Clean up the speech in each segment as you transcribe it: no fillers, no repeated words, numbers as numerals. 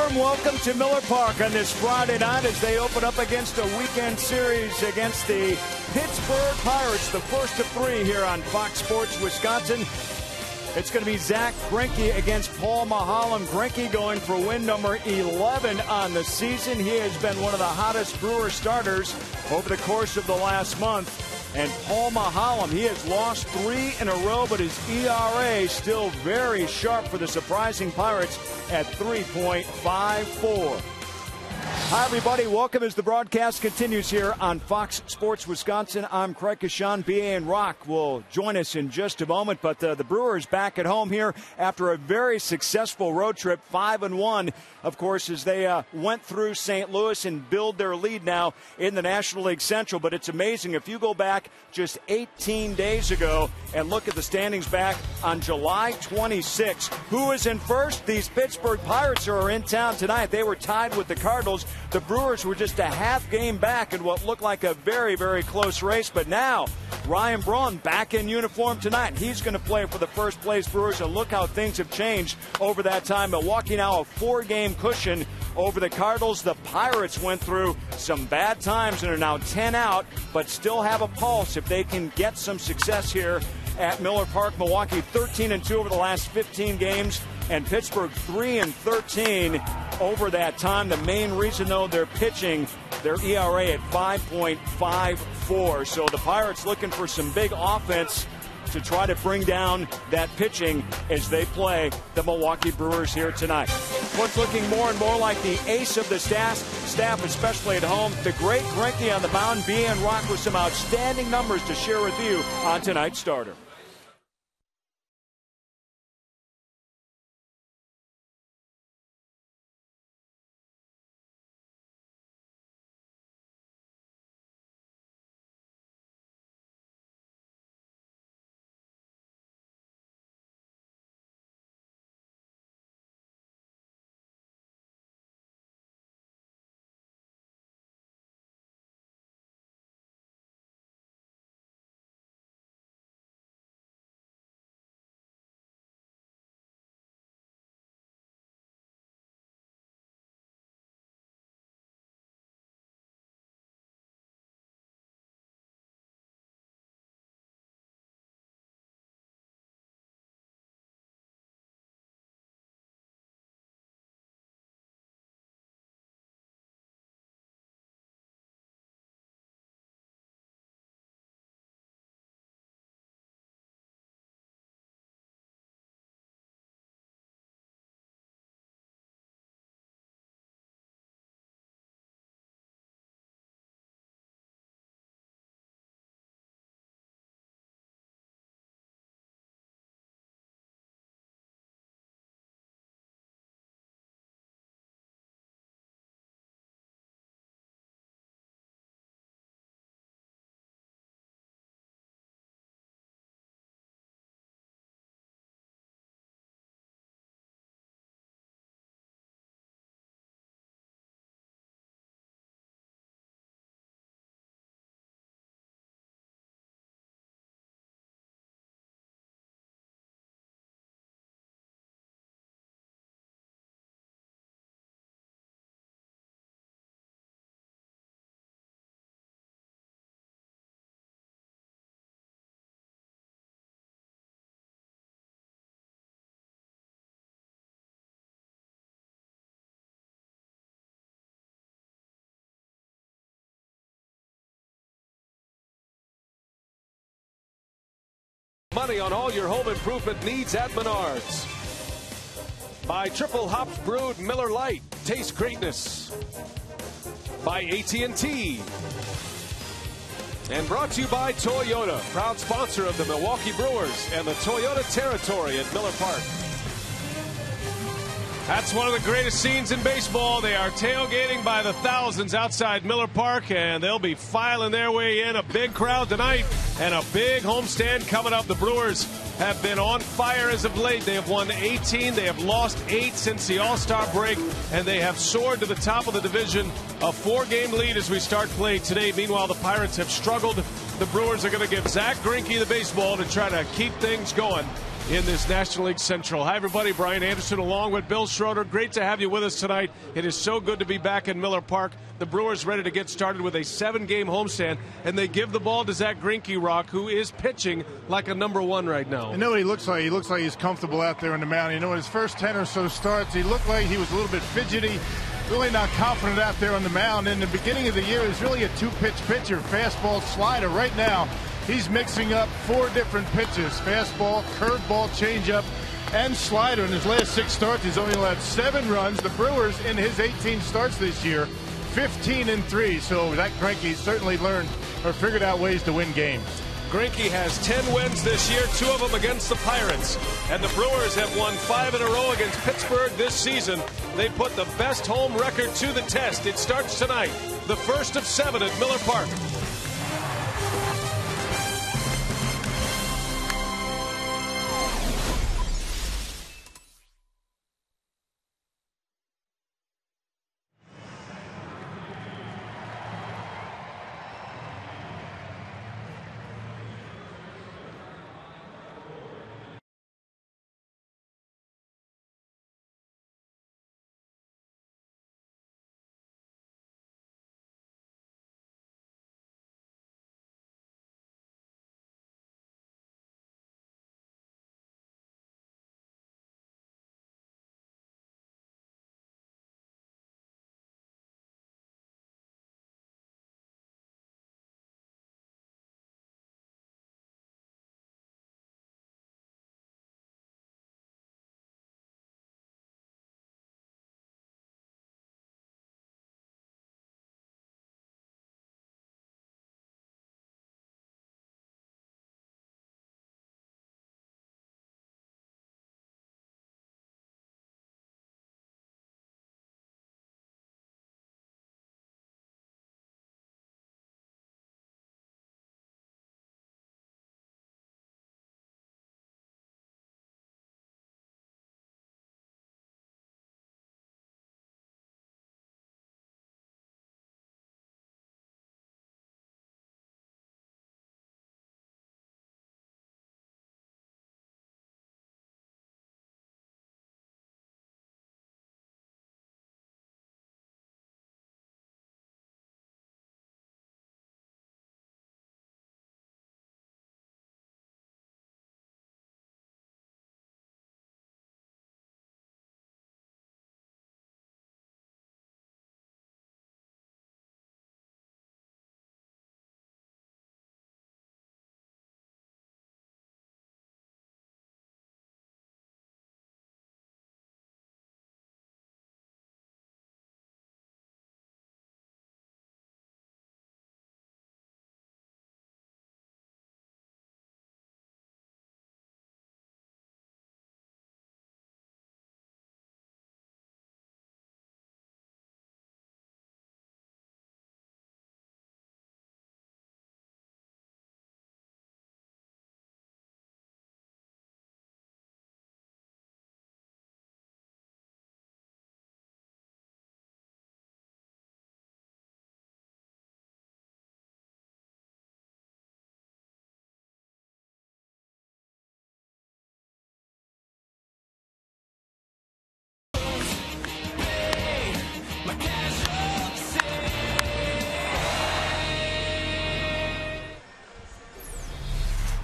warm welcome to Miller Park on this Friday night as they open up against a weekend series against the Pittsburgh Pirates, the first of three here on Fox Sports Wisconsin. It's going to be Zach Greinke against Paul Maholm. Greinke going for win number 11 on the season. He has been one of the hottest Brewers starters over the course of the last month. And Paul Maholm, he has lost 3 in a row, but his ERA still very sharp for the surprising Pirates at 3.54. Hi, everybody. Welcome as the broadcast continues here on Fox Sports Wisconsin. I'm Greinke. Sean B.A. and Rock will join us in just a moment. But the Brewers back at home here after a very successful road trip, 5-1, of course, as they went through St. Louis and build their lead now in the National League Central. But it's amazing. If you go back just 18 days ago and look at the standings back on July 26, who is in first? These Pittsburgh Pirates are in town tonight. They were tied with the Cardinals. The Brewers were just a half game back in what looked like a very, very close race. But now, Ryan Braun back in uniform tonight. He's going to play for the first place Brewers, and look how things have changed over that time. Milwaukee now a 4-game cushion over the Cardinals. The Pirates went through some bad times and are now 10 out, but still have a pulse if they can get some success here at Miller Park. Milwaukee 13-2 over the last 15 games, and Pittsburgh 3-13 over that time. The main reason, though, they're pitching, their ERA at 5.54. So the Pirates looking for some big offense to try to bring down that pitching as they play the Milwaukee Brewers here tonight. What's looking more and more like the ace of the staff, especially at home, the great Greinke on the mound. B.A. and Rock with some outstanding numbers to share with you on tonight's starter. Money on all your home improvement needs at Menards. By Triple Hops Brewed Miller Lite. Taste greatness. By AT&T. And brought to you by Toyota, proud sponsor of the Milwaukee Brewers and the Toyota territory at Miller Park. That's one of the greatest scenes in baseball. They are tailgating by the thousands outside Miller Park, and they'll be filing their way in. A big crowd tonight and a big homestand coming up. The Brewers have been on fire as of late. They have won 18. They have lost 8 since the All-Star break, and they have soared to the top of the division. A 4-game lead as we start play today. Meanwhile, the Pirates have struggled the Brewers are going to give Zach Greinke the baseball to try to keep things going in this National League Central. Hi, everybody. Brian Anderson along with Bill Schroeder. Great to have you with us tonight. It is so good to be back in Miller Park. The Brewers ready to get started with a 7-game homestand, and they give the ball to Zach Greinke, Rock, who is pitching like a #1 right now. You know what he looks like? He looks like he's comfortable out there on the mound. You know, in his first 10 or so starts, he looked like he was a little bit fidgety, really not confident out there on the mound. In the beginning of the year, he was really a 2-pitch pitcher, fastball, slider. Right now, he's mixing up 4 different pitches: fastball, curveball, changeup, and slider. In his last 6 starts, he's only allowed 7 runs. The Brewers, in his 18 starts this year, 15-3. So Zach Greinke certainly learned or figured out ways to win games. Greinke has 10 wins this year, 2 of them against the Pirates. And the Brewers have won 5 in a row against Pittsburgh this season. They put the best home record to the test. It starts tonight, the first of 7 at Miller Park.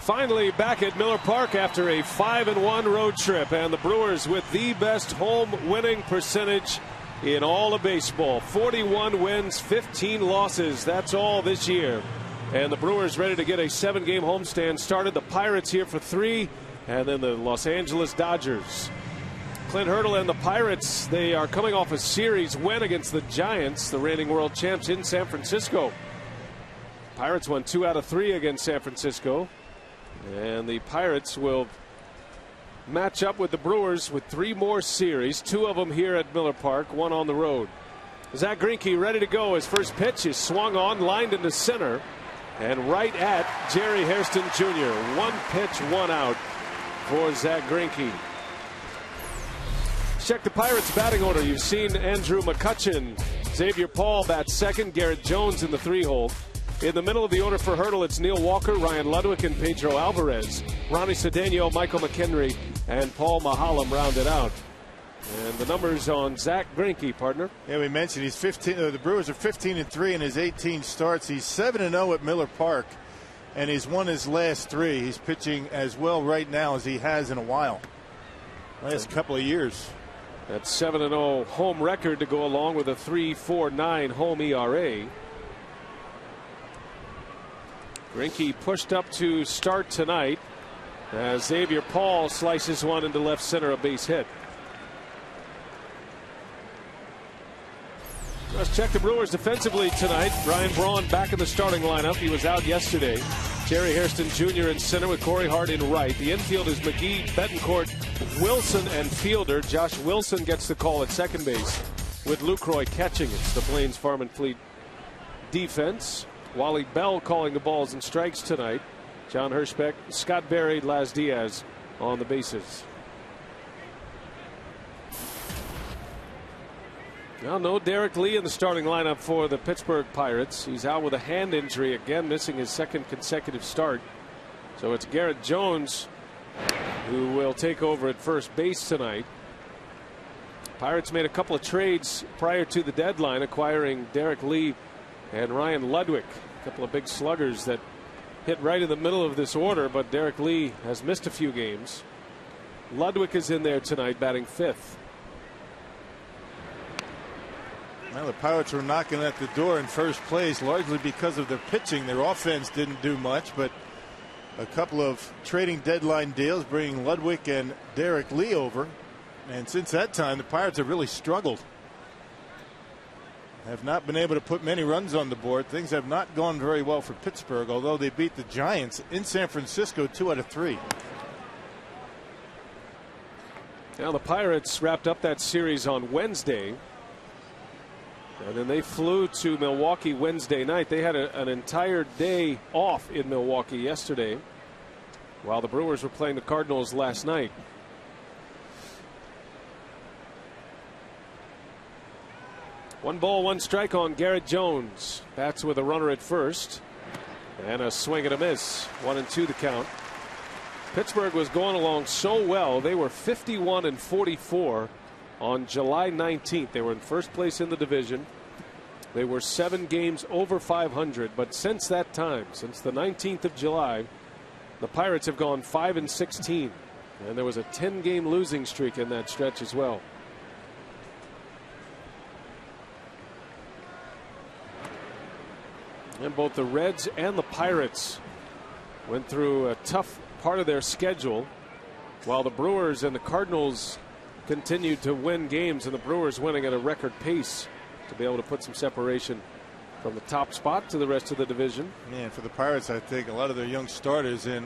Finally back at Miller Park after a 5-1 road trip, and the Brewers with the best home winning percentage in all of baseball. 41 wins, 15 losses. That's all this year. And the Brewers ready to get a 7-game homestand started. The Pirates here for 3, and then the Los Angeles Dodgers. Clint Hurdle and the Pirates, they are coming off a series win against the Giants, the reigning world champs, in San Francisco. Pirates won 2 out of 3 against San Francisco. And the Pirates will match up with the Brewers with 3 more series, 2 of them here at Miller Park, 1 on the road. Zach Greinke ready to go. His first pitch is swung on, lined into center, and right at Jerry Hairston Jr. 1 pitch, 1 out for Zach Greinke. Check the Pirates batting order. You've seen Andrew McCutchen. Xavier Paul bats second. Garrett Jones in the 3 hole. In the middle of the order for Hurdle, it's Neil Walker, Ryan Ludwig, and Pedro Alvarez. Ronnie Cedeno, Michael McHenry, and Paul Mahalam rounded out. And the numbers on Zach Greinke, partner. Yeah, we mentioned he's 15. The Brewers are 15-3 in his 18 starts. He's 7-0 at Miller Park, and he's won his last 3. He's pitching as well right now as he has in a while. Last couple of years. That 7-0 home record to go along with a 3.49 home ERA. Greinke pushed up to start tonight as Xavier Paul slices one into left center, a base hit. Let's check the Brewers defensively tonight. Brian Braun back in the starting lineup. He was out yesterday. Jerry Hairston Jr. in center with Corey Hart in right. The infield is McGee, Betancourt, Wilson, and Fielder. Josh Wilson gets the call at second base with Lucroy catching. It's the Plains Farm and Fleet defense. Wally Bell calling the balls and strikes tonight. John Hirschbeck, Scott Berry, Laz Diaz on the bases. Now, no Derek Lee in the starting lineup for the Pittsburgh Pirates. He's out with a hand injury again, missing his second consecutive start. So it's Garrett Jones who will take over at first base tonight. Pirates made a couple of trades prior to the deadline, acquiring Derek Lee and Ryan Ludwig. A couple of big sluggers that hit right in the middle of this order, but Derek Lee has missed a few games. Ludwig is in there tonight, batting fifth. Well, the Pirates were knocking at the door in first place largely because of their pitching. Their offense didn't do much, but a couple of trading deadline deals bringing Ludwig and Derek Lee over. And since that time, the Pirates have really struggled. Have not been able to put many runs on the board. Things have not gone very well for Pittsburgh, although they beat the Giants in San Francisco 2 out of 3. Now the Pirates wrapped up that series on Wednesday. And then they flew to Milwaukee Wednesday night. They had an entire day off in Milwaukee yesterday, while the Brewers were playing the Cardinals last night. One ball, one strike on Garrett Jones. Bats with a runner at first. And a swing and a miss. 1-2 the count. Pittsburgh was going along so well. They were 51-44 on July 19th. They were in first place in the division. They were 7 games over 500. But since that time, since the 19th of July, the Pirates have gone 5-16. And there was a 10-game losing streak in that stretch as well. And both the Reds and the Pirates went through a tough part of their schedule, while the Brewers and the Cardinals continued to win games, and the Brewers winning at a record pace to be able to put some separation from the top spot to the rest of the division. Man, for the Pirates, I think a lot of their young starters in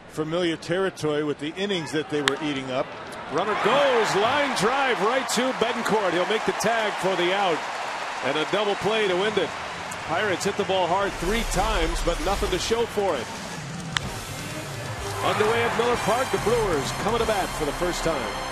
unfamiliar territory with the innings that they were eating up. Runner goes, line drive right to Betancourt. He'll make the tag for the out, and a double play to end it. Pirates hit the ball hard 3 times, but nothing to show for it. Underway at Miller Park, the Brewers coming to bat for the first time.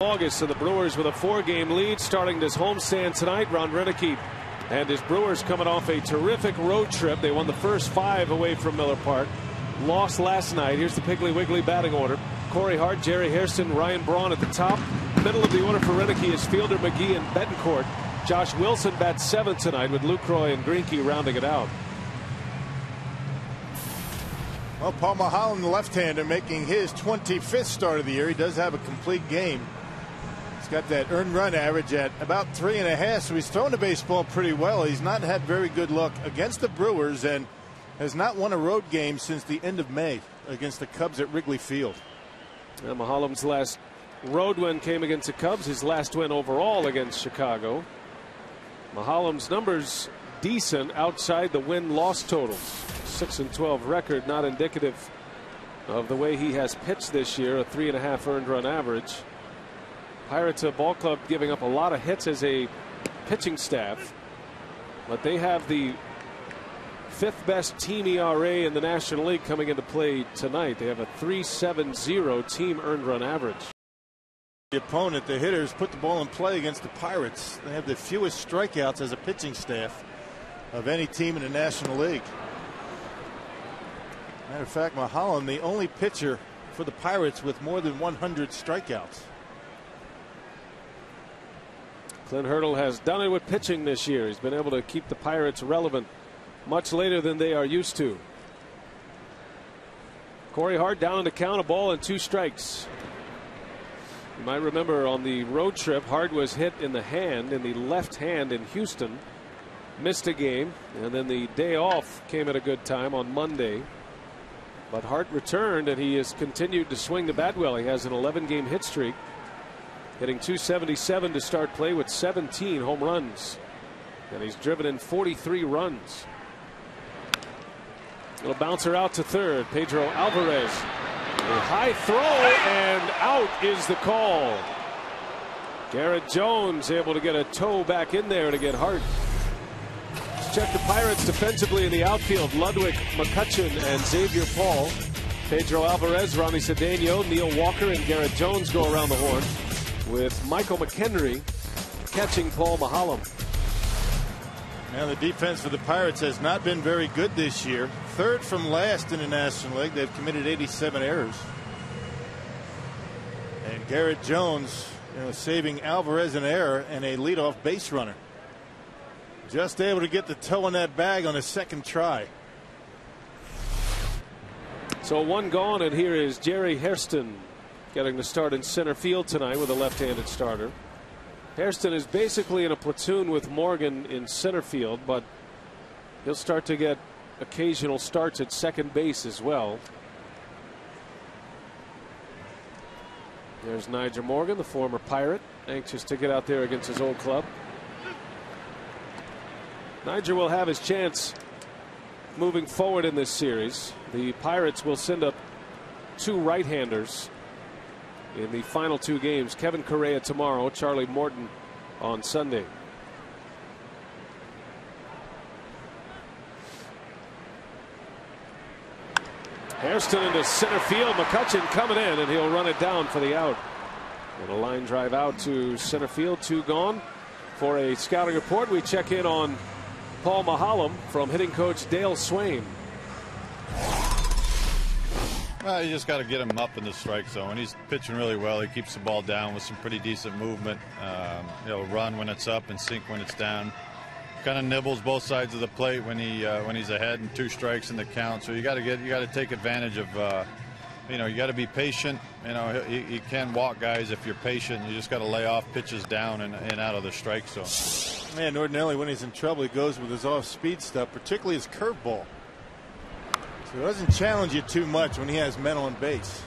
August, so the Brewers with a 4-game lead starting this homestand tonight. Ron Greinke and his Brewers coming off a terrific road trip. They won the first 5 away from Miller Park. Lost last night. Here's the Piggly Wiggly batting order. Corey Hart, Jerry Hairston, Ryan Braun at the top. Middle of the order for Greinke is Fielder, McGee, and Betancourt. Josh Wilson bats 7th tonight with Lucroy and Greinke rounding it out. Well, Paul Mulholland, the left-hander, making his 25th start of the year. He does have a complete game. He's got that earned run average at about 3.5, so he's thrown the baseball pretty well. He's not had very good luck against the Brewers and has not won a road game since the end of May against the Cubs at Wrigley Field. Now, Mulholland's last road win came against the Cubs. His last win overall against Chicago. Mulholland's numbers decent outside the win-loss totals. 6-12 record, not indicative of the way he has pitched this year. A 3.5 earned run average. Pirates ball club giving up a lot of hits as a pitching staff, but they have the 5th best team ERA in the National League coming into play tonight. They have a 3.70 team earned run average. The opponent, the hitters, put the ball in play against the Pirates. They have the fewest strikeouts as a pitching staff of any team in the National League. Matter of fact, Mulholland, the only pitcher for the Pirates with more than 100 strikeouts. Clint Hurdle has done it with pitching this year. He's been able to keep the Pirates relevant much later than they are used to. Corey Hart down on the count, a ball and 2 strikes. You might remember on the road trip, Hart was hit in the hand, in the left hand in Houston. Missed a game, and then the day off came at a good time on Monday. But Hart returned, and he has continued to swing the bat well. He has an 11-game hit streak, hitting .277 to start play with 17 home runs. And he's driven in 43 runs. Little bouncer out to third. Pedro Alvarez. A high throw, and out is the call. Garrett Jones able to get a toe back in there to get Hart. Let's check the Pirates defensively in the outfield. Ludwig, McCutchen, and Xavier Paul. Pedro Alvarez, Ronnie Cedeno, Neil Walker, and Garrett Jones go around the horn, with Michael McHenry catching Paul Mulholland. Now the defense for the Pirates has not been very good this year. 3rd from last in the National League. They've committed 87 errors. And Garrett Jones, saving Alvarez an error and a leadoff base runner. Just able to get the toe in that bag on his 2nd try. So 1 gone, and here is Jerry Hairston getting the start in center field tonight with a left-handed starter. Hairston is basically in a platoon with Morgan in center field, but he'll start to get occasional starts at second base as well. There's Nigel Morgan, the former Pirate, anxious to get out there against his old club. Nigel will have his chance moving forward in this series. The Pirates will send up 2 right-handers in the final 2 games. Kevin Correa tomorrow, Charlie Morton on Sunday. Hairston into center field. McCutchen coming in, and he'll run it down for the out. And a line drive out to center field. 2 gone. For a scouting report, we check in on Paul Mulholland from hitting coach Dale Swain. Well, you just got to get him up in the strike zone. He's pitching really well. He keeps the ball down with some pretty decent movement. He'll run when it's up and sink when it's down. Kind of nibbles both sides of the plate when he's ahead and 2 strikes in the count. So you got to take advantage of. You got to be patient. He can walk guys if you're patient. You just got to lay off pitches down and out of the strike zone. Man, ordinarily when he's in trouble, he goes with his off-speed stuff, particularly his curveball. So it doesn't challenge you too much when he has men on base.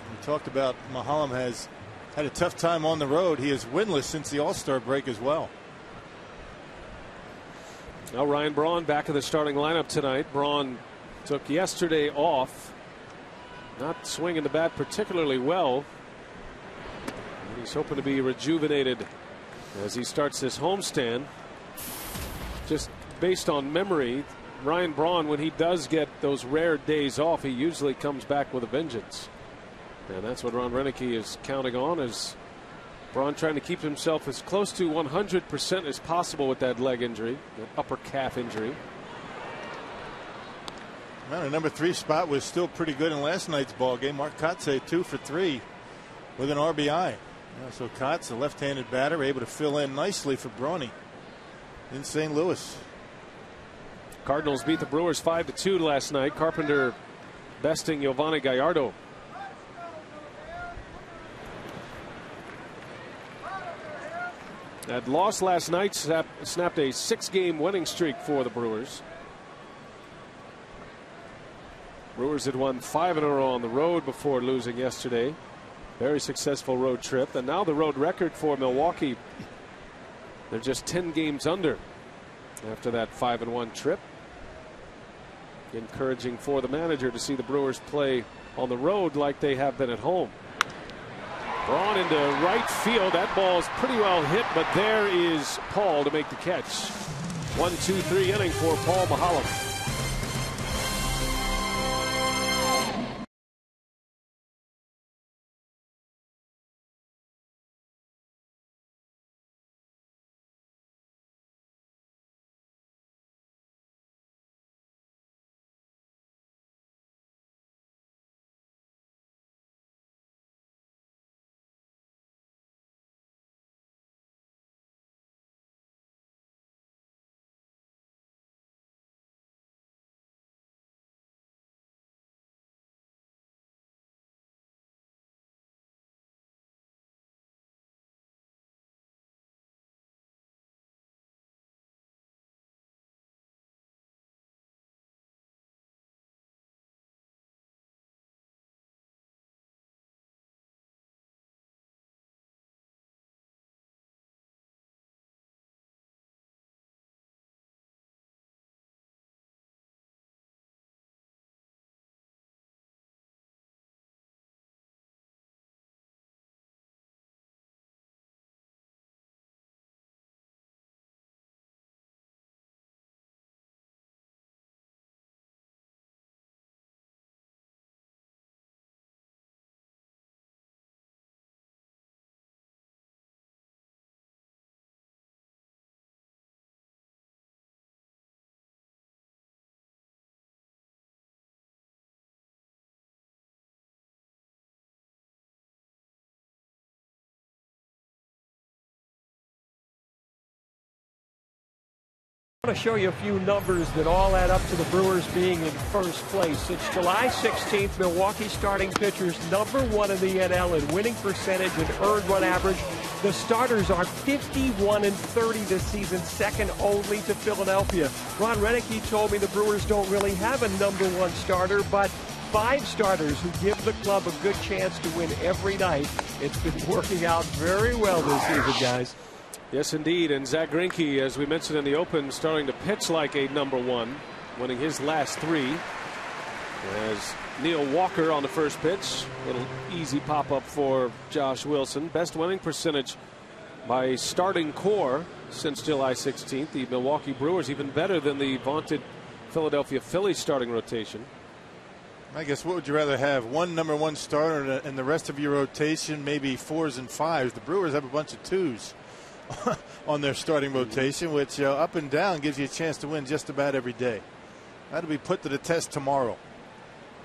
We talked about Mulholland has had a tough time on the road. He is winless since the All-Star break as well. Now Ryan Braun back in the starting lineup tonight. Braun took yesterday off, not swinging the bat particularly well. He's hoping to be rejuvenated as he starts this homestand. Just based on memory, Ryan Braun, when he does get those rare days off, he usually comes back with a vengeance. And that's what Ron Renicky is counting on, as Braun trying to keep himself as close to 100% as possible with that leg injury, that upper calf injury. Well, the number 3 spot was still pretty good in last night's ball game. Mark Kotze 2 for 3 with an RBI. So Kotze, a left-handed batter, able to fill in nicely for Brawny in St. Louis. Cardinals beat the Brewers 5-2 last night. Carpenter besting Giovanni Gallardo. That loss last night snapped a 6-game winning streak for the Brewers. Brewers had won 5 in a row on the road before losing yesterday. Very successful road trip. And now the road record for Milwaukee, they're just 10 games under after that 5-1 trip. Encouraging for the manager to see the Brewers play on the road like they have been at home. Braun into right field. That ball's pretty well hit, but there is Paul to make the catch. 1-2-3 inning for Paul Mahalam. I want to show you a few numbers that all add up to the Brewers being in first place. It's July 16th. Milwaukee starting pitchers #1 in the NL in winning percentage and earned run average. The starters are 51-30 this season, second only to Philadelphia. Ron Renicky told me the Brewers don't really have a #1 starter, but 5 starters who give the club a good chance to win every night. It's been working out very well this season, guys. Yes, indeed. And Zach Greinke, as we mentioned in the open, starting to pitch like a #1, winning his last 3. As Neil Walker on the first pitch, little easy pop-up for Josh Wilson. Best winning percentage by starting core since July 16th. The Milwaukee Brewers even better than the vaunted Philadelphia Phillies starting rotation. I guess what would you rather have? One #1 starter and the rest of your rotation maybe 4s and 5s. The Brewers have a bunch of 2s on their starting rotation, which up and down gives you a chance to win just about every day. That'll be put to the test tomorrow.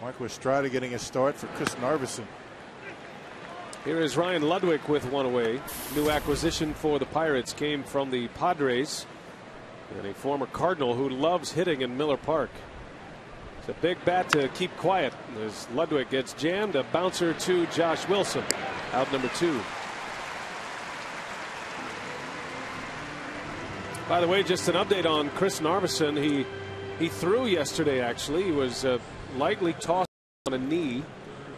Marco Estrada getting a start for Chris Narveson. Here is Ryan Ludwig with one away. New acquisition for the Pirates, came from the Padres, and a former Cardinal who loves hitting in Miller Park. It's a big bat to keep quiet as Ludwig gets jammed. A bouncer to Josh Wilson, out #2. By the way, just an update on Chris Narveson. He threw yesterday, actually. He was lightly tossed on a knee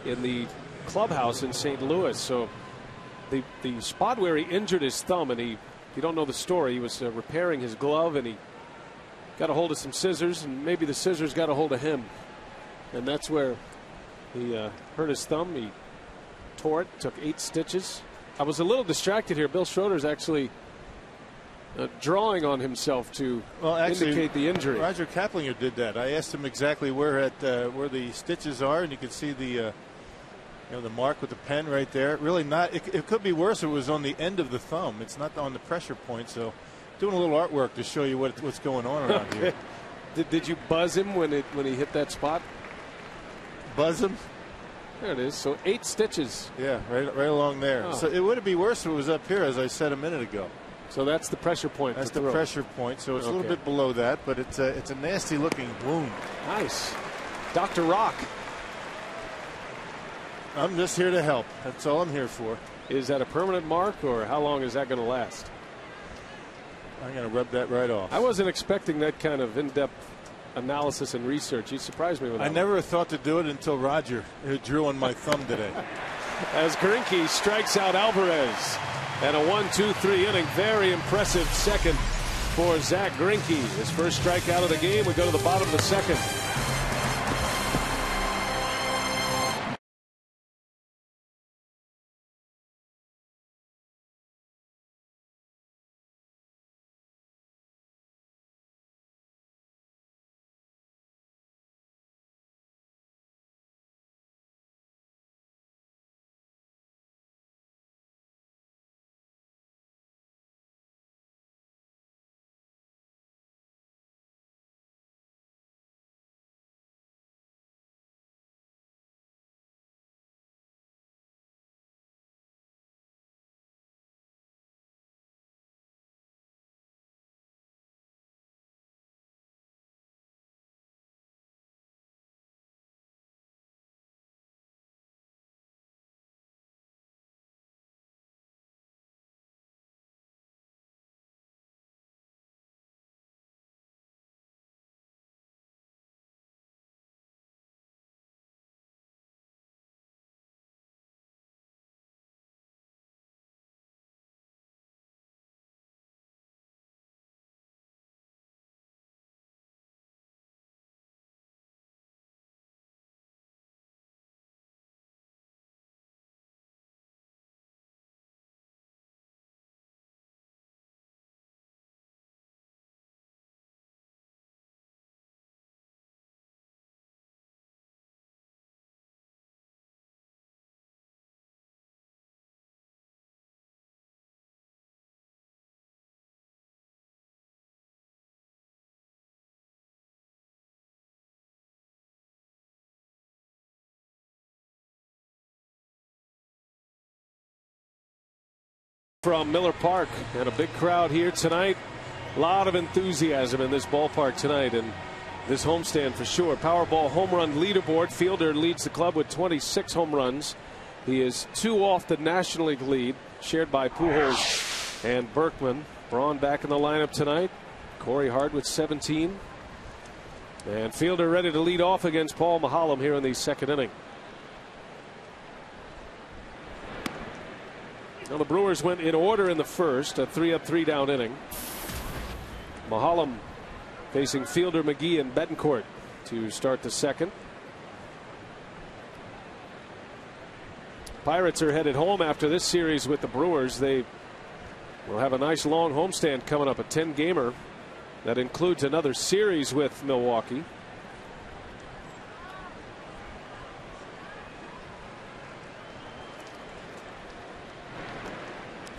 in the clubhouse in St. Louis. So the spot where he injured his thumb, and if you don't know the story, he was repairing his glove, and he got a hold of some scissors, and maybe the scissors got a hold of him. And that's where he hurt his thumb. He tore it, took 8 stitches. I was a little distracted here. Bill Schroeder's actually drawing on himself to indicate the injury. Roger Kaplinger did that. I asked him exactly where the stitches are, and you can see the You know, the mark with the pen right there. Really not. It could be worse if it was on the end of the thumb. It's not on the pressure point. So doing a little artwork to show you what's going on around here. Did you buzz him when he hit that spot? Buzz him? There it is. So 8 stitches. Yeah, right along there. Oh. So it would be worse if it was up here, as I said a minute ago. So that's the pressure point. That's the pressure point. So it's a little bit below that, but it's a nasty looking wound. Nice. Dr. Rock. I'm just here to help. That's all I'm here for. Is that a permanent mark, or how long is that going to last? I'm going to rub that right off. I wasn't expecting that kind of in-depth analysis and research. You surprised me with that. I never thought to do it until Roger drew on my thumb today. As Greinke strikes out Alvarez. And a 1-2-3 inning. Very impressive second for Zach Greinke. His first strikeout of the game. We go to the bottom of the second. From Miller Park, and a big crowd here tonight. A lot of enthusiasm in this ballpark tonight, and this homestand for sure. Powerball home run leaderboard. Fielder leads the club with 26 home runs. He is 2 off the National League lead, shared by Pujols and Berkman. Braun back in the lineup tonight. Corey Hart with 17. And Fielder ready to lead off against Paul Maholm here in the second inning. Well, the Brewers went in order in the first, a 3-up, 3-down inning. Maholm facing Fielder, McGee, and Betancourt to start the second. Pirates are headed home after this series with the Brewers. They will have a nice long homestand coming up, a 10-gamer that includes another series with Milwaukee.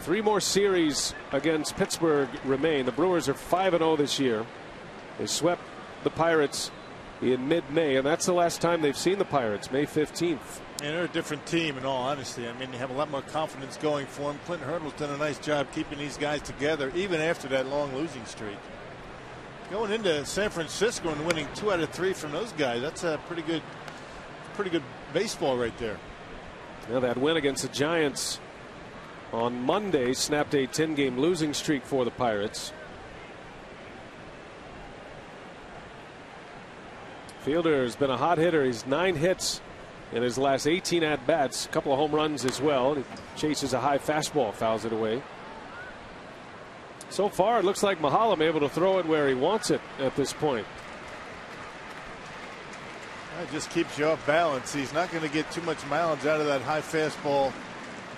Three more series against Pittsburgh remain. The Brewers are 5-0 this year. They swept the Pirates in mid-May, and that's the last time they've seen the Pirates, May 15th. And they're a different team, in all honesty. I mean, they have a lot more confidence going for them. Clinton Hurdle's done a nice job keeping these guys together, even after that long losing streak. Going into San Francisco and winning 2 out of 3 from those guys, that's a pretty good baseball right there. Now that win against the Giants on Monday snapped a 10-game losing streak for the Pirates. Fielder has been a hot hitter. He's 9 hits in his last 18 at-bats. A couple of home runs as well. He chases a high fastball, fouls it away. So far, it looks like Maholm able to throw it where he wants it at this point. It just keeps you off balance. He's not going to get too much mileage out of that high fastball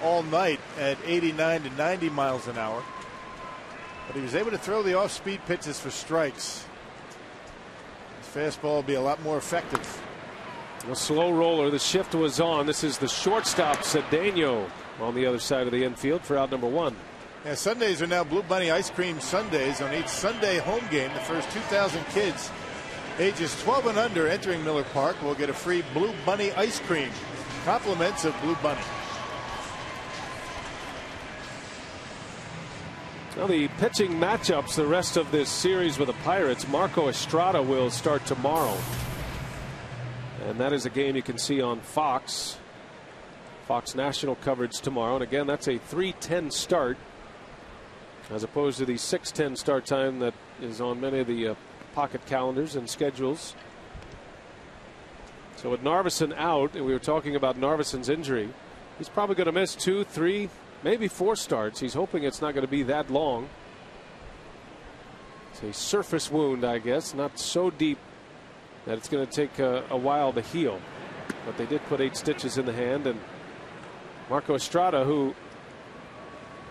all night at 89 to 90 miles an hour. But he was able to throw the off-speed pitches for strikes. His fastball will be a lot more effective. A slow roller. The shift was on. This is the shortstop Cedeno on the other side of the infield for out number 1. Yeah, Sundays are now Blue Bunny Ice Cream Sundays. On each Sunday home game, the first 2,000 kids ages 12 and under entering Miller Park will get a free Blue Bunny ice cream. Compliments of Blue Bunny. Now the pitching matchups the rest of this series with the Pirates. Marco Estrada will start tomorrow. And that is a game you can see on Fox. Fox National coverage tomorrow. And again, that's a 3:10 start as opposed to the 6:10 start time that is on many of the pocket calendars and schedules. So with Narveson out, and we were talking about Narveson's injury, he's probably going to miss 2, 3, maybe 4 starts. He's hoping it's not going to be that long. It's a surface wound, I guess, not so deep that it's going to take a while to heal. But they did put 8 stitches in the hand, and Marco Estrada, who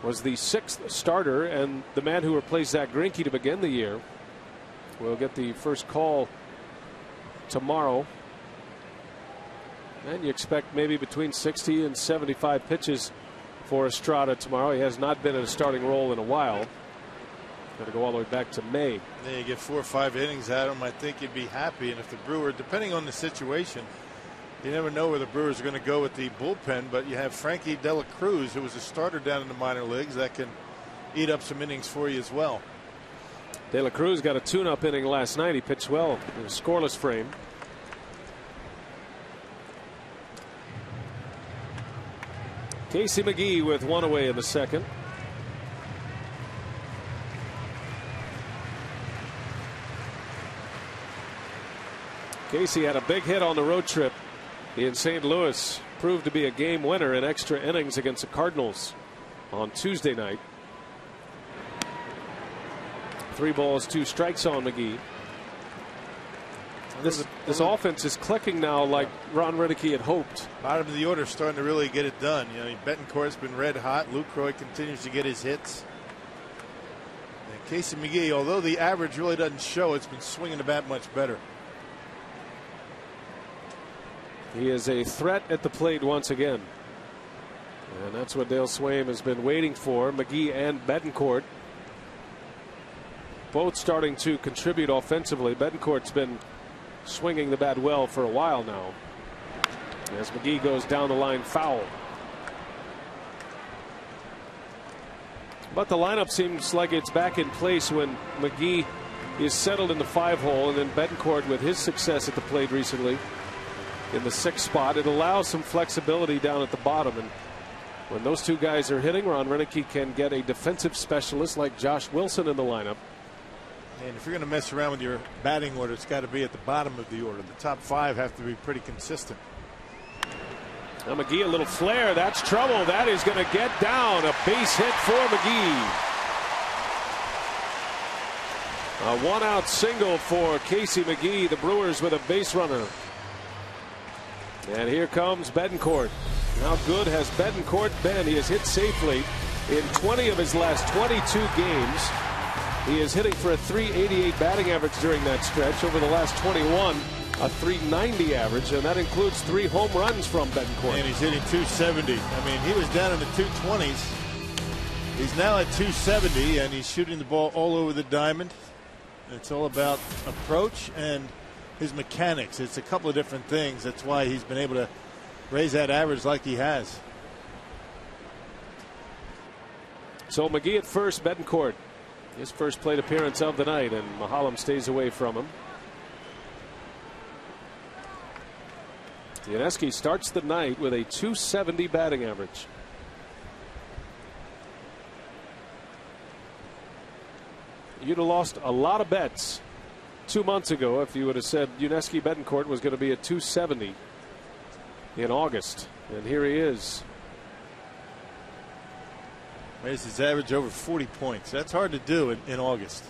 was the 6th starter and the man who replaced Zach Greinke to begin the year, will get the first call tomorrow. And you expect maybe between 60 and 75 pitches for Estrada tomorrow. He has not been in a starting role in a while. Got to go all the way back to May. Then you get 4 or 5 innings out of him, I think you'd be happy. And if the Brewers, depending on the situation, you never know where the Brewers are going to go with the bullpen. But you have Frankie De La Cruz, who was a starter down in the minor leagues, that can eat up some innings for you as well. De La Cruz got a tune-up inning last night. He pitched well in a scoreless frame. Casey McGee with 1 away in the second. Casey had a big hit on the road trip in St. Louis. Proved to be a game winner in extra innings against the Cardinals on Tuesday night. 3 balls, 2 strikes on McGee. This offense is clicking now like Ron Renneke had hoped. Bottom of the order starting to really get it done. You know, Betancourt's been red hot. Lucroy continues to get his hits. And Casey McGee, although the average really doesn't show, it's been swinging the bat much better. He is a threat at the plate once again. And that's what Dale Swaim has been waiting for. McGee and Betancourt both starting to contribute offensively. Betancourt's been swinging the bat well for a while now. As McGee goes down the line foul. But the lineup seems like it's back in place when McGee is settled in the 5-hole, and then Betancourt with his success at the plate recently in the 6th spot. It allows some flexibility down at the bottom, and when those 2 guys are hitting, Ron Renneke can get a defensive specialist like Josh Wilson in the lineup. And if you're going to mess around with your batting order, it's got to be at the bottom of the order. The top 5 have to be pretty consistent. Now McGee, a little flare. That's trouble. That is going to get down. A base hit for McGee. A 1-out single for Casey McGee. The Brewers with a base runner. And here comes Betancourt. How good has Betancourt been? He has hit safely in 20 of his last 22 games. He is hitting for a .388 batting average during that stretch. Over the last 21, a .390 average, and that includes 3 home runs from Betancourt. And he's hitting .270. I mean, he was down in the 220s. He's now at .270, and he's shooting the ball all over the diamond. It's all about approach and his mechanics. It's a couple of different things. That's why he's been able to raise that average like he has. So McGee at first, Betancourt his first plate appearance of the night, and Mahalam stays away from him. Yuniesky starts the night with a .270 batting average. You'd have lost a lot of bets 2 months ago if you would have said Yuniesky Betancourt was going to be at .270 in August, and here he is. Raised his average over 40 points. That's hard to do in August.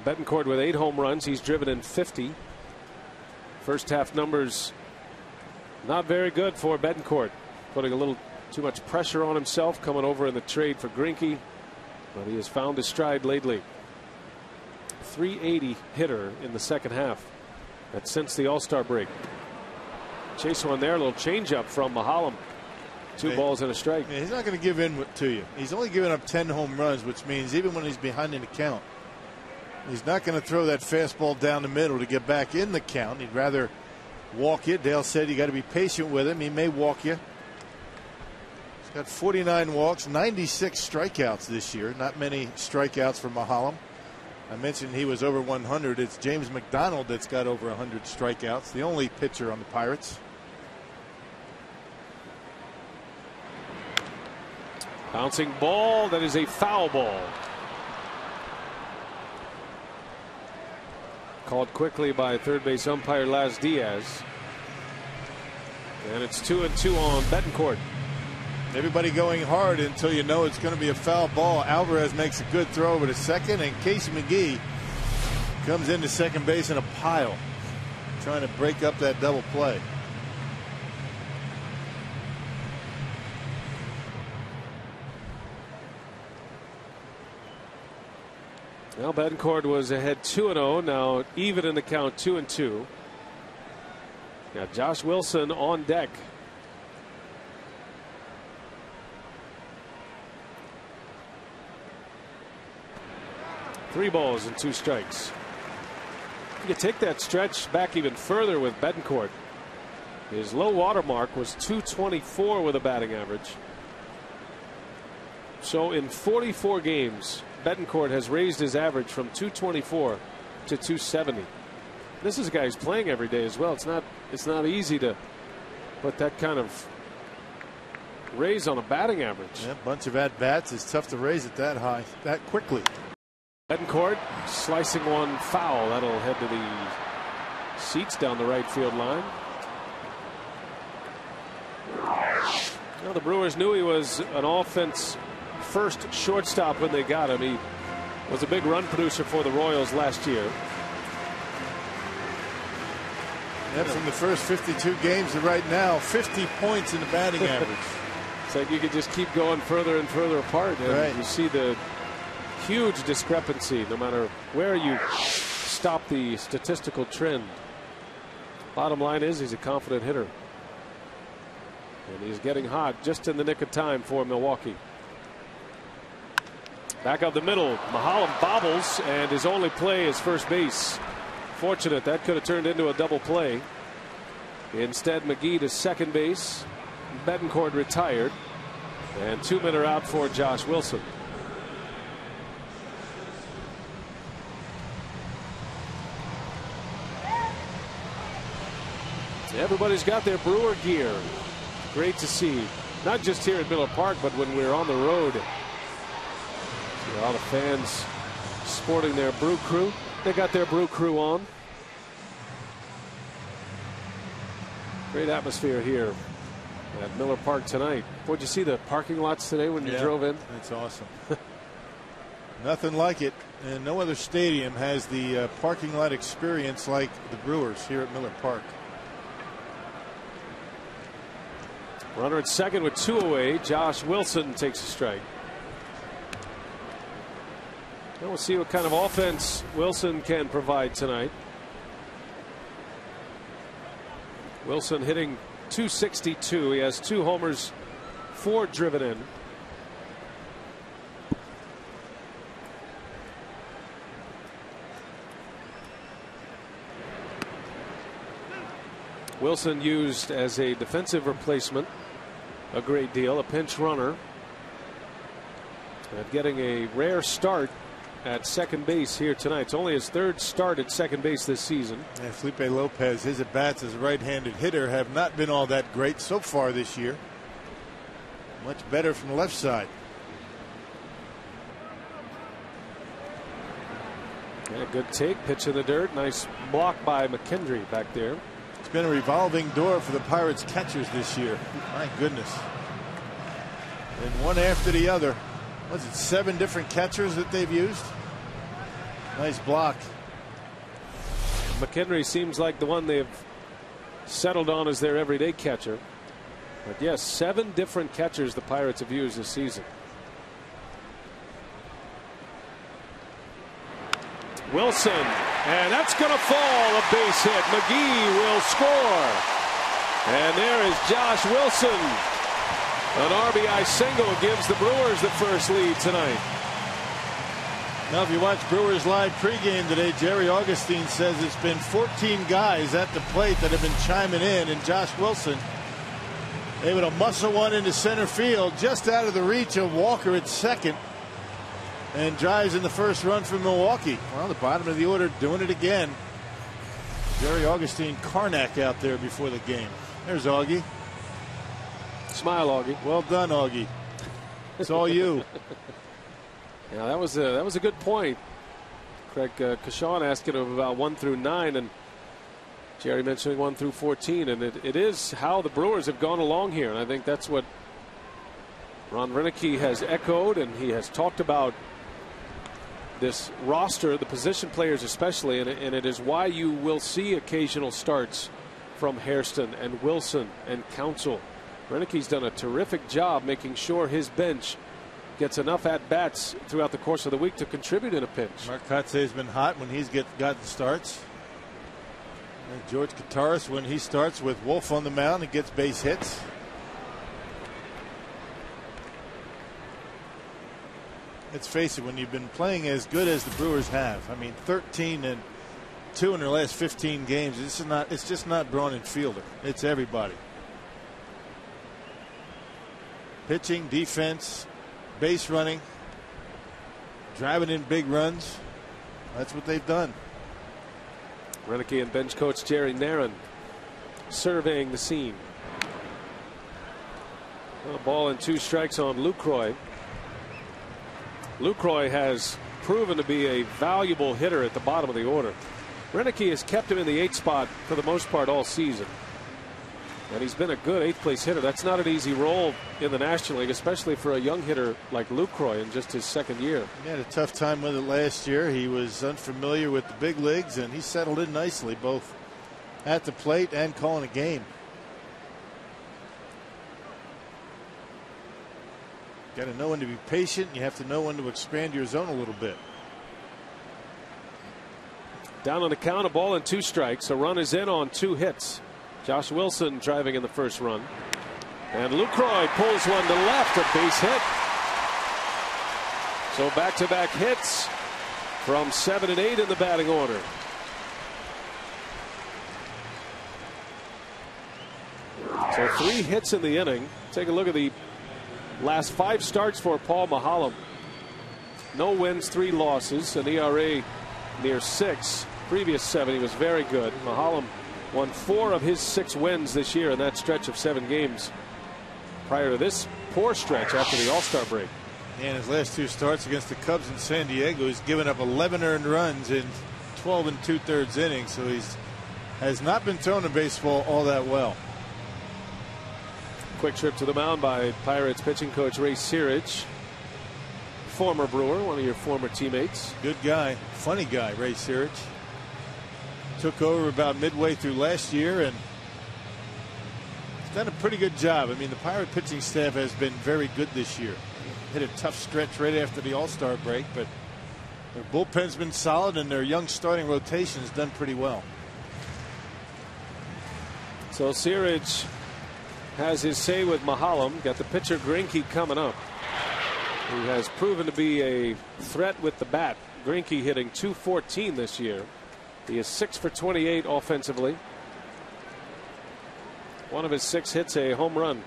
Betancourt with 8 home runs. He's driven in 50. First half numbers not very good for Betancourt. Putting a little Too much pressure on himself coming over in the trade for Greinke, but he has found his stride lately. 380 hitter in the second half. That's since the All-Star break. Chase one there, a little changeup from Mahalam. 2 balls and a strike. Yeah, he's not going to give in to you. He's only given up 10 home runs, which means even when he's behind in the count, he's not going to throw that fastball down the middle to get back in the count. He'd rather walk you. Dale said you got to be patient with him. He may walk you. He's got 49 walks, 96 strikeouts this year. Not many strikeouts for Mahalam. I mentioned he was over 100. It's James McDonald that's got over 100 strikeouts, the only pitcher on the Pirates. Bouncing ball, that is a foul ball. Called quickly by third base umpire Laz Diaz. And it's 2-2 on Betancourt. Everybody going hard until you know it's going to be a foul ball. Alvarez makes a good throw over to second, and Casey McGee comes into second base in a pile, trying to break up that double play. Well, Betancourt was ahead 2-0, now even in the count, 2-2. Now Josh Wilson on deck. Three balls and 2 strikes. You can take that stretch back even further with Betancourt. His low water mark was 224 with a batting average. So in 44 games, Betancourt has raised his average from 224 to 270. This is a guy who's playing every day as well. It's not easy to put that kind of raise on a batting average. Yeah, a bunch of at bats. It's tough to raise it that high that quickly. Betancourt slicing one foul. That'll head to the seats down the right field line. Well, the Brewers knew he was an offense first shortstop when they got him. He was a big run producer for the Royals last year. Yeah, from the first 52 games to right now, 50 points in the batting average. It's like you could just keep going further and further apart, and right. You see the huge discrepancy no matter where you stop the statistical trend. Bottom line is he's a confident hitter, and he's getting hot just in the nick of time for Milwaukee. Back up the middle, Mahalam bobbles, and his only play is first base. Fortunate, that could have turned into a double play. Instead, McGee to second base. Betancourt retired, and 2 men are out for Josh Wilson. Everybody's got their Brewer gear. Great to see, not just here at Miller Park, but when we're on the road. See a lot of fans sporting their Brew Crew. They got their Brew Crew on. Great atmosphere here at Miller Park tonight. Boy, did you see the parking lots today when you drove in? It's awesome. Nothing like it, and no other stadium has the parking lot experience like the Brewers here at Miller Park. Runner at second with 2 away. Josh Wilson takes a strike. Now we'll see what kind of offense Wilson can provide tonight. Wilson hitting .262. He has 2 homers, 4 driven in. Wilson used as a defensive replacement a great deal, a pinch runner, and getting a rare start at second base here tonight. It's only his 3rd start at second base this season. Yeah, Felipe Lopez, his at bats as a right-handed hitter have not been all that great so far this year. Much better from the left side. Yeah, good take, pitch in the dirt. Nice block by McKendry back there. It's been a revolving door for the Pirates catchers this year. My goodness. And one after the other. Was it 7 different catchers that they've used? Nice block. McKendry seems like the one they've settled on as their everyday catcher. But yes, 7 different catchers the Pirates have used this season. Wilson, and that's going to fall, a base hit. McGee will score. And there is Josh Wilson. An RBI single gives the Brewers the first lead tonight. Now, if you watch Brewers Live pregame today, Jerry Augustine says it's been 14 guys at the plate that have been chiming in, and Josh Wilson able to muscle one into center field just out of the reach of Walker at second, and drives in the first run for Milwaukee. Well, the bottom of the order doing it again. Jerry Augustine, Karnak out there before the game. There's Augie. Smile, Augie. Well done, Augie. It's all you. Yeah, that was a good point. Craig Kashawn asking him about 1 through 9, and Jerry mentioning 1 through 14, and it is how the Brewers have gone along here, and I think that's what Ron Greinke has echoed, and he has talked about this roster, the position players especially, and it is why you will see occasional starts from Hairston and Wilson and Counsell. Greinke's done a terrific job making sure his bench gets enough at-bats throughout the course of the week to contribute in a pinch. Mark Kotze's been hot when he's gotten starts. And George Kataris, when he starts with Wolf on the mound, and gets base hits. Let's face it, when you've been playing as good as the Brewers have, I mean 13-2 in their last 15 games, it's just not Braun and Fielder. It's everybody. Pitching, defense, base running, driving in big runs. That's what they've done. Greinke and bench coach Jerry Narron surveying the scene. A ball and 2 strikes on Lucroy. Lucroy has proven to be a valuable hitter at the bottom of the order. Greinke has kept him in the 8th spot for the most part all season. And he's been a good 8th place hitter. That's not an easy role in the National League, especially for a young hitter like Lucroy in just his 2nd year. He had a tough time with it last year. He was unfamiliar with the big leagues, and he settled in nicely, both at the plate and calling a game. Got to know when to be patient. You have to know when to expand your zone a little bit. Down on the count, a ball and 2 strikes. A run is in on 2 hits. Josh Wilson driving in the first run. And Lucroy pulls one to left, a base hit. So back-to-back hits from 7 and 8 in the batting order. So 3 hits in the inning. Take a look at the last 5 starts for Paul Maholm. No wins, 3 losses, an ERA near 6. Previous 7 he was very good. Maholm won 4 of his 6 wins this year in that stretch of 7 games prior to this poor stretch after the All-Star break. And his last 2 starts against the Cubs in San Diego, he's given up 11 earned runs in 12 2/3 innings, so has not been thrown in baseball all that well. Quick trip to the mound by Pirates pitching coach Ray Searage, former Brewer, one of your former teammates. Good guy, funny guy, Ray Searage. Took over about midway through last year and he's done a pretty good job. I mean, the Pirate pitching staff has been very good this year. Hit a tough stretch right after the All-Star break, but their bullpen's been solid and their young starting rotation has done pretty well. So Searage has his say with Maholm. Got the pitcher Greinke coming up, who has proven to be a threat with the bat. Greinke hitting .214 this year. He is 6 for 28 offensively. One of his 6 hits a home run.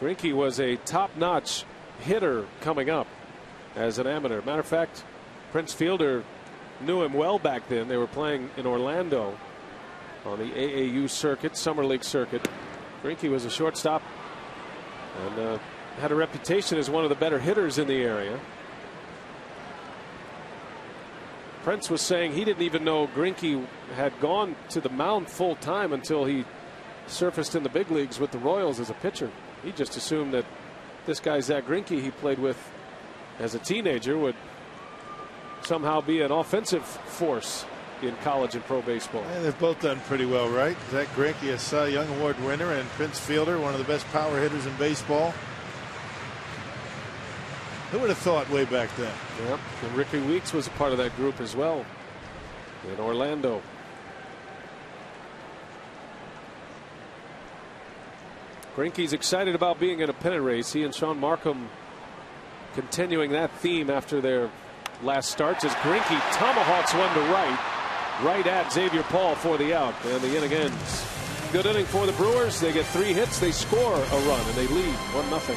Greinke was a top-notch hitter coming up as an amateur. Matter of fact, Prince Fielder knew him well back then. They were playing in Orlando on the AAU circuit, Summer League circuit. Greinke was a shortstop and had a reputation as one of the better hitters in the area. Prince was saying he didn't even know Greinke had gone to the mound full time until he surfaced in the big leagues with the Royals as a pitcher. He just assumed that this guy Zach Greinke he played with as a teenager would somehow be an offensive force in college and pro baseball. And they've both done pretty well, right? Zach Greinke, a Cy Young Award winner, and Prince Fielder, one of the best power hitters in baseball. Who would have thought way back then? Yep. And Ricky Weeks was a part of that group as well in Orlando. Greinke's excited about being in a pennant race. He and Sean Markham continuing that theme after their last starts as Greinke tomahawks one to right at Xavier Paul for the out, and the inning ends. Good inning for the Brewers. They get 3 hits, they score a run, and they lead 1-0.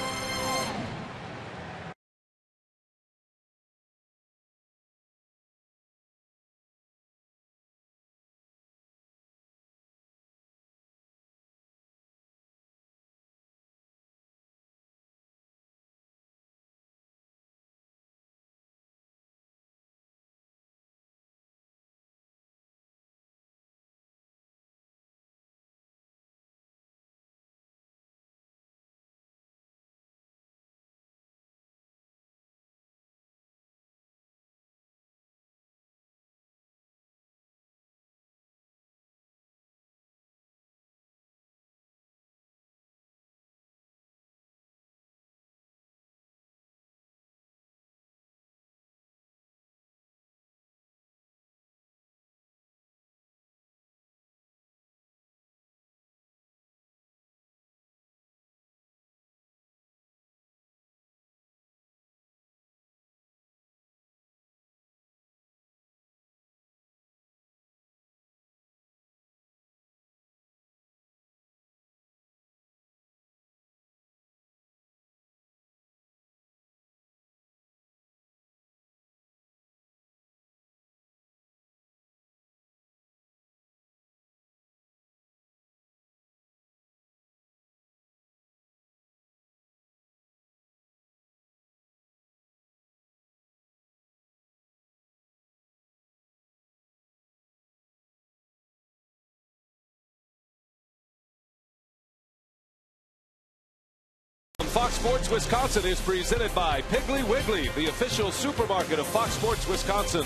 Fox Sports Wisconsin is presented by Piggly Wiggly, the official supermarket of Fox Sports Wisconsin.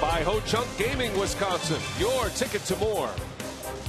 By Ho Chunk Gaming Wisconsin, your ticket to more.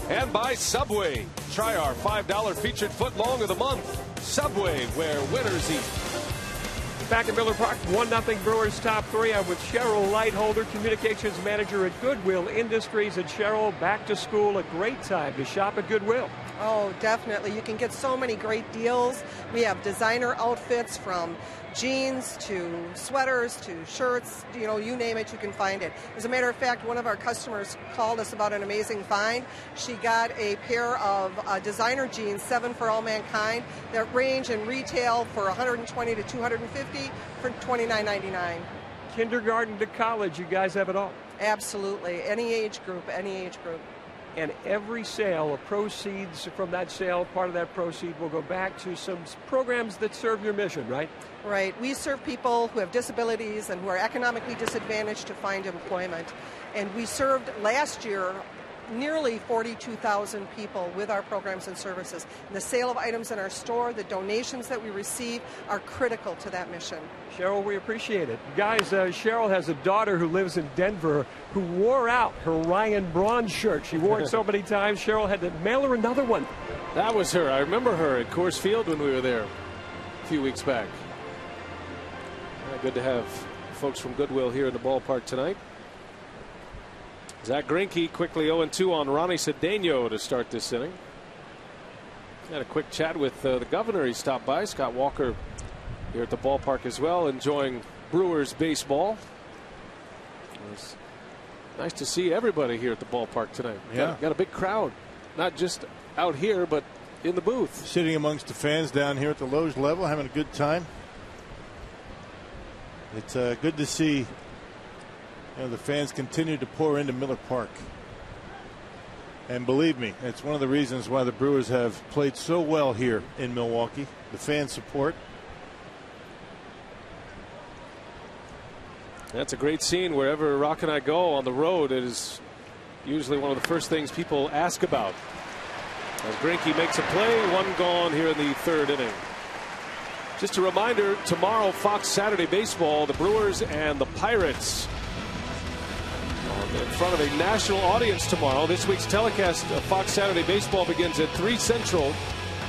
And by Subway. Try our $5 featured footlong of the month. Subway, where winners eat. Back at Miller Park, 1-0 Brewers top 3. I'm with Cheryl Lightholder, communications manager at Goodwill Industries. And Cheryl, back to school, a great time to shop at Goodwill. Oh, definitely. You can get so many great deals. We have designer outfits from jeans to sweaters to shirts. You know, you name it, you can find it. As a matter of fact, one of our customers called us about an amazing find. She got a pair of designer jeans, 7 for All Mankind, that range in retail for $120 to $250 for $29.99. Kindergarten to college, you guys have it all. Absolutely. Any age group, any age group. And every sale, of proceeds from that sale, part of that proceed will go back to some programs that serve your mission, right? Right. We serve people who have disabilities and who are economically disadvantaged to find employment. And we served last year nearly 42,000 people with our programs and services. And the sale of items in our store, the donations that we receive are critical to that mission. Cheryl, we appreciate it. Guys, Cheryl has a daughter who lives in Denver who wore out her Ryan Braun shirt. She wore it so many times, Cheryl had to mail her another one. That was her. I remember her at Coors Field when we were there a few weeks back. Good to have folks from Goodwill here in the ballpark tonight. Zach Greinke quickly 0-2 on Ronnie Cedeno to start this inning. Had a quick chat with the governor. He stopped by. Scott Walker here at the ballpark as well, enjoying Brewers baseball. It was nice to see everybody here at the ballpark tonight. Yeah. Got a big crowd, not just out here, but in the booth. Sitting amongst the fans down here at the loge level, having a good time. It's good to see the fans continue to pour into Miller Park. And believe me, it's one of the reasons why the Brewers have played so well here in Milwaukee. The fan support. That's a great scene wherever Rock and I go on the road. It is usually one of the first things people ask about. As Greinke makes a play, 1 gone here in the 3rd inning. Just a reminder, tomorrow Fox Saturday Baseball, the Brewers and the Pirates in front of a national audience tomorrow. This week's telecast of Fox Saturday Baseball begins at 3 Central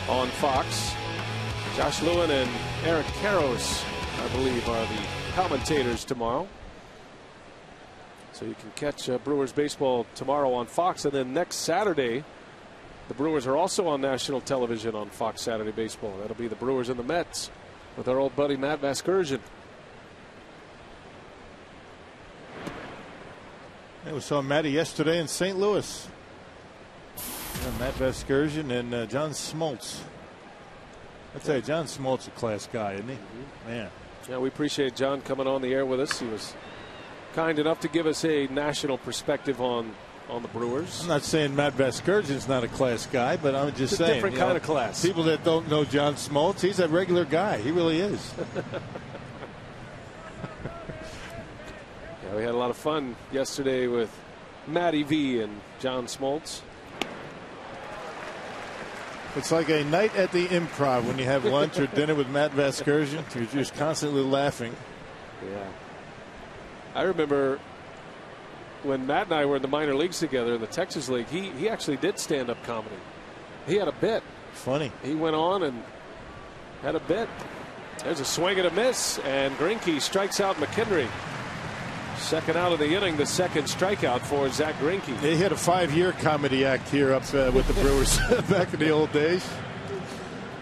on Fox. Josh Lewin and Eric Karros, I believe, are the commentators tomorrow. So you can catch Brewers baseball tomorrow on Fox, and then next Saturday the Brewers are also on national television on Fox Saturday Baseball. That'll be the Brewers and the Mets with our old buddy Matt Vasgersian. We saw Matty yesterday in St. Louis. Matt Vasgersian and John Smoltz. I tell you, John Smoltz is a class guy, isn't he? Man. Yeah, we appreciate John coming on the air with us. He was kind enough to give us a national perspective on the Brewers. I'm not saying Matt Vasgersian's not a class guy, but I'm just saying. Different kind of class. People that don't know John Smoltz, he's a regular guy. He really is. Yeah, we had a lot of fun yesterday with Matty V and John Smoltz. It's like a night at the Improv when you have lunch or dinner with Matt Vasgersian. You're just constantly laughing. Yeah. I remember when Matt and I were in the minor leagues together in the Texas League, he actually did stand-up comedy. He had a bit. Funny. He went on and had a bit. There's a swing and a miss, and Greinke strikes out McHenry. Second out of the inning, the second strikeout for Zach Greinke. He had a 5-year comedy act here up with the Brewers back in the old days.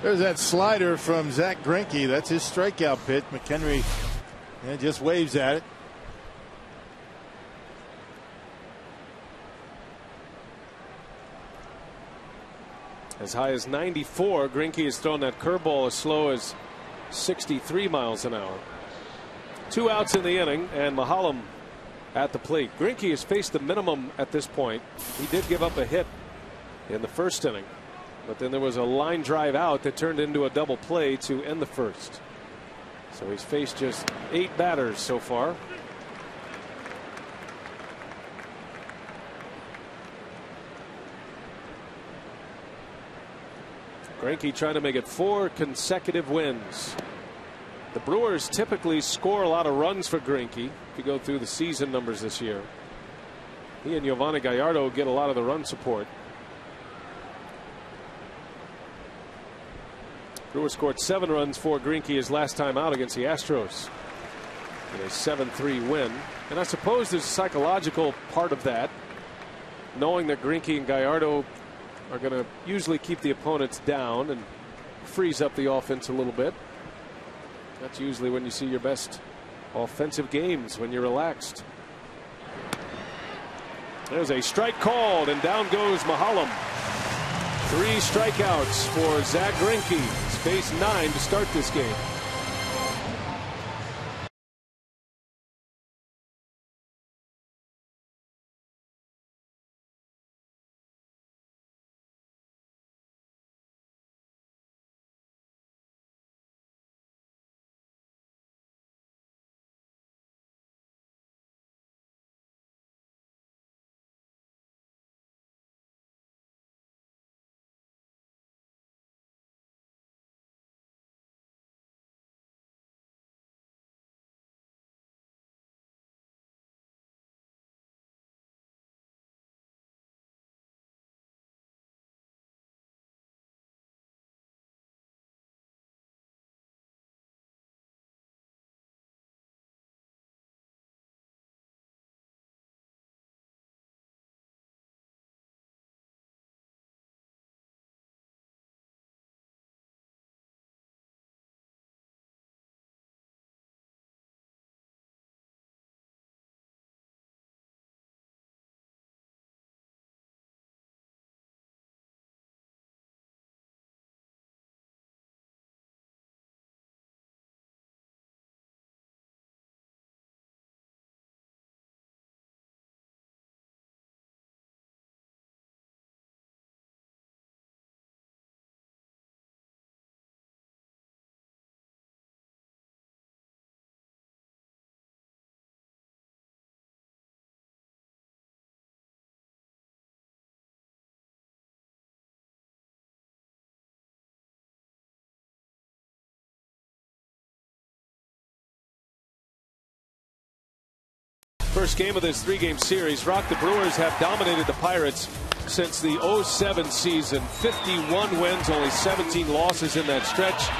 There's that slider from Zach Greinke. That's his strikeout pitch. McHenry just waves at it. As high as 94, Greinke has thrown that curveball as slow as 63 miles an hour. 2 outs in the inning, and Mahalam at the plate. Greinke has faced the minimum at this point. He did give up a hit in the first inning, but then there was a line drive out that turned into a double play to end the first. So he's faced just 8 batters so far. Greinke trying to make it 4 consecutive wins. The Brewers typically score a lot of runs for Greinke. If you go through the season numbers this year, he and Giovanni Gallardo get a lot of the run support. Brewers scored 7 runs for Greinke his last time out against the Astros in a 7-3 win. And I suppose there's a psychological part of that, knowing that Greinke and Gallardo are going to usually keep the opponents down and freeze up the offense a little bit. That's usually when you see your best offensive games, when you're relaxed. There's a strike called, and down goes Mahalam. 3 strikeouts for Zach Greinke. He's faced 9 to start this game. First game of this 3-game series. Rock, the Brewers have dominated the Pirates since the 07 season. 51 wins, only 17 losses in that stretch.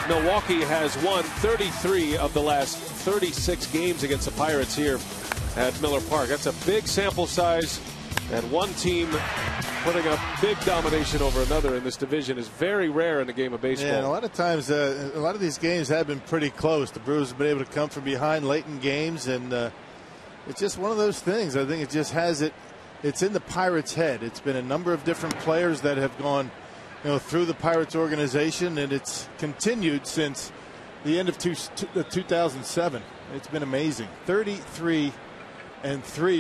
Milwaukee has won 33 of the last 36 games against the Pirates here at Miller Park. That's a big sample size, and one team putting up big domination over another in this division is very rare in the game of baseball. Yeah, and a lot of times, a lot of these games have been pretty close. The Brewers have been able to come from behind late in games, and it's just one of those things. I think it just has it. It's in the Pirates' head. It's been a number of different players that have gone, through the Pirates organization, and it's continued since the end of 2007. It's been amazing. 33-3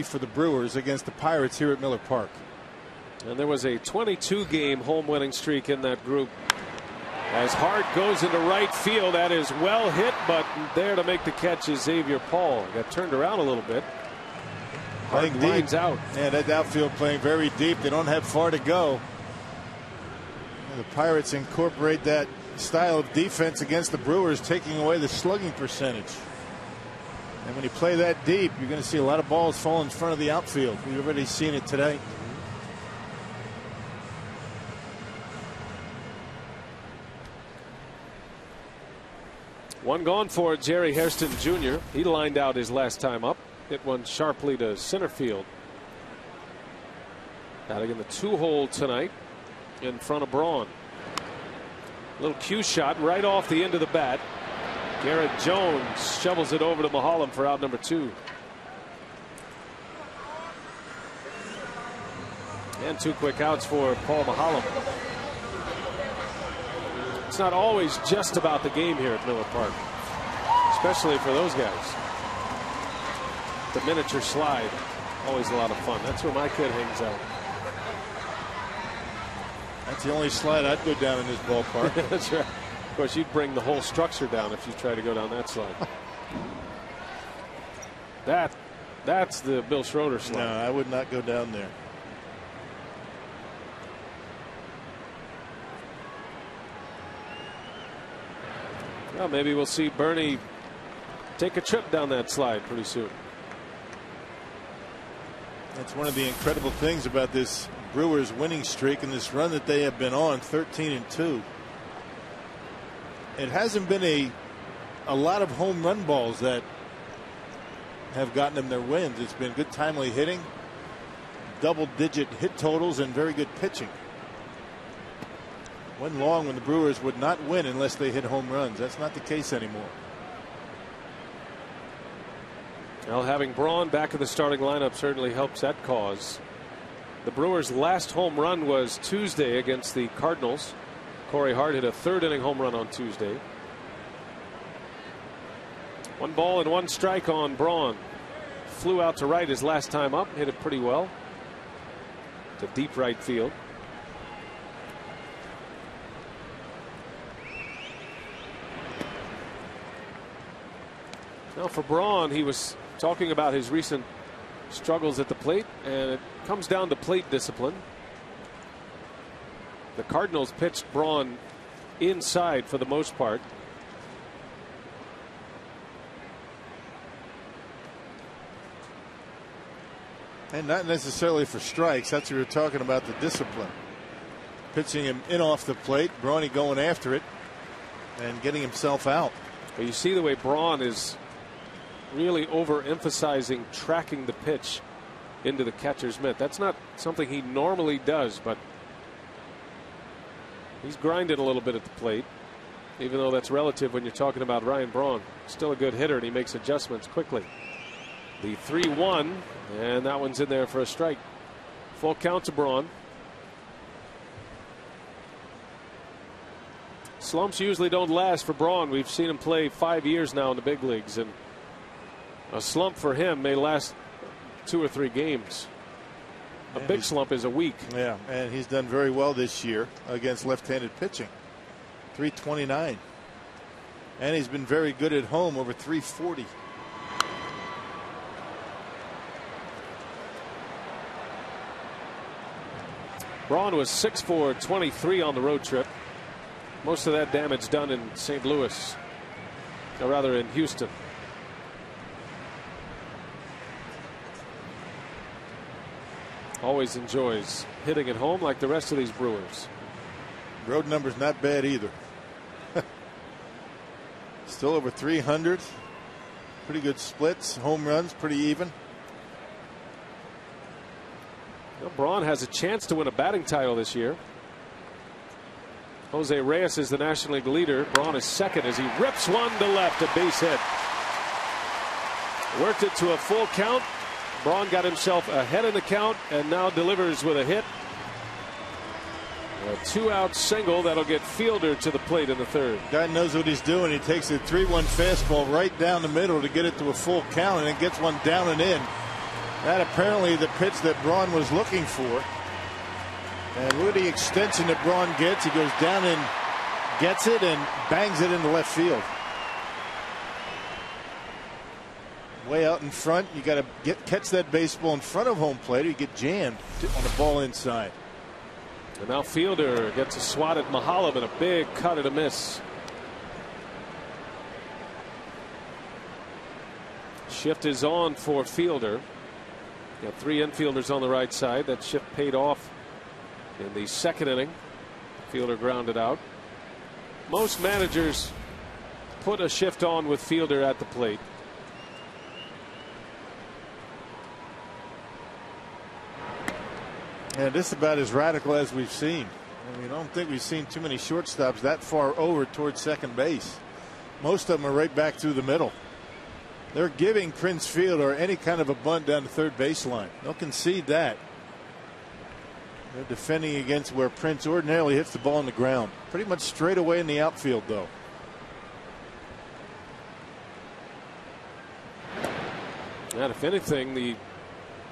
for the Brewers against the Pirates here at Miller Park. And there was a 22-game home winning streak in that group. As Hart goes into right field, that is well hit, but there to make the catch is Xavier Paul. Got turned around a little bit. Playing deep. Out. Yeah, that outfield playing very deep. They don't have far to go. And the Pirates incorporate that style of defense against the Brewers, taking away the slugging percentage. And when you play that deep, you're going to see a lot of balls fall in front of the outfield. We've already seen it today. One gone for Jerry Hairston Jr. He lined out his last time up. Hit one sharply to center field. Batting in the 2-hole tonight in front of Braun. Little cue shot right off the end of the bat. Garrett Jones shovels it over to Mahalam for out number 2. And 2 quick outs for Paul Mahalam. It's not always just about the game here at Miller Park, especially for those guys. The miniature slide, always a lot of fun. That's where my kid hangs out. That's the only slide I'd go down in this ballpark. That's right. Of course, you'd bring the whole structure down if you try to go down that slide. That's the Bill Schroeder slide. No, I would not go down there. Well, maybe we'll see Bernie take a trip down that slide pretty soon. That's one of the incredible things about this Brewers winning streak and this run that they have been on, 13-2. It hasn't been a lot of home run balls that have gotten them their wins. It's been good timely hitting, double-digit hit totals, and very good pitching. Went long when the Brewers would not win unless they hit home runs. That's not the case anymore. Well, having Braun back in the starting lineup certainly helps that cause. The Brewers' last home run was Tuesday against the Cardinals. Corey Hart hit a 3rd-inning home run on Tuesday. 1 ball and 1 strike on Braun. Flew out to right his last time up, hit it pretty well to deep right field. Now for Braun, he was talking about his recent struggles at the plate, and it comes down to plate discipline. The Cardinals pitched Braun inside for the most part. And not necessarily for strikes. That's what we were talking about, the discipline. Pitching him in off the plate, Brawny going after it and getting himself out. But you see the way Braun is really overemphasizing tracking the pitch into the catcher's mitt. That's not something he normally does, but he's grinded a little bit at the plate, even though that's relative when you're talking about Ryan Braun. Still a good hitter, and he makes adjustments quickly. The 3-1, and that one's in there for a strike. Full count to Braun. Slumps usually don't last for Braun. We've seen him play 5 years now in the big leagues, and a slump for him may last 2 or 3 games. A big slump is a week. Yeah, and he's done very well this year against left-handed pitching. 329. And he's been very good at home, over 340. Braun was 6 for 23 on the road trip. Most of that damage done in St. Louis, or rather in Houston. always enjoys hitting at home like the rest of these Brewers. Road number's not bad either. Still over 300. Pretty good splits. Home runs pretty even. Well, Braun has a chance to win a batting title this year. Jose Reyes is the National League leader. Braun is second as he rips one to left, a base hit. Worked it to a full count. Braun got himself ahead in the count and now delivers with a hit. A 2-out single that'll get Fielder to the plate in the third. Guy knows what he's doing. He takes a 3-1 fastball right down the middle to get it to a full count, and then gets one down and in. That apparently the pitch that Braun was looking for. And look at the extension that Braun gets. He goes down and gets it and bangs it into left field. Way out in front. You got to catch that baseball in front of home plate, or you get jammed on the ball inside. And now Fielder gets a swat at Mahalam and a big cut and a miss. Shift is on for Fielder. Got 3 infielders on the right side. That shift paid off in the second inning. Fielder grounded out. Most managers put a shift on with Fielder at the plate. And this is about as radical as we've seen. I mean, I don't think we've seen too many shortstops that far over towards second base. Most of them are right back through the middle. They're giving Prince Fielder any kind of a bunt down the third baseline. They'll concede that. They're defending against where Prince ordinarily hits the ball on the ground. Pretty much straight away in the outfield, though. And if anything, the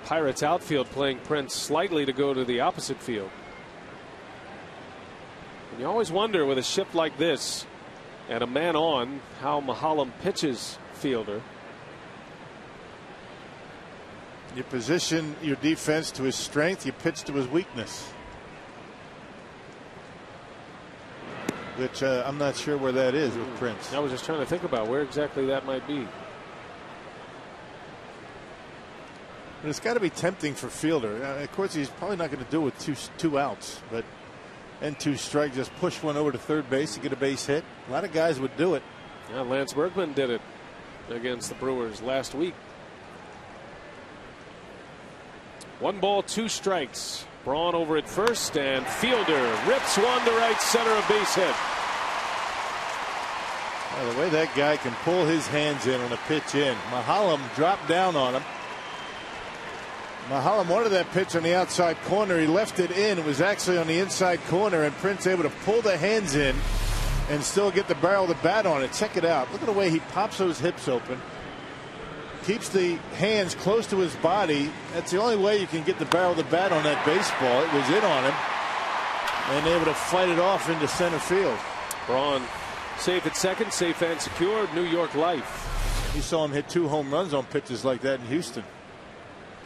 Pirates outfield playing Prince slightly to go to the opposite field. And you always wonder with a shift like this and a man on how Mahalam pitches Fielder. You position your defense to his strength, you pitch to his weakness. Which I'm not sure where that is with Prince. I was just trying to think about where exactly that might be. But it's got to be tempting for Fielder. Of course, he's probably not going to do it with two outs, but and 2 strikes, just push one over to third base to get a base hit. A lot of guys would do it. Yeah, Lance Berkman did it against the Brewers last week. 1 ball, 2 strikes. Braun over at first, and Fielder rips one to right center, a base hit. Well, the way that guy can pull his hands in on a pitch in. Mahalam dropped down on him. Mahalam wanted that pitch on the outside corner. He left it in. It was actually on the inside corner, and Prince able to pull the hands in and still get the barrel of the bat on it. Check it out. Look at the way he pops those hips open. Keeps the hands close to his body. That's the only way you can get the barrel of the bat on that baseball. It was in on him, and able to fight it off into center field. Braun safe at second, safe and secure. New York life. You saw him hit 2 home runs on pitches like that in Houston.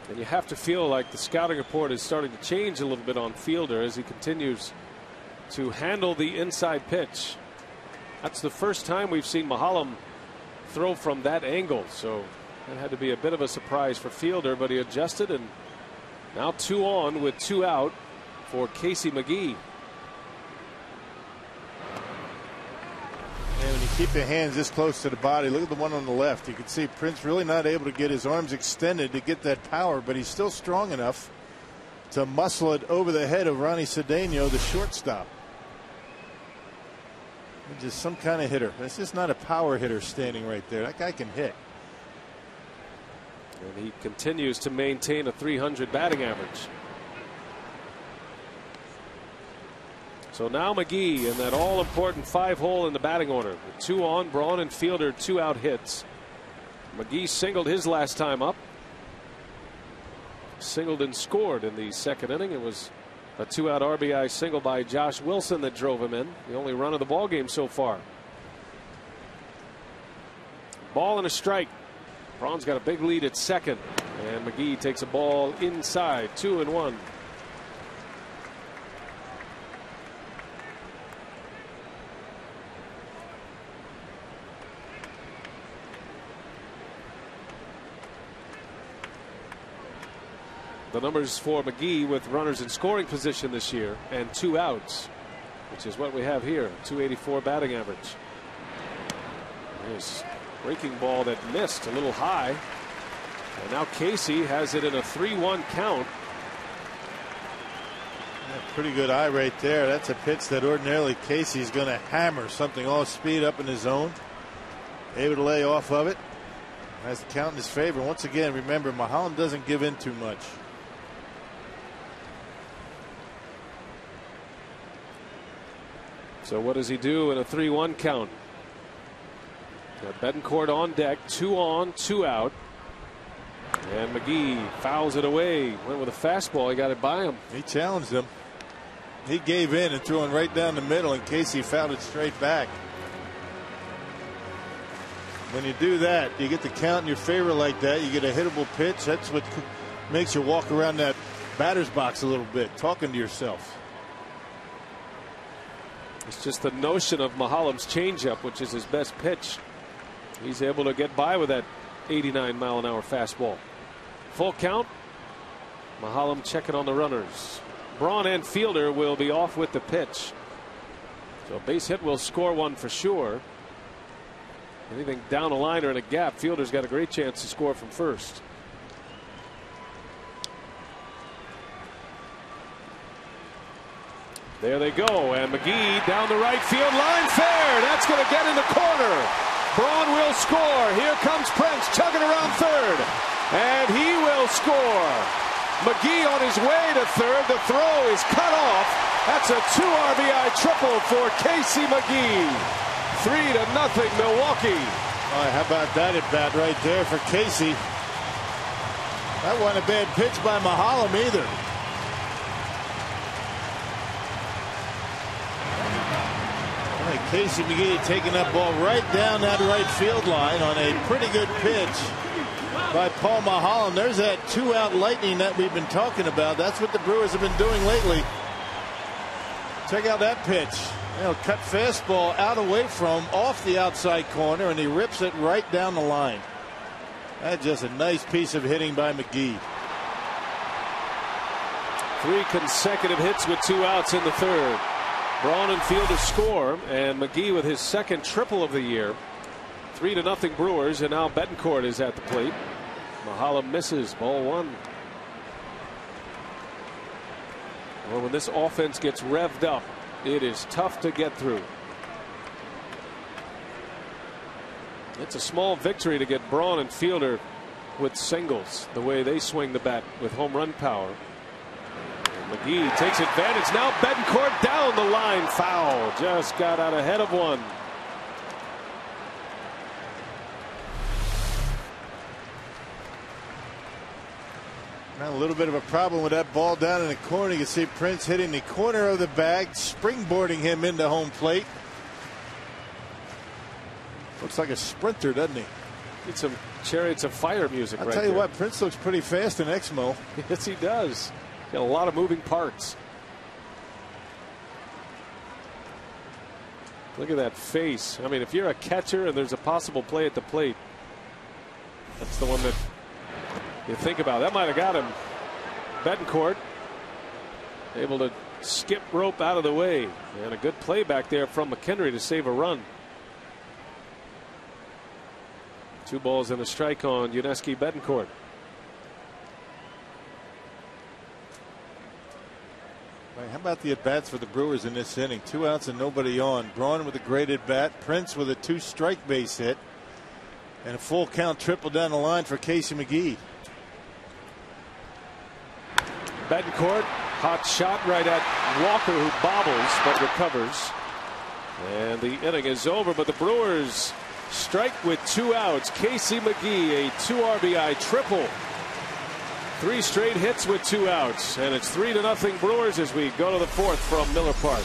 And you have to feel like the scouting report is starting to change a little bit on Fielder as he continues to handle the inside pitch. That's the first time we've seen Mahalam throw from that angle, so that had to be a bit of a surprise for Fielder, but he adjusted, and now 2 on with 2 out for Casey McGee. And when you keep the hands this close to the body, look at the one on the left. You can see Prince really not able to get his arms extended to get that power, but he's still strong enough to muscle it over the head of Ronnie Cedeno, the shortstop. Just some kind of hitter. That's just not a power hitter standing right there. That guy can hit. And he continues to maintain a .300 batting average. So now McGee in that all-important 5-hole in the batting order. With 2 on, Braun and Fielder 2 out hits. McGee singled his last time up. Singled and scored in the second inning. It was a 2-out RBI single by Josh Wilson that drove him in. The only run of the ball game so far. Ball and a strike. Braun's got a big lead at second, and McGee takes a ball inside. 2-1. the numbers for McGee with runners in scoring position this year and 2 outs, which is what we have here. 284 batting average. Nice breaking ball that missed a little high. And now Casey has it in a 3-1 count. Pretty good eye right there. That's a pitch that ordinarily Casey's going to hammer something off speed up in his zone. Able to lay off of it. Has the count in his favor. Once again, remember, Mulholland doesn't give in too much. So what does he do in a 3-1 count? Got Betancourt on deck, 2 on, 2 out. And McGee fouls it away. Went with a fastball. He got it by him. He challenged him. He gave in and threw it right down the middle, and Casey fouled it straight back. When you do that, you get the count in your favor like that. You get a hittable pitch. That's what makes you walk around that batter's box a little bit, talking to yourself. It's just the notion of Mulholland's changeup, which is his best pitch. He's able to get by with that 89-mile-an-hour fastball. Full count. Mulholland checking on the runners. Braun and Fielder will be off with the pitch. So a base hit will score one for sure. Anything down a line or in a gap, Fielder's got a great chance to score from first. There they go, and McGee down the right field line, fair. That's going to get in the corner. Braun will score. Here comes Prince chugging around third, and he will score. McGee on his way to third. The throw is cut off. That's a 2 RBI triple for Casey McGee. 3-0 Milwaukee. All right, how about that at bat right there for Casey? That wasn't a bad pitch by Mulholland either. All right, Casey McGee taking that ball right down that right field line on a pretty good pitch by Paul Mulholland. There's that 2-out lightning that we've been talking about. That's what the Brewers have been doing lately. Check out that pitch. Cut fastball out away from off the outside corner, and he rips it right down the line. That's just a nice piece of hitting by McGee. 3 consecutive hits with 2 outs in the third. Braun and Fielder score, and McGee with his second triple of the year. 3-0 Brewers, and now Betancourt is at the plate. Mulholland misses, ball 1. Well, when this offense gets revved up, it is tough to get through. It's a small victory to get Braun and Fielder with singles, the way they swing the bat with home run power. And McGee takes advantage. Now Betancourt down the line, foul. Just got out ahead of one. Now a little bit of a problem with that ball down in the corner. You can see Prince hitting the corner of the bag, springboarding him into home plate. Looks like a sprinter, doesn't he? Need some Chariots of Fire music. I'll right tell you there. what, Prince looks pretty fast in Exmo. Yes, he does. Got a lot of moving parts. Look at that face. I mean, if you're a catcher and there's a possible play at the plate, that's the one that you think about. That might have got him. Betancourt able to skip rope out of the way, and a good play back there from McHenry to save a run. 2 balls and a strike on Yuniesky Betancourt. Right, how about the at bats for the Brewers in this inning? 2 outs and nobody on. Braun with a great at bat. Prince with a 2-strike base hit, and a full count triple down the line for Casey McGee. Betancourt, hot shot right at Walker, who bobbles but recovers. And the inning is over, but the Brewers strike with 2 outs. Casey McGee, a 2 RBI triple. 3 straight hits with 2 outs, and it's 3-0 Brewers as we go to the 4th from Miller Park.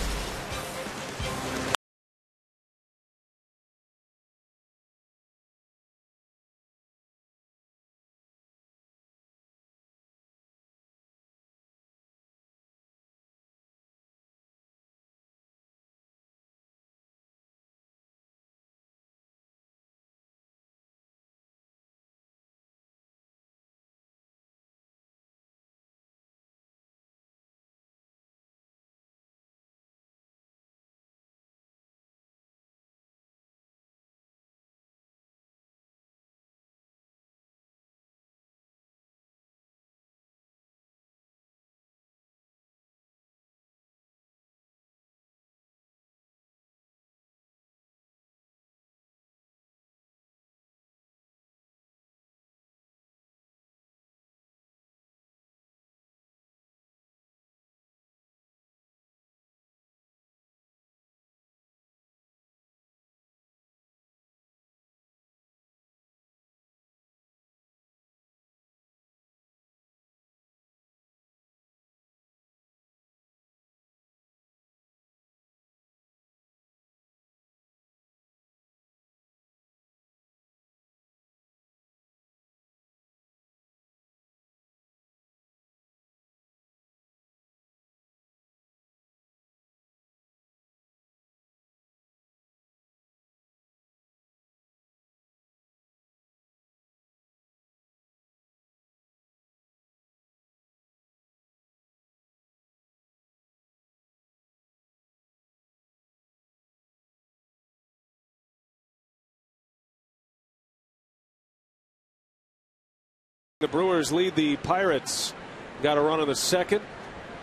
The Brewers lead the Pirates. Got a run in the second,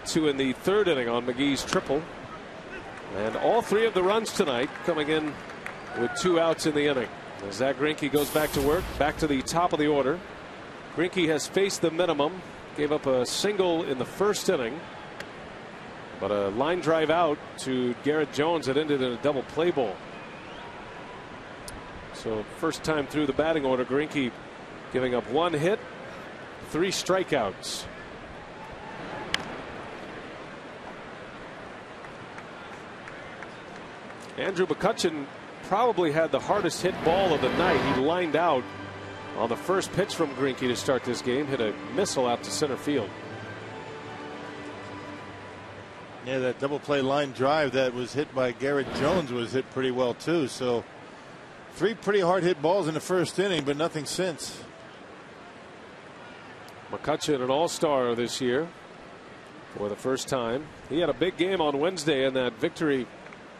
2 in the third inning on McGee's triple. And all 3 of the runs tonight coming in with 2 outs in the inning. As Zach Greinke goes back to work, back to the top of the order. Greinke has faced the minimum, gave up a single in the first inning, but a line drive out to Garrett Jones that ended in a double play ball. So first time through the batting order, Greinke giving up 1 hit, 3 strikeouts. Andrew McCutchen probably had the hardest hit ball of the night. He lined out on the first pitch from Greinke to start this game, hit a missile out to center field. Yeah, that double play line drive that was hit by Garrett Jones was hit pretty well too. So 3 pretty hard hit balls in the first inning, but nothing since. McCutchen, an all-star this year for the first time. He had a big game on Wednesday in that victory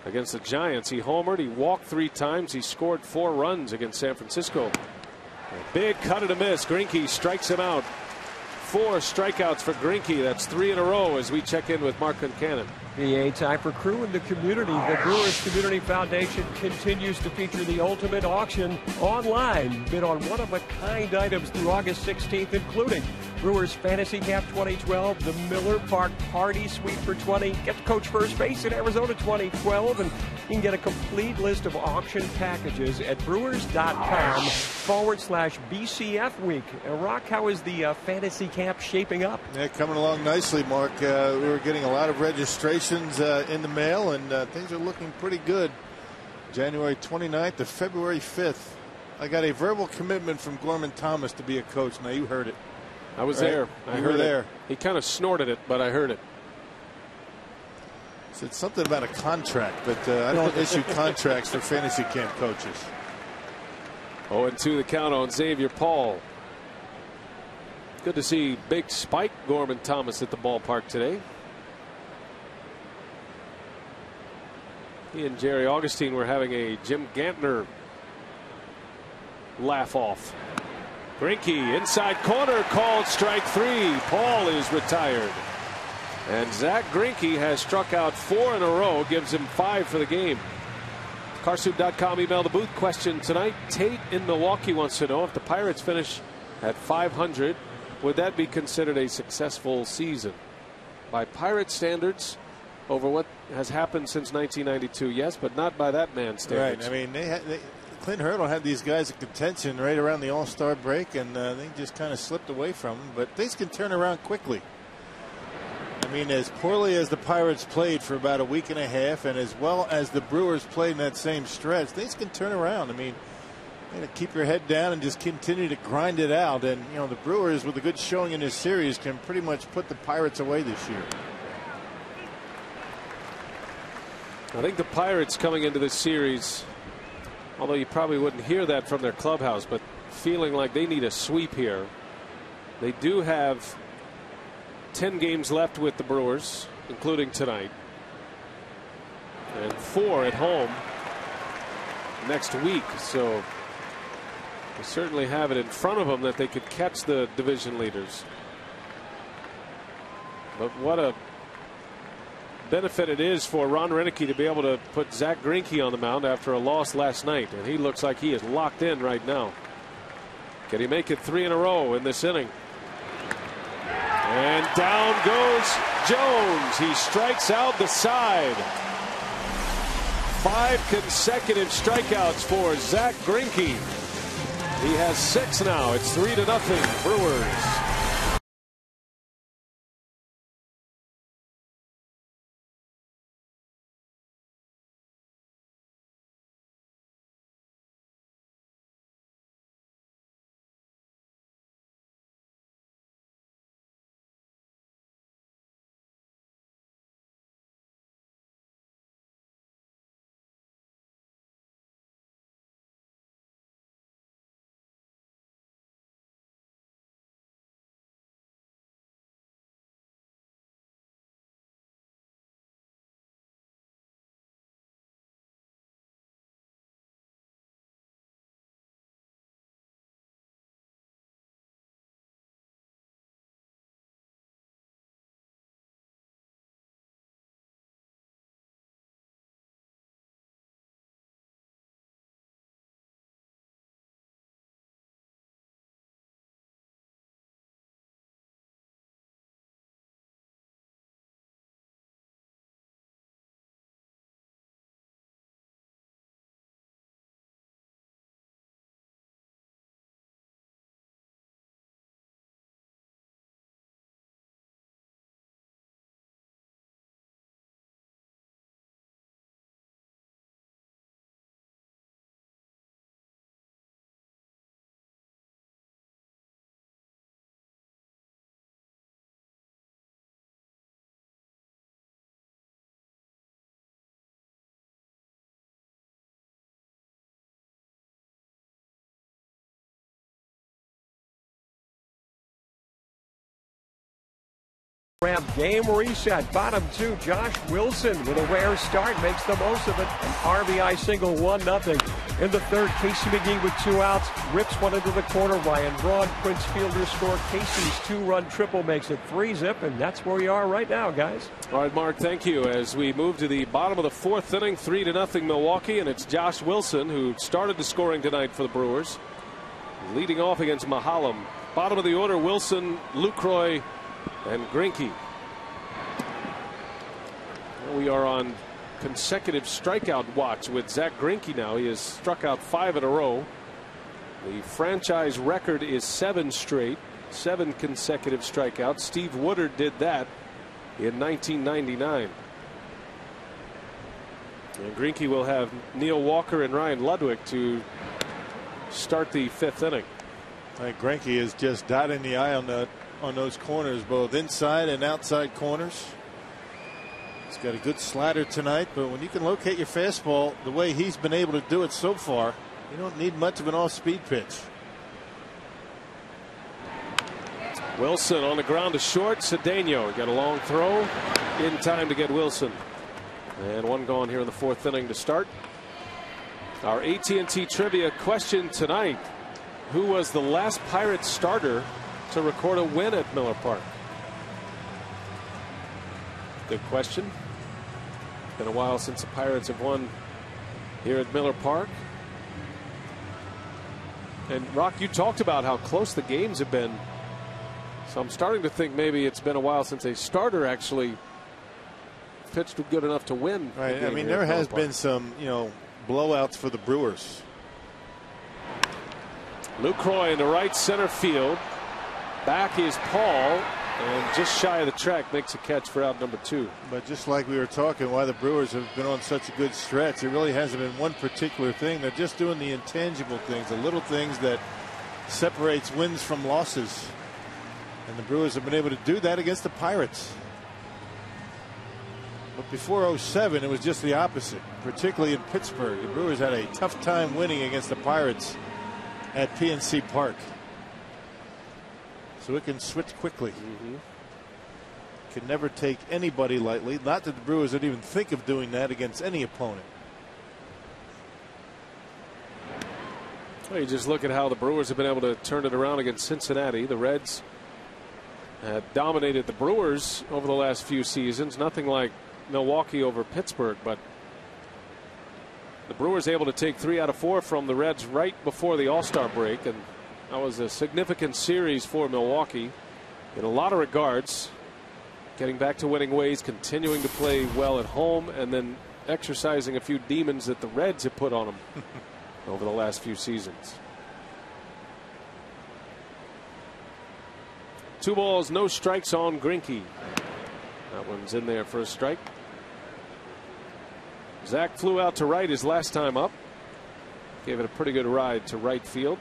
against the Giants. He homered, he walked 3 times, he scored 4 runs against San Francisco. A big cut and a miss. Greinke strikes him out. 4 strikeouts for Greinke. That's 3 in a row as we check in with Mark Concannon. PA time for crew in the community. The Brewers Community Foundation continues to feature the ultimate auction online. Bid on one-of-a-kind items through August 16th, including Brewers Fantasy Cap 2012, the Miller Park Party Suite for 20, get to coach first base in Arizona 2012, and you can get a complete list of auction packages at brewers.com/BCF Week. Rock, how is the fantasy cap shaping up? Yeah, coming along nicely, Mark. We were getting a lot of registrations in the mail, and things are looking pretty good. January 29th to February 5th. I got a verbal commitment from Gorman Thomas to be a coach. Now, you heard it. I was there. I heard there. It. He kind of snorted it, but I heard it. Said something about a contract, but I don't issue contracts for fantasy camp coaches. 0-2 the count on Xavier Paul. Good to see big Spike Gorman Thomas at the ballpark today. He and Jerry Augustine were having a Jim Gantner laugh off. Greinke inside corner, called strike 3. Paul is retired. And Zach Greinke has struck out 4 in a row, gives him 5 for the game. Carsoup.com email the booth question tonight. Tate in Milwaukee wants to know if the Pirates finish at 500, would that be considered a successful season? By Pirate standards, over what has happened since 1992, yes, but not by that man's standards. Right. I mean, Clint Hurdle had these guys in contention right around the All-Star break, and they just kind of slipped away from them. But things can turn around quickly. I mean, as poorly as the Pirates played for about a week and a half, and as well as the Brewers played in that same stretch, things can turn around. I mean, you know, keep your head down and just continue to grind it out. And, you know, the Brewers, with a good showing in this series, can pretty much put the Pirates away this year. I think the Pirates coming into this series, although you probably wouldn't hear that from their clubhouse, but feeling like they need a sweep here. They do have 10 games left with the Brewers, including tonight, and 4 at home next week. So they certainly have it in front of them that they could catch the division leaders. But what a benefit it is for Ron Renicky to be able to put Zach Greinke on the mound after a loss last night, and he looks like he is locked in right now. Can he make it 3 in a row in this inning? And down goes Jones. He strikes out the side. 5 consecutive strikeouts for Zach Greinke. He has 6 now. It's 3-0 Brewers. Ram game reset. Bottom 2, Josh Wilson with a rare start makes the most of it. An RBI single, 1-0. In the third, Casey McGee with 2 outs rips one into the corner. Ryan Braun, Prince Fielder score. Casey's 2-run triple makes it 3-zip, and that's where we are right now, guys. All right, Mark, thank you. As we move to the bottom of the 4th inning, 3-0 Milwaukee, and it's Josh Wilson who started the scoring tonight for the Brewers, leading off against Mahalam. Bottom of the order, Wilson, Lucroy, and Greinke. We are on consecutive strikeout watch with Zach Greinke now. He has struck out 5 in a row. The franchise record is 7 straight, 7 consecutive strikeouts. Steve Woodard did that in 1999. And Greinke will have Neil Walker and Ryan Ludwig to start the 5th inning. Greinke is just dotting the I on those corners, both inside and outside corners. He's got a good slider tonight, but when you can locate your fastball the way he's been able to do it so far, you don't need much of an off-speed pitch. Wilson on the ground to short. Cedeno got a long throw in time to get Wilson. And one gone here in the 4th inning to start. Our AT&T trivia question tonight: who was the last Pirates starter to record a win at Miller Park? Good question. Been a while since the Pirates have won here at Miller Park. And Rock, you talked about how close the games have been. So I'm starting to think maybe it's been a while since a starter actually pitched good enough to win. Right. I mean, there has been some, blowouts for the Brewers. Lucroy in the right center field. Back is Paul, and just shy of the track makes a catch for out number 2. But just like we were talking, why the Brewers have been on such a good stretch, it really hasn't been one particular thing. They're just doing the intangible things, the little things that separates wins from losses. And the Brewers have been able to do that against the Pirates. But before '07, it was just the opposite, particularly in Pittsburgh. The Brewers had a tough time winning against the Pirates at PNC Park. So it can switch quickly. Can never take anybody lightly. Not that the Brewers would even think of doing that against any opponent. Well, you just look at how the Brewers have been able to turn it around against Cincinnati. The Reds have dominated the Brewers over the last few seasons. Nothing like Milwaukee over Pittsburgh, but the Brewers able to take 3 out of 4 from the Reds right before the All-Star break, and that was a significant series for Milwaukee in a lot of regards. Getting back to winning ways, continuing to play well at home, and then exercising a few demons that the Reds have put on them over the last few seasons. 2 balls, no strikes on Greinke. That one's in there for a strike. Zach flew out to right his last time up. Gave it a pretty good ride to right field.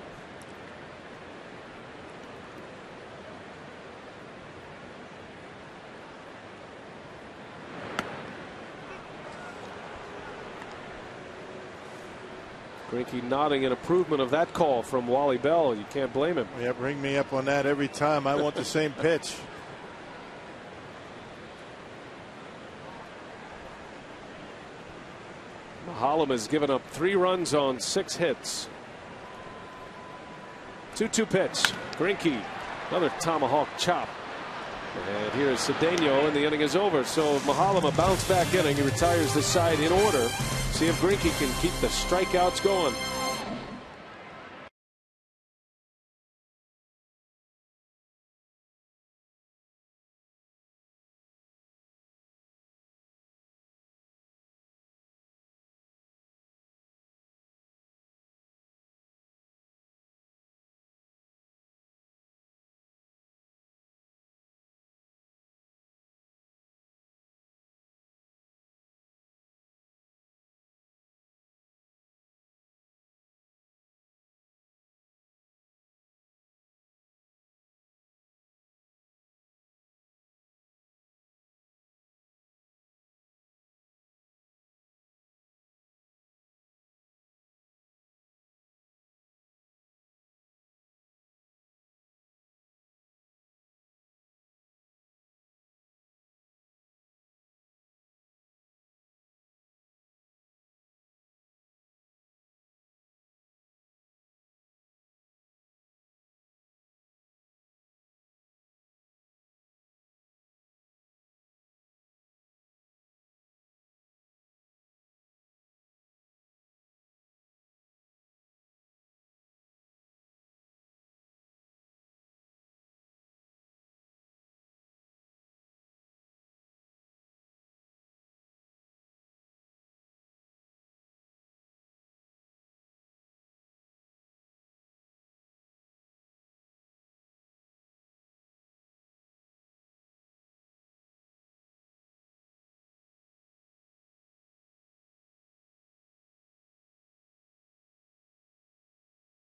Greinke nodding in approval of that call from Wally Bell. You can't blame him. Yeah, bring me up on that every time. I want the same pitch. Mahalam has given up 3 runs on 6 hits. 2-2 pitch. Greinke, another tomahawk chop. And here's Cedeno, and the inning is over. So Mahalam, a bounce back inning. He retires the side in order. See if Greinke can keep the strikeouts going.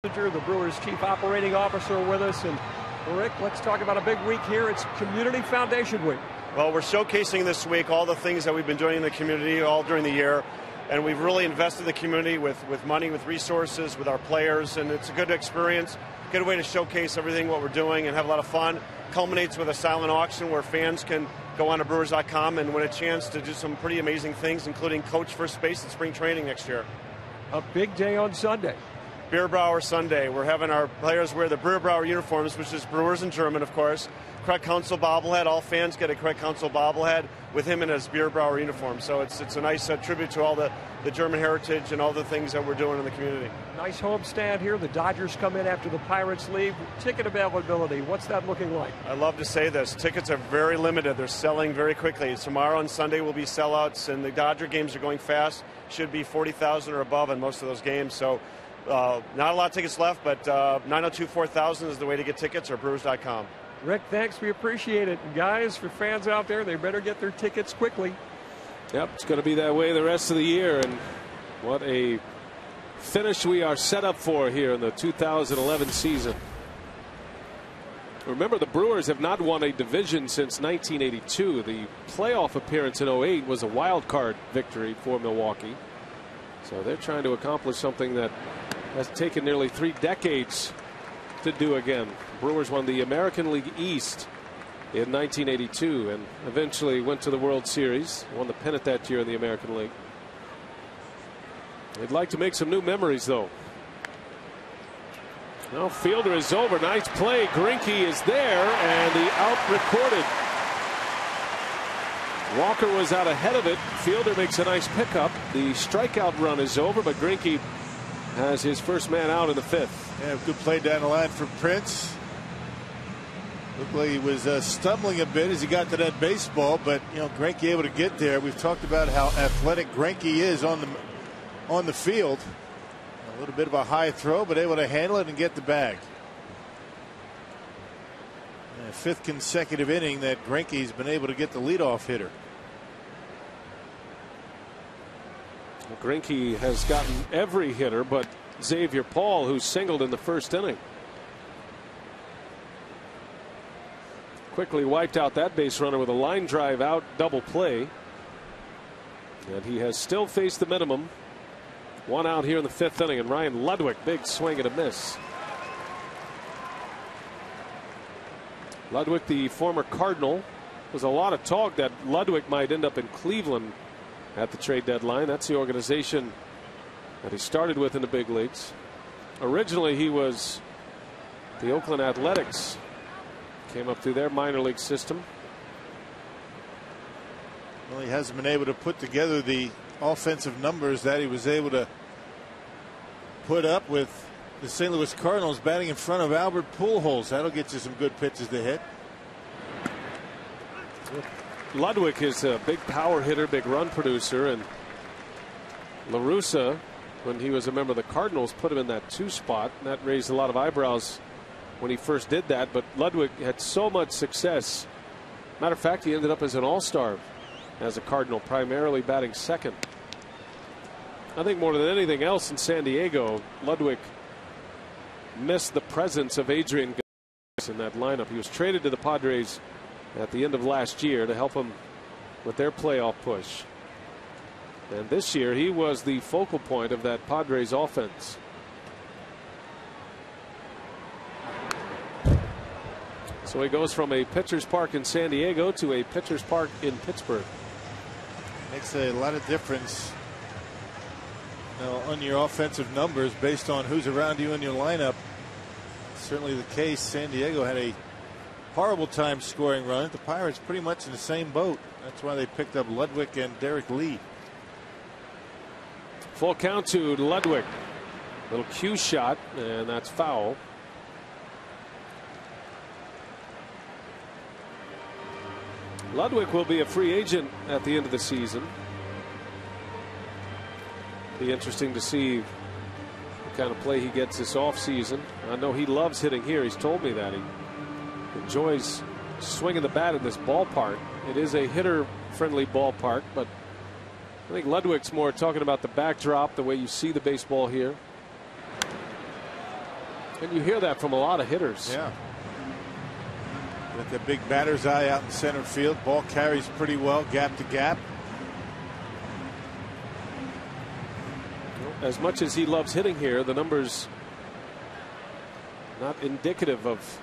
The Brewers chief operating officer with us. And Rick, let's talk about a big week here. It's Community Foundation Week. Well, we're showcasing this week all the things that we've been doing in the community all during the year. And we've really invested in the community with money, with resources, with our players. And it's a good experience, good way to showcase everything, what we're doing, and have a lot of fun. Culminates with a silent auction where fans can go on to Brewers.com and win a chance to do some pretty amazing things, including coach first base at spring training next year. A big day on Sunday. Bierbauer Sunday. We're having our players wear the Bierbauer uniforms, which is Brewers in German, of course. Craig Counsell bobblehead. All fans get a Craig Counsell bobblehead with him in his Bierbauer uniform. So it's a nice tribute to all the German heritage and all the things that we're doing in the community. Nice homestand here. The Dodgers come in after the Pirates leave. Ticket availability, what's that looking like? I love to say this. Tickets are very limited. They're selling very quickly. Tomorrow and Sunday will be sellouts, and the Dodger games are going fast. Should be 40,000 or above in most of those games. So not a lot of tickets left, but 902-4000 is the way to get tickets, or Brewers.com. Rick, thanks. We appreciate it. And guys, for fans out there, they better get their tickets quickly. Yep, it's going to be that way the rest of the year. And what a finish we are set up for here in the 2011 season. Remember, the Brewers have not won a division since 1982. The playoff appearance in 08 was a wild card victory for Milwaukee. So they're trying to accomplish something that has taken nearly 3 decades to do again. Brewers won the American League East in 1982 and eventually went to the World Series, won the pennant that year in the American League. They'd like to make some new memories, though. Now fielder is over. Nice play. Greinke is there, and the out recorded. Walker was out ahead of it. Fielder makes a nice pickup. The strikeout run is over, but Greinke has his first man out in the 5th. Yeah, good play down the line from Prince. Looked like he was stumbling a bit as he got to that baseball, but Greinke able to get there. We've talked about how athletic Greinke is on the field. A little bit of a high throw, but able to handle it and get the bag. And 5th consecutive inning that Greinke's been able to get the leadoff hitter. Greinke has gotten every hitter but Xavier Paul, who singled in the 1st inning. Quickly wiped out that base runner with a line drive out double play. And he has still faced the minimum. 1 out here in the 5th inning, and Ryan Ludwig, big swing and a miss. Ludwig, the former Cardinal. There's a lot of talk that Ludwig might end up in Cleveland at the trade deadline. That's the organization that he started with in the big leagues. Originally, he was the Oakland Athletics. Came up through their minor league system. Well, he hasn't been able to put together the offensive numbers that he was able to put up with the St. Louis Cardinals batting in front of Albert Pujols. That'll get you some good pitches to hit. Ludwig is a big power hitter, big run producer, and La Russa, when he was a member of the Cardinals, put him in that 2 spot, and that raised a lot of eyebrows when he first did that. But Ludwig had so much success. Matter of fact, he ended up as an all-star as a Cardinal, primarily batting 2nd. I think more than anything else in San Diego, Ludwig missed the presence of Adrian in that lineup. He was traded to the Padres at the end of last year to help them with their playoff push. And this year he was the focal point of that Padres offense. So he goes from a pitcher's park in San Diego to a pitcher's park in Pittsburgh. Makes a lot of difference on your offensive numbers based on who's around you in your lineup. Certainly the case. San Diego had a horrible time scoring runs. The Pirates pretty much in the same boat. That's why they picked up Ludwig and Derek Lee. Full count to Ludwig. Little cue shot, and that's foul. Ludwig will be a free agent at the end of the season. Be interesting to see the kind of play he gets this offseason. I know he loves hitting here. He's told me that he enjoys swinging the bat in this ballpark. It is a hitter-friendly ballpark, but I think Ludwig's more talking about the backdrop, the way you see the baseball here. And you hear that from a lot of hitters. Yeah. Got the big batter's eye out in center field. Ball carries pretty well, gap to gap. As much as he loves hitting here, the numbers not indicative of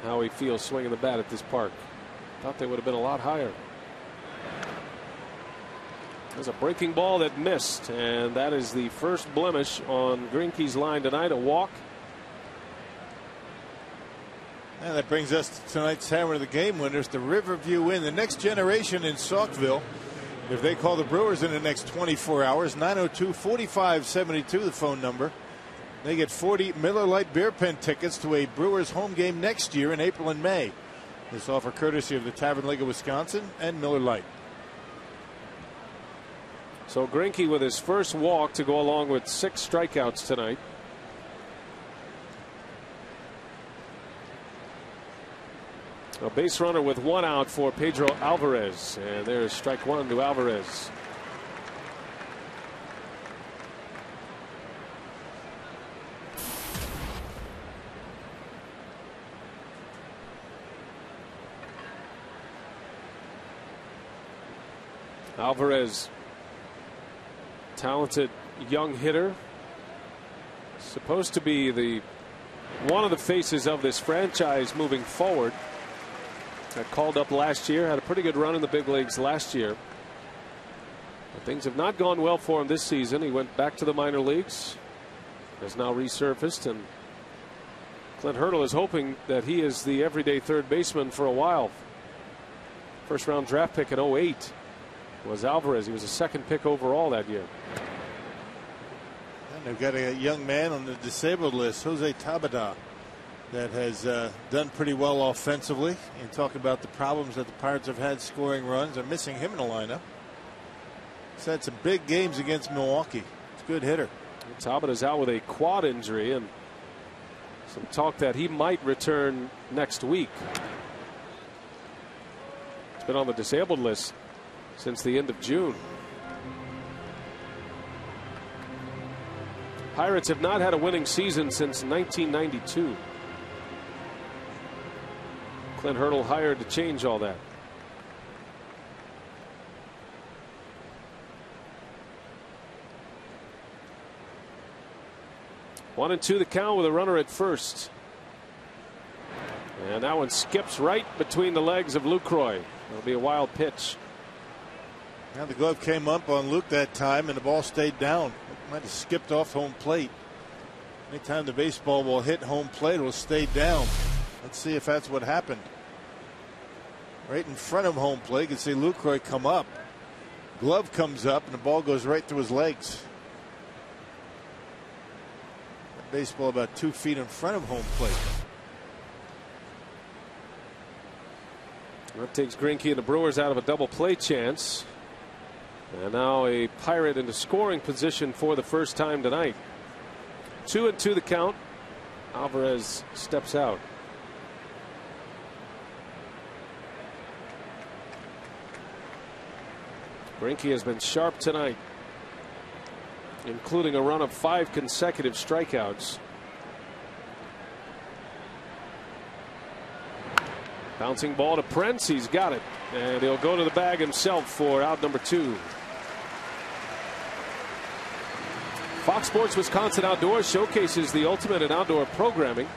how he feels swinging the bat at this park. Thought they would have been a lot higher. There's a breaking ball that missed, and that is the first blemish on Greinke's line tonight. A walk. And that brings us to tonight's hammer of the game winners, the Riverview Inn, the next generation in Saukville. If they call the Brewers in the next 24 hours, 902-4572, the phone number. They get 40 Miller Lite beer pen tickets to a Brewers home game next year in April and May. This offer courtesy of the Tavern League of Wisconsin and Miller Lite. So Greinke with his first walk to go along with 6 strikeouts tonight. A base runner with 1 out for Pedro Alvarez, and there's strike 1 to Alvarez. Alvarez, talented young hitter, supposed to be one of the faces of this franchise moving forward. Got called up last year, had a pretty good run in the big leagues last year. But things have not gone well for him this season. He went back to the minor leagues, has now resurfaced, and Clint Hurdle is hoping that he is the everyday third baseman for a while. First round draft pick in 08 was Alvarez. He was a second pick overall that year. And they've got a young man on the disabled list, Jose Tabada, that has done pretty well offensively. And talk about the problems that the Pirates have had scoring runs. They're missing him in the lineup. He's had some big games against Milwaukee. He's a good hitter. Tabada's out with a quad injury, and some talk that he might return next week. He's been on the disabled list since the end of June. Pirates have not had a winning season since 1992. Clint Hurdle hired to change all that. One and two the count with a runner at first. And that one skips right between the legs of Lucroy. It'll be a wild pitch. Now the glove came up on Luke that time, and the ball stayed down. It might have skipped off home plate. Anytime the baseball will hit home plate, it will stay down. Let's see if that's what happened. Right in front of home plate, you can see Lucroy come up. Glove comes up, and the ball goes right through his legs. That baseball about 2 feet in front of home plate. That takes Greinke and the Brewers out of a double play chance. And now a Pirate into scoring position for the first time tonight. 2 and 2 the count. Alvarez steps out. Greinke has been sharp tonight, including a run of 5 consecutive strikeouts. Bouncing ball to Prince. He's got it. And he'll go to the bag himself for out number 2. Fox Sports Wisconsin Outdoors showcases the ultimate in outdoor programming.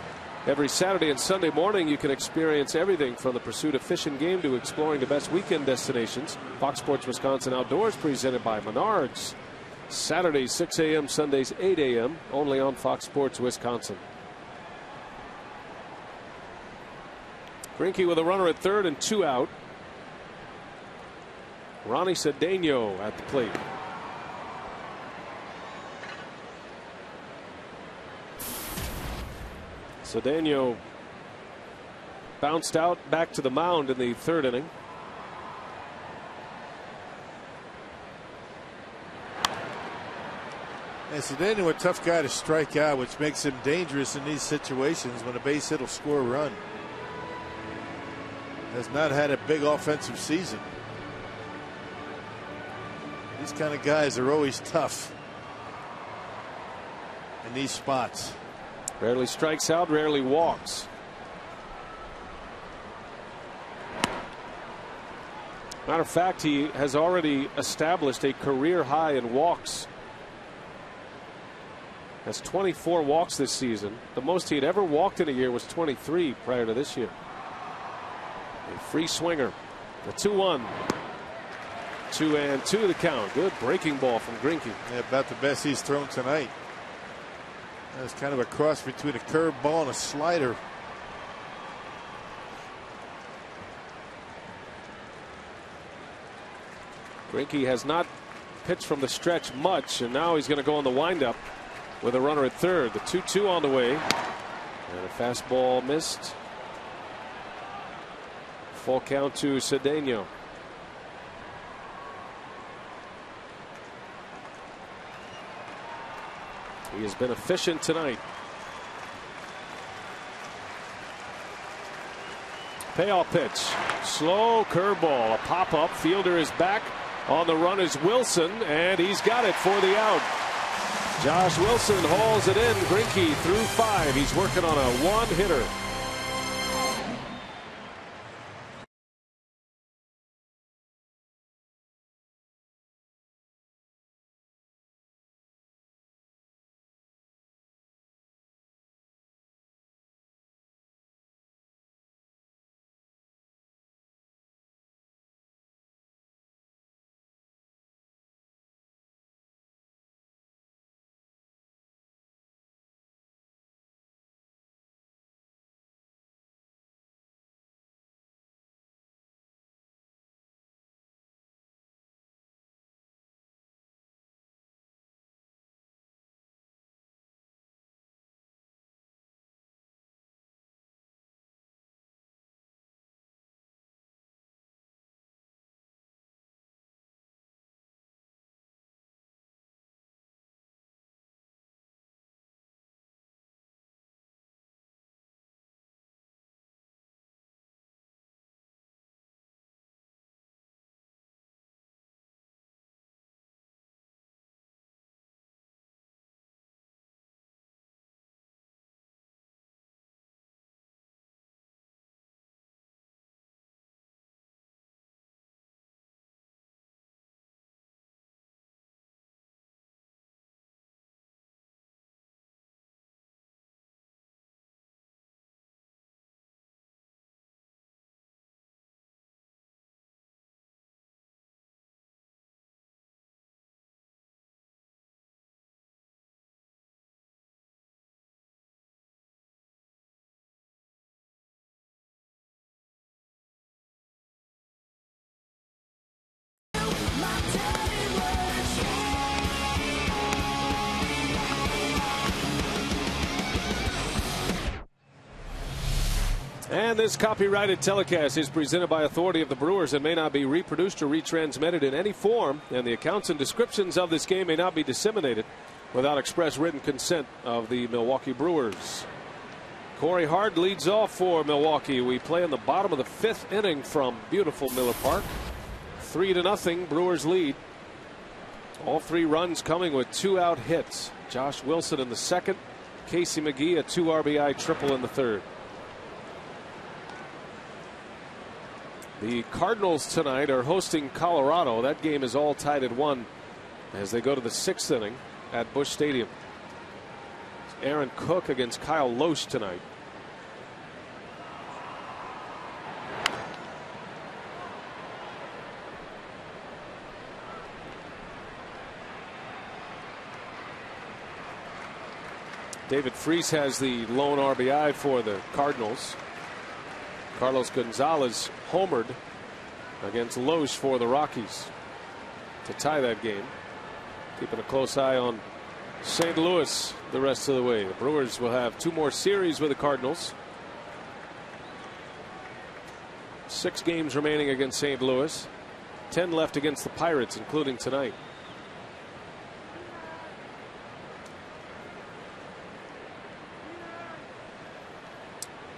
Every Saturday and Sunday morning you can experience everything from the pursuit of fish and game to exploring the best weekend destinations. Fox Sports Wisconsin Outdoors presented by Menards. Saturdays 6 a.m. Sundays 8 a.m. only on Fox Sports Wisconsin. Greinke with a runner at third and 2 out. Ronnie Cedeno at the plate. Cedeno bounced out back to the mound in the 3rd inning. And Cedeno, a tough guy to strike out, which makes him dangerous in these situations when a base hit will score a run. Has not had a big offensive season. These kind of guys are always tough in these spots. Rarely strikes out, rarely walks. Matter of fact, he has already established a career high in walks. Has 24 walks this season. The most he had ever walked in a year was 23 prior to this year. A free swinger. The 2-1. 2-2 the count. Good breaking ball from Greinke. Yeah, about the best he's thrown tonight. That's kind of a cross between a curveball and a slider. Greinke has not pitched from the stretch much, and now he's going to go on the windup with a runner at third. The 2-2 on the way, and a fastball missed. Full count to Cedeno. He has been efficient tonight. Payoff pitch. Slow curveball. A pop-up. Fielder is back. On the run is Wilson, and he's got it for the out. Josh Wilson hauls it in. Greinke through 5. He's working on a one-hitter. And this copyrighted telecast is presented by authority of the Brewers and may not be reproduced or retransmitted in any form, and the accounts and descriptions of this game may not be disseminated without express written consent of the Milwaukee Brewers. Corey Hart leads off for Milwaukee. We play in the bottom of the 5th inning from beautiful Miller Park. 3-0 Brewers lead. All 3 runs coming with 2-out hits. Josh Wilson in the 2nd. Casey McGee a 2 RBI triple in the 3rd. The Cardinals tonight are hosting Colorado. That game is all tied at 1 as they go to the 6th inning at Busch Stadium. It's Aaron Cook against Kyle Loesch tonight. David Freese has the lone RBI for the Cardinals. Carlos Gonzalez homered against Loesch for the Rockies to tie that game. Keeping a close eye on St. Louis the rest of the way. The Brewers will have 2 more series with the Cardinals. 6 games remaining against St. Louis. 10 left against the Pirates, including tonight.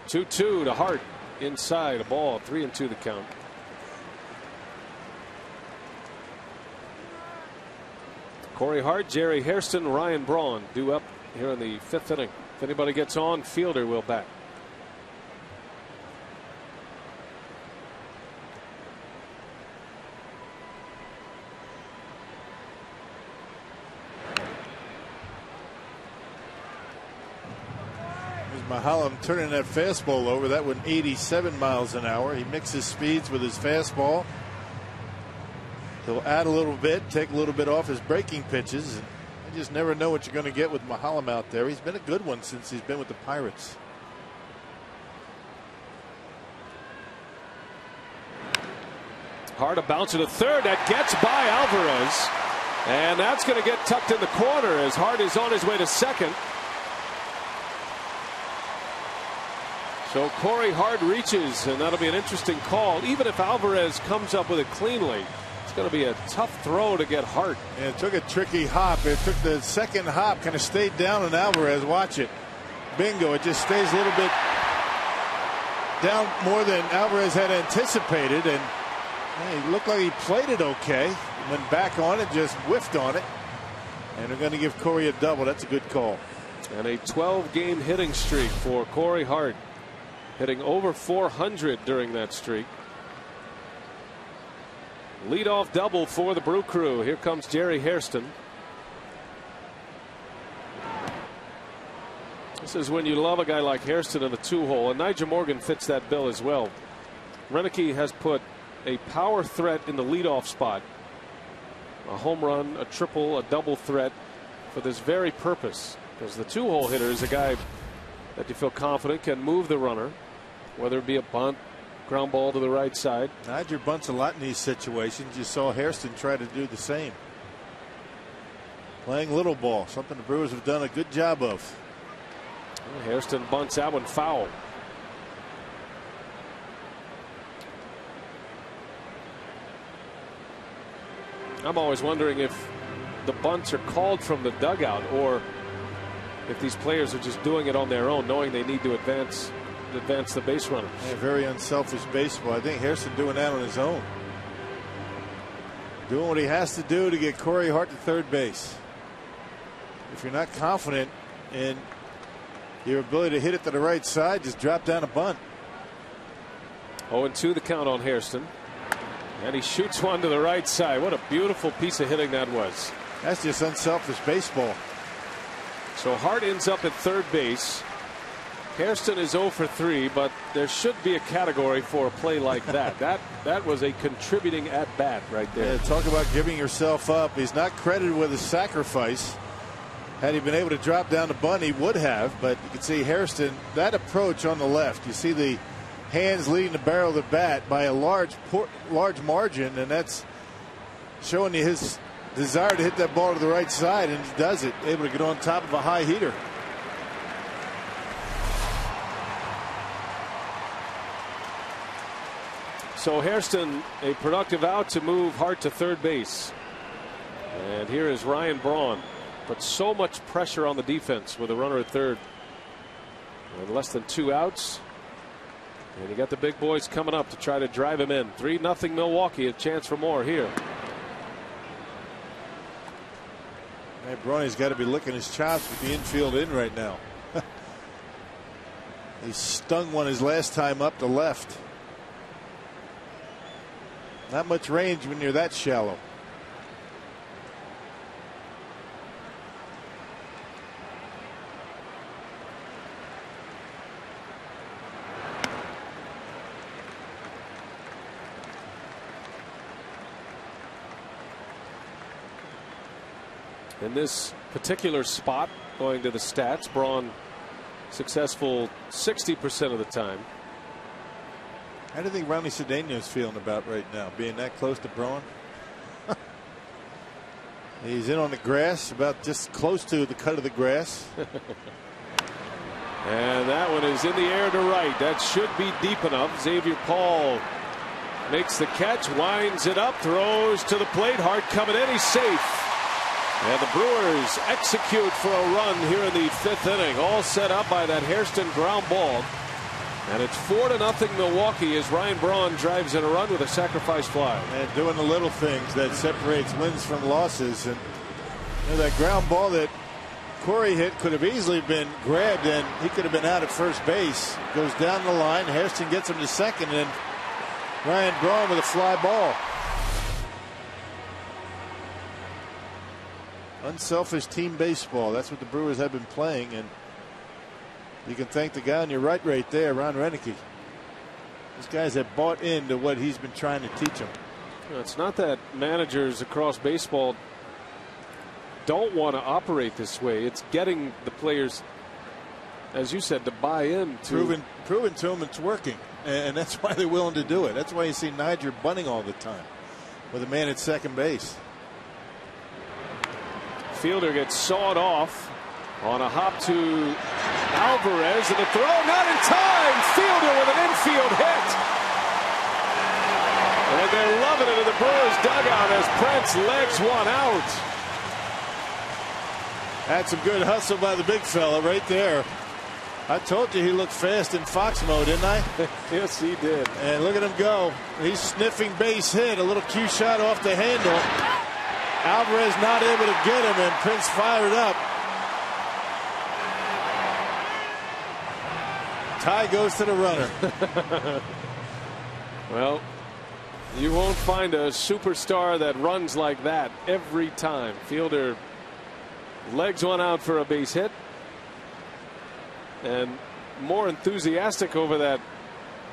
Two-two to Hart. Inside, a ball, 3-2 the count. Corey Hart, Jerry Hairston, Ryan Braun due up here in the 5th inning. If anybody gets on, fielder will bat. Mahalam turning that fastball over. That went 87 miles an hour. He mixes speeds with his fastball. He'll add a little bit, take a little bit off his breaking pitches. And you just never know what you're going to get with Mahalam out there. He's been a good one since he's been with the Pirates. Hard to bounce to the third. That gets by Alvarez. And that's going to get tucked in the corner as Hart is on his way to second. So Corey Hart reaches, and that'll be an interesting call. Even if Alvarez comes up with it cleanly, it's going to be a tough throw to get Hart. And it took a tricky hop. It took the second hop, kind of stayed down on Alvarez. Watch it. Bingo. It just stays a little bit down more than Alvarez had anticipated. And he looked like he played it okay. Went back on it, just whiffed on it. And they're going to give Corey a double. That's a good call. And a 12-game hitting streak for Corey Hart. Hitting over 400 during that streak. Leadoff double for the Brew Crew. Here comes Jerry Hairston. This is when you love a guy like Hairston in the 2-hole, and Nigel Morgan fits that bill as well. Greinke has put a power threat in the leadoff spot. A home run, a triple, a double threat for this very purpose. Because the 2-hole hitter is a guy that you feel confident can move the runner, whether it be a bunt, ground ball to the right side. Nigel bunts a lot in these situations. You saw Hairston try to do the same. Playing little ball, something the Brewers have done a good job of. Well, Hairston bunts that one foul. I'm always wondering if the bunts are called from the dugout or if these players are just doing it on their own, knowing they need to advance the base runner. Yeah, very unselfish baseball. I think Hairston doing that on his own. Doing what he has to do to get Corey Hart to third base. If you're not confident in your ability to hit it to the right side, just drop down a bunt. 0-2 the count on Hairston. And he shoots one to the right side. What a beautiful piece of hitting that was. That's just unselfish baseball. So Hart ends up at third base. Hairston is 0 for 3, but there should be a category for a play like that. That was a contributing at bat right there. Yeah, talk about giving yourself up. He's not credited with a sacrifice. Had he been able to drop down the bunt, he would have. But you can see Hairston, that approach on the left. You see the hands leading the barrel of the bat by a large margin, and that's showing you his desire to hit that ball to the right side, and he does it. Able to get on top of a high heater. So Hairston, a productive out to move Hart to third base. And here is Ryan Braun. But so much pressure on the defense with a runner at third. And less than 2 outs. And you got the big boys coming up to try to drive him in. 3-0 Milwaukee. A chance for more here. Hey, Braun's got to be licking his chops with the infield in right now. He stung one his last time up the left. Not much range when you're that shallow. In this particular spot, going to the stats, Braun successful 60% of the time. How do you think Ronnie Cedeno's feeling about right now, being that close to Braun? He's in on the grass, about just close to the cut of the grass. And that one is in the air to right. That should be deep enough. Xavier Paul makes the catch, winds it up, throws to the plate. Hart coming in, he's safe. And the Brewers execute for a run here in the 5th inning, all set up by that Hairston ground ball. And it's 4-0 Milwaukee as Ryan Braun drives in a run with a sacrifice fly. And doing the little things that separates wins from losses. And you know, that ground ball that Corey hit could have easily been grabbed, and he could have been out at first base. Goes down the line. Hairston gets him to second, and Ryan Braun with a fly ball. Unselfish team baseball. That's what the Brewers have been playing, and you can thank the guy on your right there, Ron Greinke. These guys have bought into what he's been trying to teach them. It's not that managers across baseball don't want to operate this way. It's getting the players, as you said, to buy in. Proven to them it's working, and that's why they're willing to do it. That's why you see Niger bunting all the time with a man at second base. Fielder gets sawed off on a hop to Alvarez, and the throw not in time. Fielder with an infield hit. And they're loving it in the Brewers dugout as Prince legs one out. That's some good hustle by the big fella right there. I told you he looked fast in Fox mode, didn't I? Yes, he did. And look at him go. He's sniffing base hit. A little cue shot off the handle. Alvarez not able to get him, and Prince fired up. Tie goes to the runner. Well, you won't find a superstar that runs like that every time. Fielder legs one out for a base hit, and more enthusiastic over that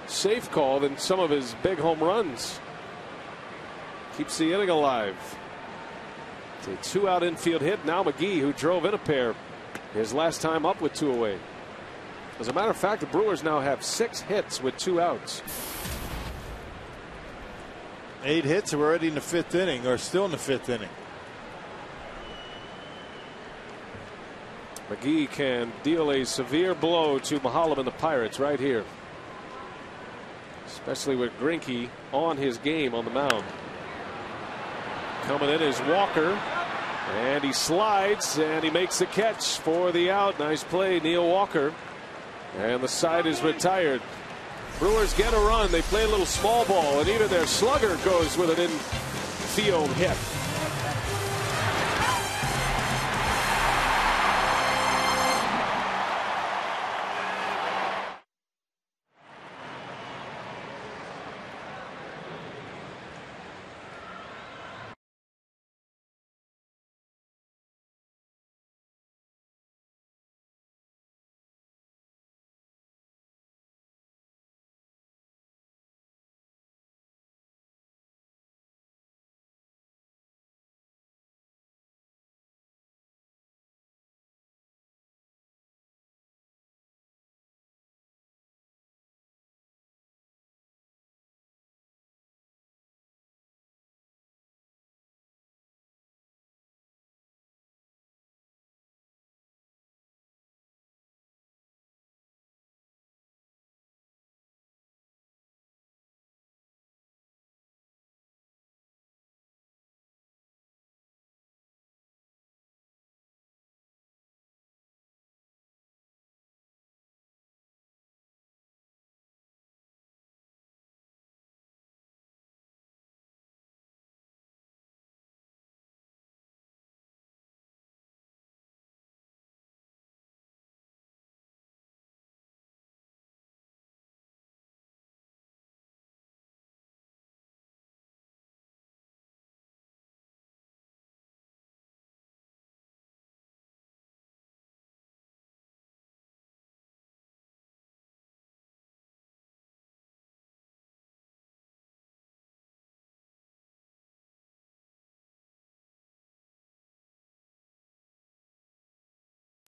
safe call than some of his big home runs. Keeps the inning alive. It's a 2-out infield hit. Now McGee, who drove in a pair his last time up with 2 away. As a matter of fact, the Brewers now have 6 hits with 2 outs. 8 hits are already in the 5th inning, or still in the 5th inning. McGee can deal a severe blow to Mahalam and the Pirates right here, especially with Greinke on his game on the mound. Coming in is Walker, and he slides and he makes the catch for the out. Nice play, Neil Walker, and the side is retired. Brewers get a run. They play a little small ball, and even their slugger goes with an infield hit.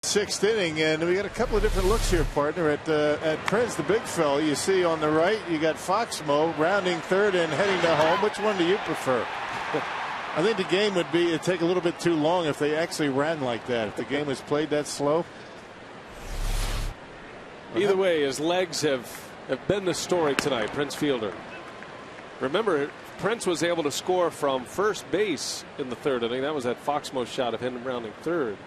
Sixth inning, and we got a couple of different looks here, partner. At Prince, the big fella you see on the right, you got Foxmo rounding third and heading to home. Which one do you prefer? I think the game would take a little bit too long if they actually ran like that. If the game was played that slow. Either way, his legs have been the story tonight. Prince Fielder. Remember, Prince was able to score from first base in the 3rd inning. That was that Foxmo shot of him rounding third.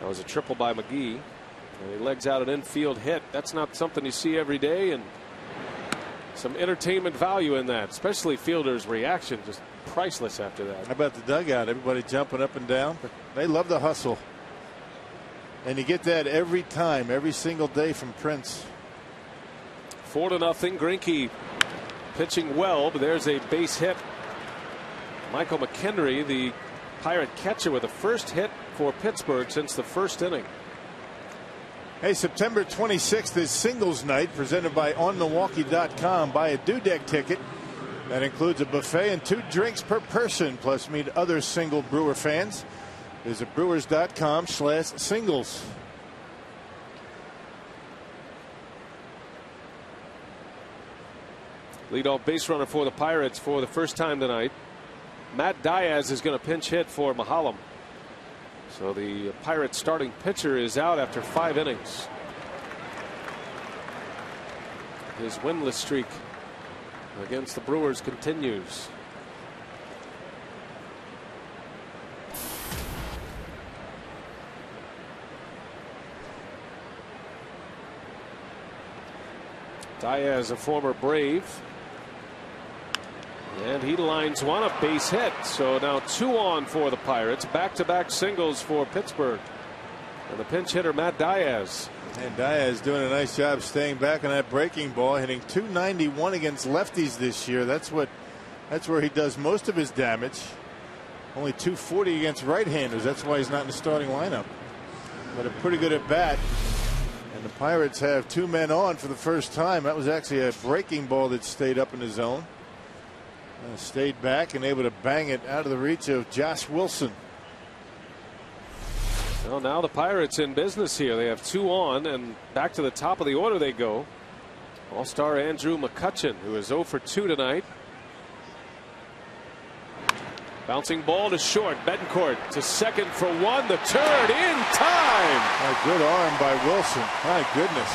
That was a triple by McGee, and he legs out an infield hit. That's not something you see every day, and some entertainment value in that, especially Fielder's reaction, just priceless after that. How about the dugout? Everybody jumping up and down. They love the hustle. And you get that every time, every single day from Prince. 4-0. Greinke pitching well, but there's a base hit. Michael McHenry, the Pirate catcher, with the first hit for Pittsburgh since the first inning. Hey, September 26th is singles night presented by onmilwaukee.com. Buy a due-deck ticket. That includes a buffet and 2 drinks per person, plus meet other single Brewer fans. Visit brewers.com/singles. Leadoff base runner for the Pirates for the first time tonight. Matt Diaz is going to pinch hit for Mahalam. So the Pirates starting pitcher is out after 5 innings. His winless streak against the Brewers continues. Diaz, a former Brave. And he lines one, a base hit. So now 2 on for the Pirates. Back-to-back singles for Pittsburgh. And the pinch hitter, Matt Diaz. And Diaz doing a nice job staying back on that breaking ball, hitting .291 against lefties this year. That's where he does most of his damage. Only .240 against right-handers. That's why he's not in the starting lineup. But a pretty good at bat. And the Pirates have 2 men on for the first time. That was actually a breaking ball that stayed up in the zone. Stayed back and able to bang it out of the reach of Josh Wilson. Well, now the Pirates in business here. They have 2 on, and back to the top of the order they go. All-star Andrew McCutchen, who is 0 for 2 tonight. Bouncing ball to short. Betancourt to second for 1. The turn in time. A good arm by Wilson. My goodness.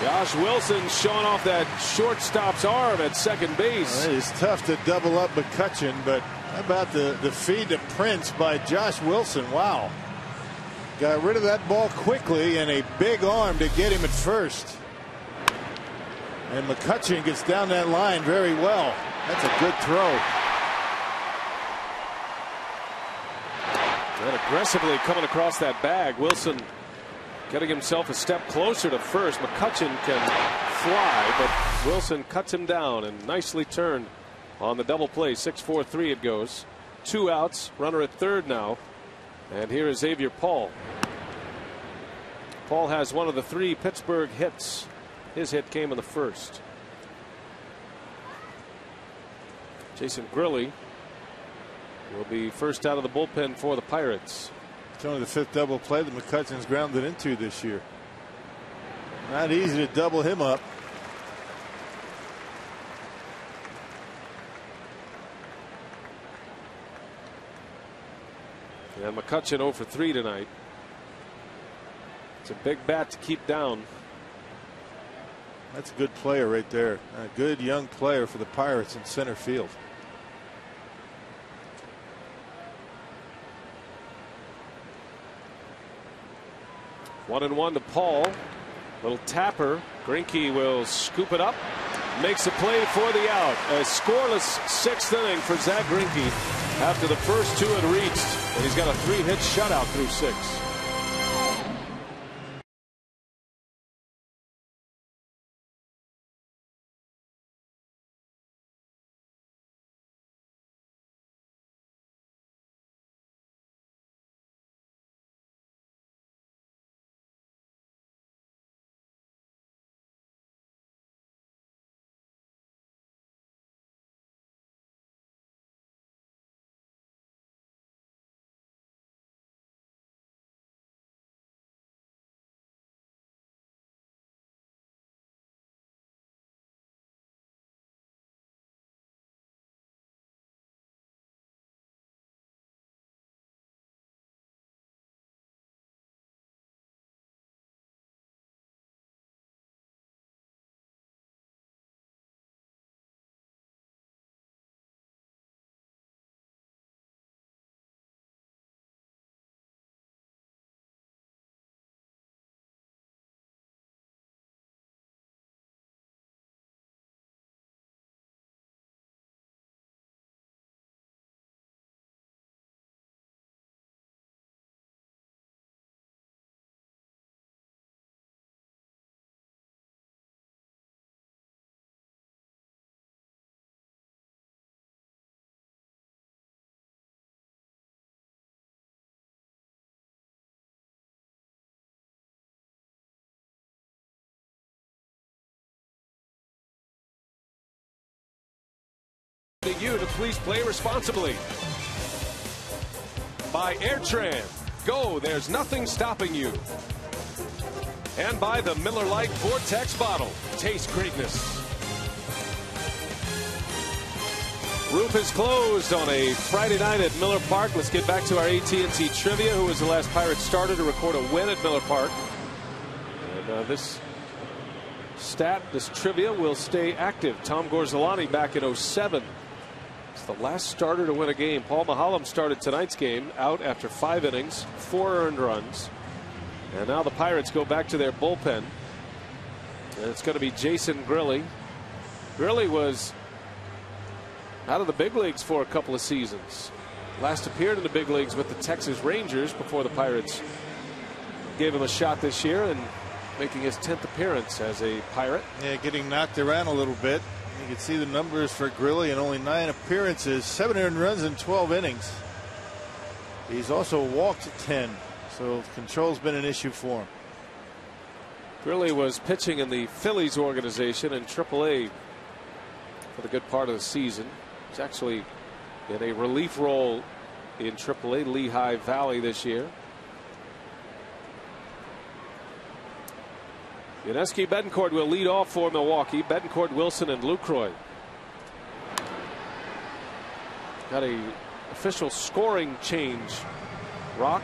Josh Wilson showing off that shortstop's arm at second base. Well, it's tough to double up McCutchen, but how about the feed to Prince by Josh Wilson? Wow. Got rid of that ball quickly, and a big arm to get him at first. And McCutchen gets down that line very well. That's a good throw. And aggressively coming across that bag. Wilson getting himself a step closer to first. McCutchen can fly, but Wilson cuts him down and nicely turned on the double play. 6-4-3 it goes. 2 outs. Runner at third now. And here is Xavier Paul. Paul has one of the 3 Pittsburgh hits. His hit came in the first. Jason Grilli will be first out of the bullpen for the Pirates. It's only the 5th double play that McCutchen's grounded into this year. Not easy to double him up. And McCutchen 0 for 3 tonight. It's a big bat to keep down. That's a good player right there. A good young player for the Pirates in center field. One and one to Paul. Little tapper. Greinke will scoop it up. Makes a play for the out. A scoreless 6th inning for Zach Greinke after the first 2 had reached. And he's got a 3-hit shutout through 6. You to please play responsibly. By Airtran. Go, there's nothing stopping you. And by the Miller Lite Vortex bottle. Taste greatness. Roof is closed on a Friday night at Miller Park. Let's get back to our AT&T trivia. Who was the last Pirates starter to record a win at Miller Park? And this trivia will stay active. Tom Gorzolani back in 07. It's the last starter to win a game. Paul Maholm started tonight's game out after 5 innings, 4 earned runs. And now the Pirates go back to their bullpen. And it's going to be Jason Grilli. Grilli was out of the big leagues for a couple of seasons. Last appeared in the big leagues with the Texas Rangers before the Pirates gave him a shot this year, and making his 10th appearance as a Pirate. Yeah, getting knocked around a little bit. You can see the numbers for Grilli in only 9 appearances, 7 earned runs in 12 innings. He's also walked 10, so control's been an issue for him. Grilli was pitching in the Phillies organization in AAA for the good part of the season. He's actually in a relief role in AAA Lehigh Valley this year. Yuniesky Betancourt will lead off for Milwaukee. Betancourt, Wilson, and Lucroy. Got a official scoring change. Rock.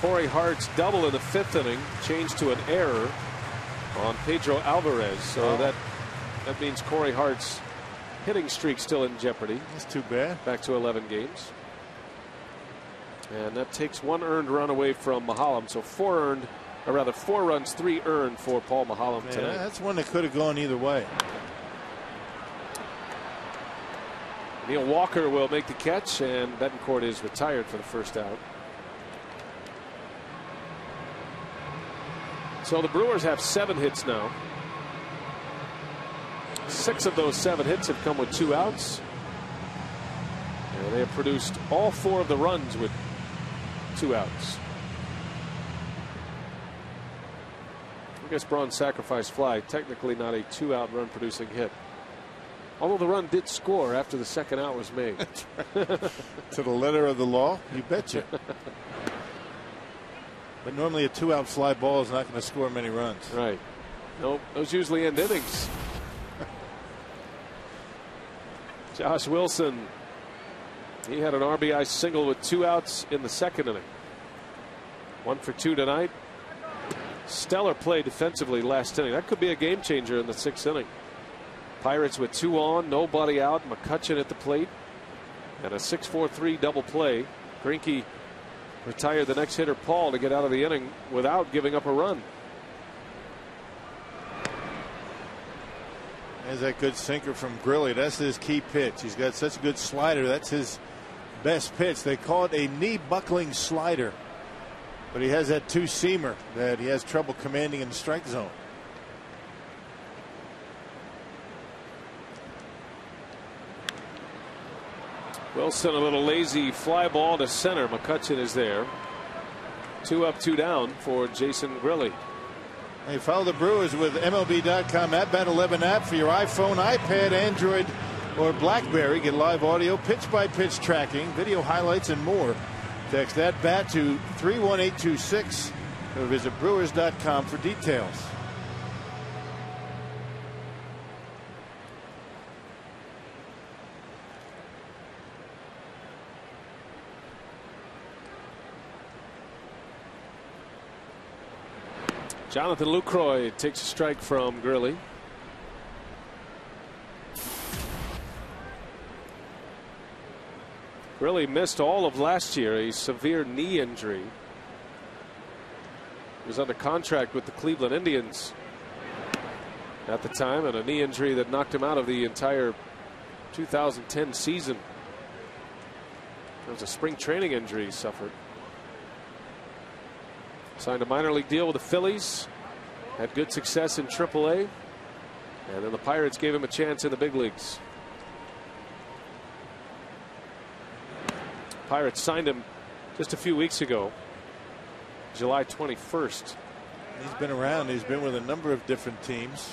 Corey Hart's double in the 5th inning changed to an error on Pedro Alvarez. So that means Corey Hart's hitting streak still in jeopardy. That's too bad. Back to 11 games. And that takes 1 earned run away from Maholm. So 4 runs, 3 earned for Paul Maholm tonight. Yeah, that's one that could have gone either way. Neil Walker will make the catch, and Betancourt is retired for the first out. So the Brewers have 7 hits now. 6 of those 7 hits have come with 2 outs. And they have produced all 4 of the runs with 2 outs. I guess Braun's sacrifice fly, technically not a 2-out run producing hit. Although the run did score after the 2nd out was made. To the letter of the law, you betcha. But normally a 2-out fly ball is not going to score many runs. Right. Nope. Those usually end innings. Josh Wilson. He had an RBI single with 2 outs in the 2nd inning. 1 for 2 tonight. Stellar play defensively last inning. That could be a game changer in the 6th inning. Pirates with 2 on, nobody out. McCutchen at the plate. And a 6-4-3 double play. Greinke retired the next hitter, Paul, to get out of the inning without giving up a run. There's that good sinker from Grilli. That's his key pitch. He's got such a good slider. That's his best pitch. They call it a knee buckling slider. But he has that 2-seamer that he has trouble commanding in the strike zone. Wilson, a little lazy fly ball to center. McCutchen is there. 2 up, 2 down for Jason Grilli. Hey, follow the Brewers with MLB.com At Bat 11 app for your iPhone, iPad, Android, or BlackBerry. Get live audio, pitch-by-pitch tracking, video highlights, and more. Text At Bat to 31826 or visit Brewers.com for details. Jonathan Lucroy takes a strike from Grilli. Grilli missed all of last year, a severe knee injury. He was under contract with the Cleveland Indians at the time, and a knee injury that knocked him out of the entire 2010 season. It was a spring training injury he suffered. Signed a minor league deal with the Phillies. Had good success in AAA. And then the Pirates gave him a chance in the big leagues. Pirates signed him just a few weeks ago, July 21st. He's been around. He's been with a number of different teams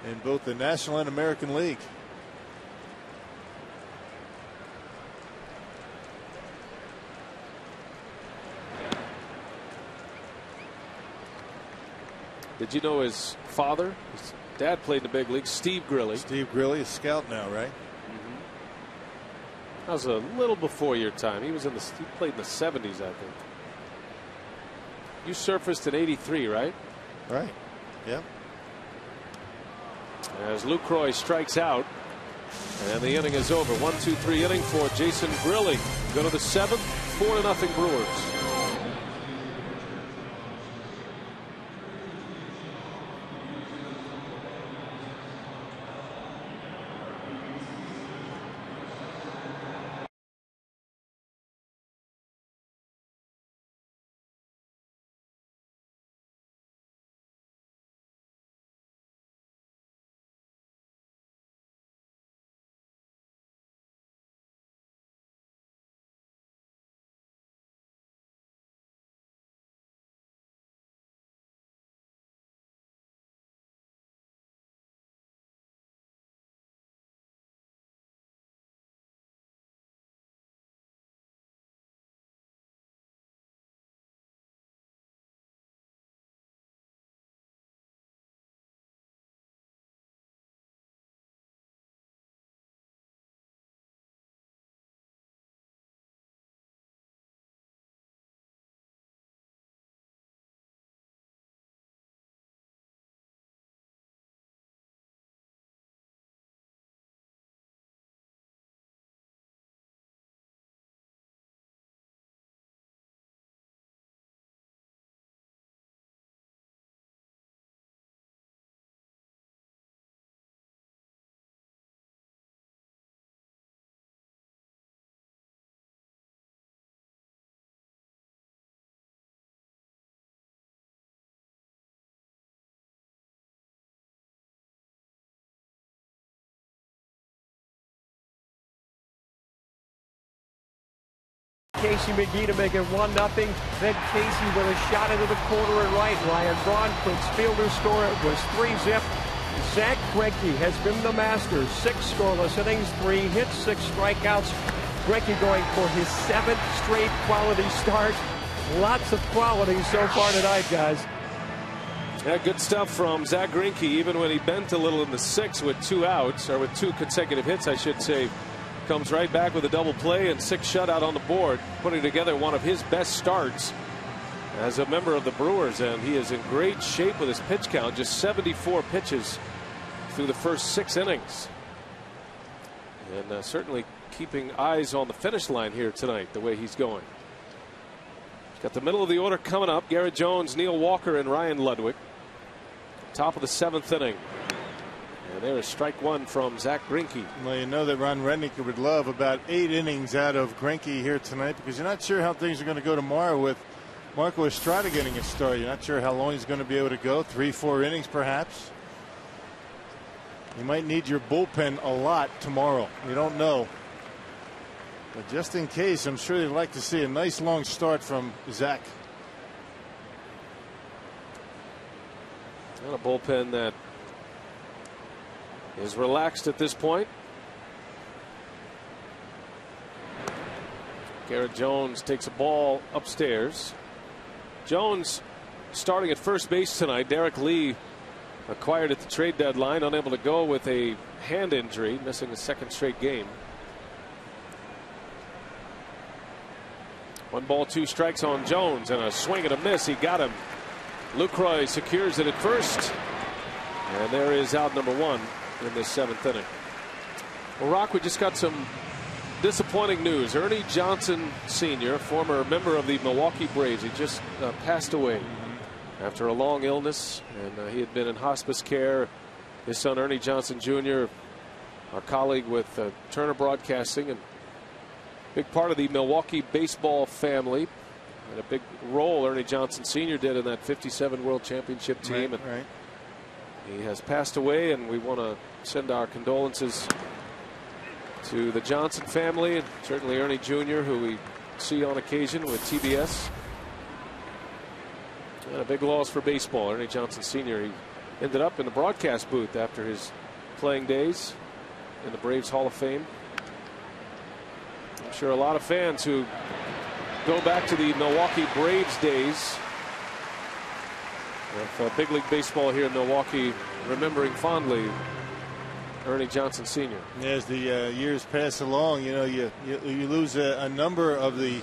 in both the National and American League. Did you know his father, his dad played in the big leagues, Steve Grilly. Steve Grilly, a scout now, right? That was a little before your time. He played in the 70s, I think. You surfaced in '83, right? Right. Yep. As Lucroy strikes out, and the inning is over. 1-2-3 inning for Jason Grilly. Go to the 7th, 4-0 Brewers. Casey McGee to make it 1-0. Then Casey with a shot into the corner and right. Ryan Braun puts fielder score. It was 3-zip. Zach Greinke has been the master. 6 scoreless innings, 3 hits, 6 strikeouts. Greinke going for his 7th straight quality start. Lots of quality so far tonight, guys. Yeah, good stuff from Zach Greinke, even when he bent a little in the 6th with 2 outs, or with 2 consecutive hits, I should say. Comes right back with a double play and 6 shutout on the board, putting together one of his best starts as a member of the Brewers, and he is in great shape with his pitch count. Just 74 pitches through the first 6 innings, and certainly keeping eyes on the finish line here tonight the way he's going. He's got the middle of the order coming up. Garrett Jones, Neil Walker, and Ryan Ludwig. Top of the 7th inning. And there is strike 1 from Zach Greinke. Well, you know that Ron Rednick would love about 8 innings out of Greinke here tonight, because you're not sure how things are going to go tomorrow with Marco Estrada getting a start. You're not sure how long he's going to be able to go. 3-4 innings perhaps. You might need your bullpen a lot tomorrow. You don't know. But just in case, I'm sure they'd like to see a nice long start from Zach. And a bullpen that is relaxed at this point. Garrett Jones takes a ball upstairs. Jones starting at first base tonight. Derek Lee acquired at the trade deadline, unable to go with a hand injury, missing the 2nd straight game. 1 ball, 2 strikes on Jones, and a swing and a miss. He got him. Lucroy secures it at first, and there is out number 1 in this 7th inning. Well, Rock, we just got some disappointing news. Ernie Johnson Sr., former member of the Milwaukee Braves, he just passed away after a long illness, and he had been in hospice care. His son Ernie Johnson Jr., our colleague with Turner Broadcasting, and big part of the Milwaukee baseball family, and a big role Ernie Johnson Sr. did in that '57 World Championship team. Right. He has passed away, and we want to send our condolences to the Johnson family, and certainly Ernie Jr., who we see on occasion with TBS. And a big loss for baseball. Ernie Johnson Sr., he ended up in the broadcast booth after his playing days in the Braves Hall of Fame. I'm sure a lot of fans who go back to the Milwaukee Braves days Of big league baseball here in Milwaukee, remembering fondly Ernie Johnson Sr. As the years pass along, you lose a number of the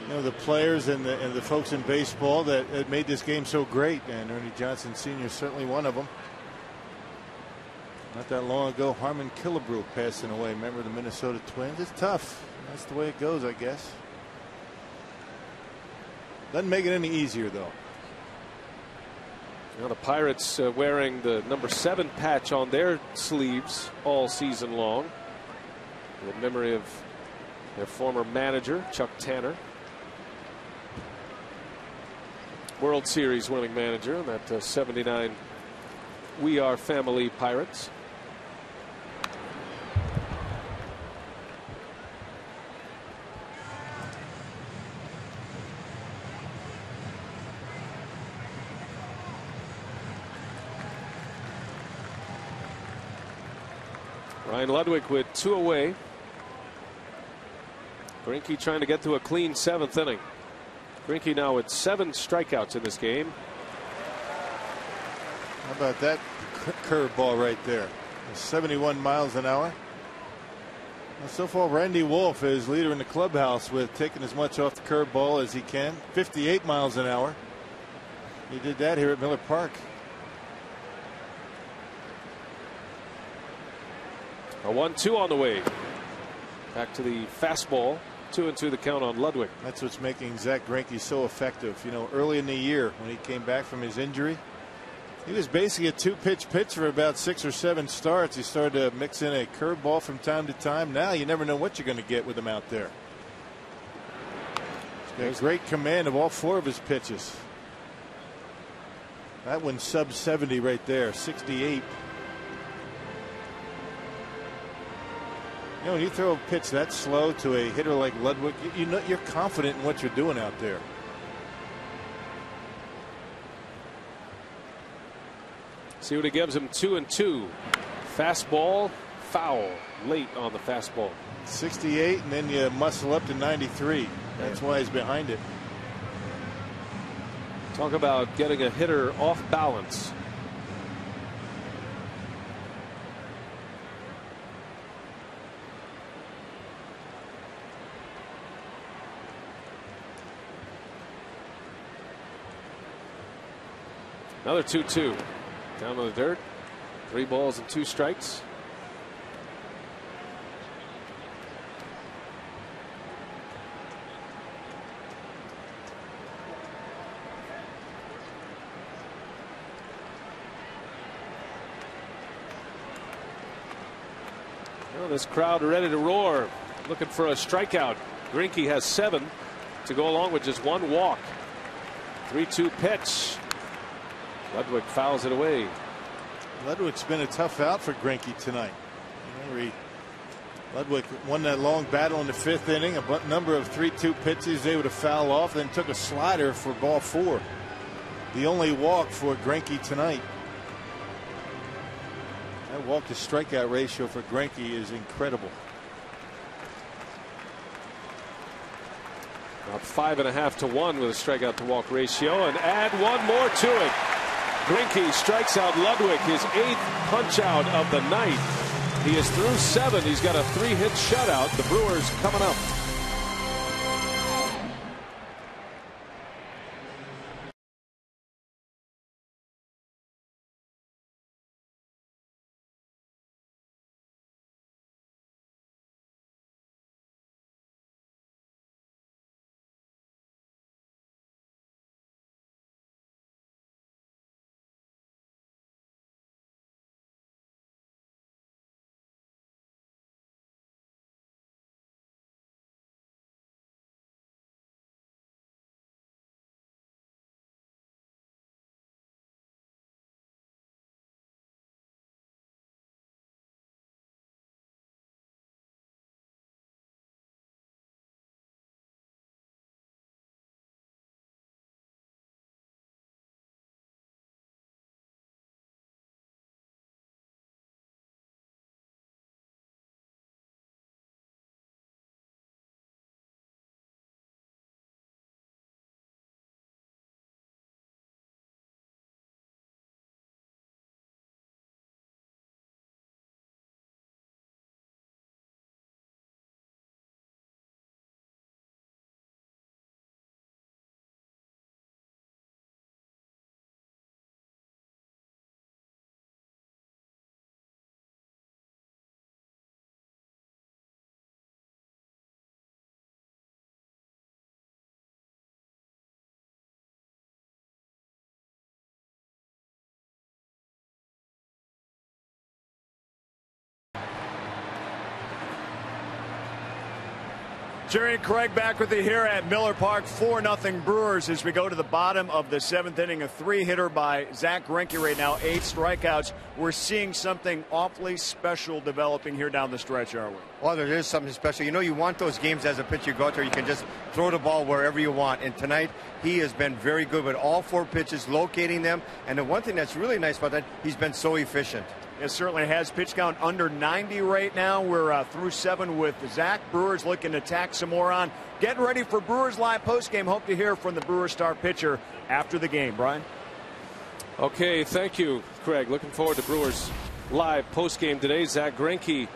the players and the folks in baseball that made this game so great, and Ernie Johnson Sr. is certainly one of them. Not that long ago, Harmon Killebrew passing away. Remember the Minnesota Twins? It's tough. That's the way it goes, I guess. Doesn't make it any easier, though. The Pirates wearing the number 7 patch on their sleeves all season long, in memory of their former manager, Chuck Tanner. World Series winning manager, and that 79 We Are Family Pirates. Ryan Ludwig with 2 away. Greinke trying to get to a clean 7th inning. Greinke now with 7 strikeouts in this game. How about that curveball right there? 71 miles an hour. Well, so far, Randy Wolf is leader in the clubhouse with taking as much off the curveball as he can. 58 miles an hour. He did that here at Miller Park. A 1-2 on the way. Back to the fastball. 2-2 the count on Ludwig. That's what's making Zach Greinke so effective. Early in the year when he came back from his injury, he was basically a 2-pitch pitcher for about 6 or 7 starts. He started to mix in a curveball from time to time. Now you never know what you're going to get with him out there. He's got great command of all 4 of his pitches. That one's sub 70 right there, 68. When you throw a pitch that slow to a hitter like Ludwig, you're confident in what you're doing out there. See what he gives him. 2-2. Fastball, foul late on the fastball. 68, and then you muscle up to 93. That's why he's behind it. Talk about getting a hitter off balance. Another 2-2. Down to the dirt. 3 balls and 2 strikes. Well, this crowd ready to roar, looking for a strikeout. Greinke has 7 to go along with just 1 walk. 3-2 pitch. Ludwig fouls it away. Ludwig's been a tough out for Greinke tonight. Ludwig won that long battle in the 5th inning. A number of 3-2 pitches able to foul off, then took a slider for ball 4. The only walk for Greinke tonight. That walk to strikeout ratio for Greinke is incredible. About 5.5 to 1 with a strikeout to walk ratio, and add 1 more to it. Greinke strikes out Ludwig, his 8th punch out of the night. He is through 7. He's got a 3-hit shutout. The Brewers coming up. Jerry and Craig back with you here at Miller Park. 4-0 Brewers as we go to the bottom of the 7th inning. A 3-hitter by Zach Greinke right now. 8 strikeouts. We're seeing something awfully special developing here down the stretch, aren't we? Well, there is something special. You know, you want those games as a pitcher. You go out there, you can just throw the ball wherever you want. And tonight, he has been very good with all 4 pitches, locating them. And the one thing that's really nice about that, he's been so efficient. It certainly has. Pitch count under 90 right now. We're through 7 with Zach. Brewers looking to tack some more on. Getting ready for Brewers Live postgame. Hope to hear from the Brewers star pitcher after the game. Brian? Okay, thank you, Craig. Looking forward to Brewers Live postgame today. Zach Greinke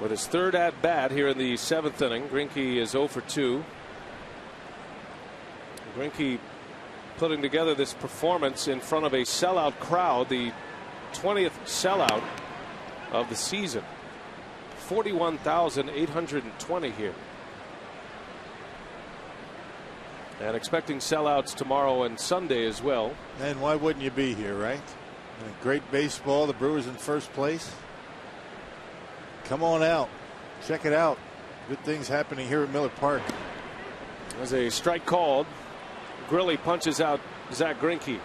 with his 3rd at-bat here in the 7th inning. Greinke is 0 for 2. Greinke putting together this performance in front of a sellout crowd. The 20th sellout of the season. 41,820 here. And expecting sellouts tomorrow and Sunday as well. And why wouldn't you be here, right? Great baseball. The Brewers in first place. Come on out. Check it out. Good things happening here at Miller Park. There's a strike called. Grilly punches out Zach Greinke.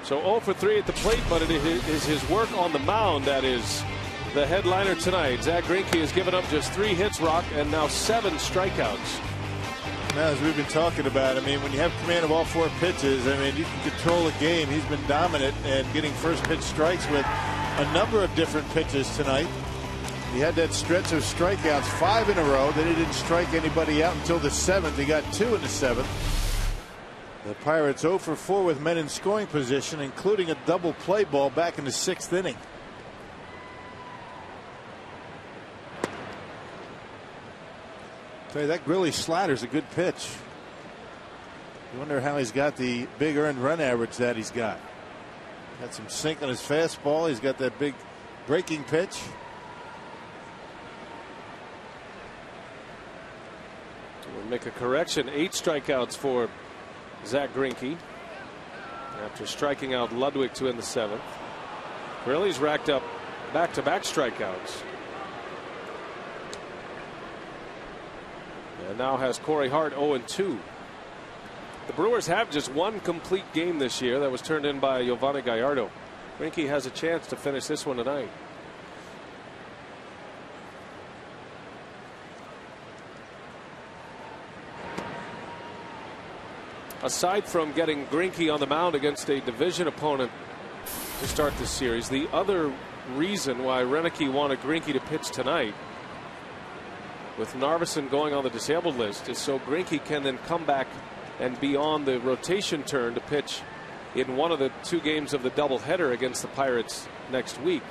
So 0 for 3 at the plate, but it is his work on the mound that is the headliner tonight. Zach Greinke has given up just 3 hits, Rock, and now 7 strikeouts. Now, as we've been talking about, I mean, when you have command of all 4 pitches, I mean, you can control the game. He's been dominant and getting first pitch strikes with a number of different pitches tonight. He had that stretch of strikeouts 5 in a row. Then he didn't strike anybody out until the 7th. He got 2 in the 7th. The Pirates 0 for 4 with men in scoring position, including a double play ball back in the 6th inning. Tell you, that Grilly slider's a good pitch. You wonder how he's got the big earned run average that he's got. Got some sink on his fastball. He's got that big breaking pitch. We'll make a correction. 8 strikeouts for Zach Greinke after striking out Ludwig to end the 7th. Grilly's racked up back-to-back strikeouts. And now has Corey Hart 0-2. The Brewers have just 1 complete game this year that was turned in by Giovanni Gallardo. Greinke has a chance to finish this one tonight. Aside from getting Greinke on the mound against a division opponent to start this series, the other reason why Renicky wanted Greinke to pitch tonight, with Narveson going on the disabled list, is so Greinke can then come back and be on the rotation turn to pitch in one of the 2 games of the doubleheader against the Pirates next week.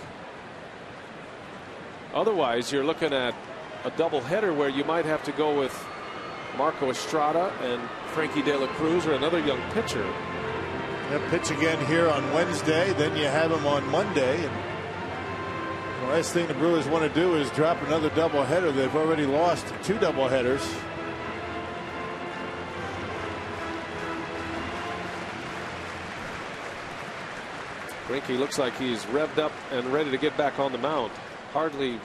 Otherwise, you're looking at a doubleheader where you might have to go with Marco Estrada and Frankie De La Cruz or another young pitcher. They'll pitch again here on Wednesday. Then you have him on Monday. And the last thing the Brewers want to do is drop another doubleheader. They've already lost 2 doubleheaders. Greinke looks like he's revved up and ready to get back on the mound. Hardly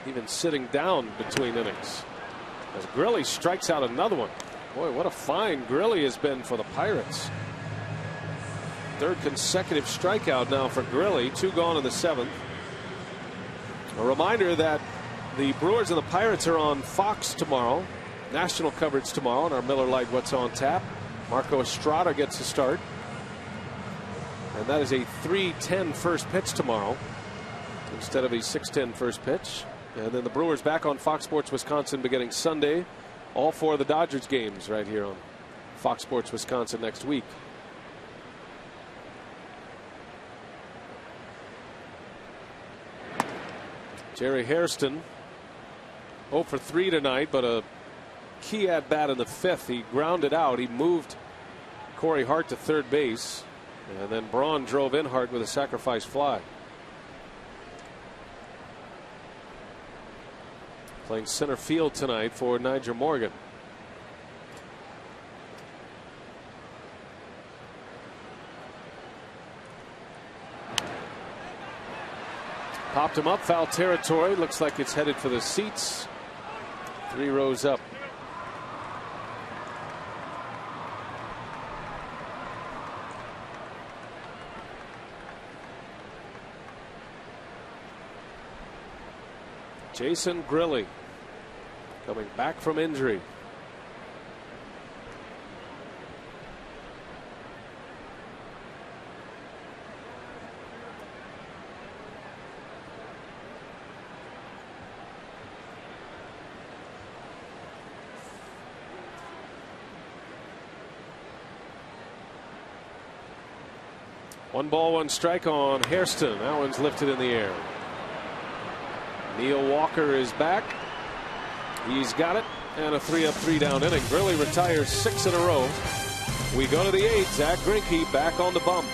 even sitting down between innings. As Grilly strikes out another one. Boy, what a find Grilly has been for the Pirates. 3rd consecutive strikeout now for Grilly. 2 gone in the 7th. A reminder that the Brewers and the Pirates are on Fox tomorrow. National coverage tomorrow on our Miller Lite What's on Tap. Marco Estrada gets a start. And that is a 3:10 first pitch tomorrow instead of a 6:10 first pitch. And then the Brewers back on Fox Sports Wisconsin beginning Sunday. All 4 of the Dodgers games right here on Fox Sports Wisconsin next week. Jerry Hairston 0 for 3 tonight, but a key at bat in the 5th. He grounded out. He moved Corey Hart to 3rd base, and then Braun drove in Hart with a sacrifice fly. Playing center field tonight for Nyjer Morgan. Popped him up, foul territory. Looks like it's headed for the seats. 3 rows up. Jason Grilli coming back from injury. One ball, one strike on Hairston. That one's lifted in the air. Neil Walker is back. He's got it. And a 3-up, 3-down inning. Grilli retires 6 in a row. We go to the 8th. Zach Greinke back on the bump.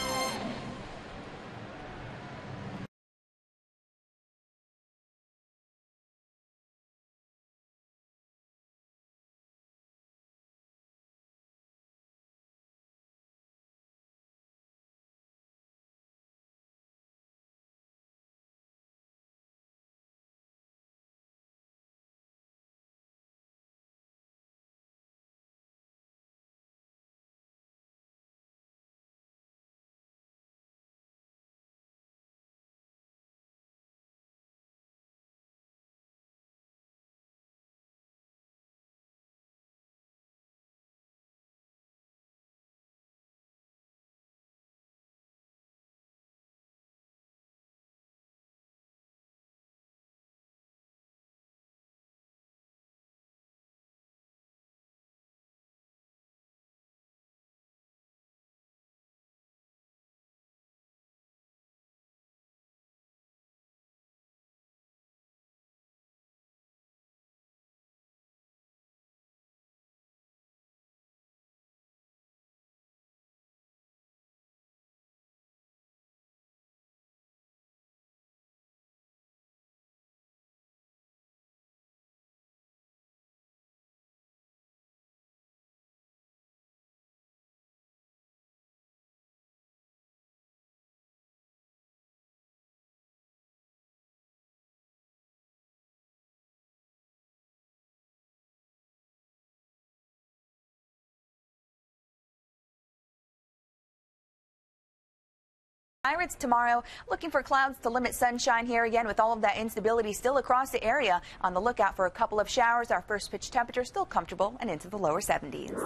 Pirates tomorrow, looking for clouds to limit sunshine here again with all of that instability still across the area. On the lookout for a couple of showers. Our first pitch temperature still comfortable and into the lower 70s.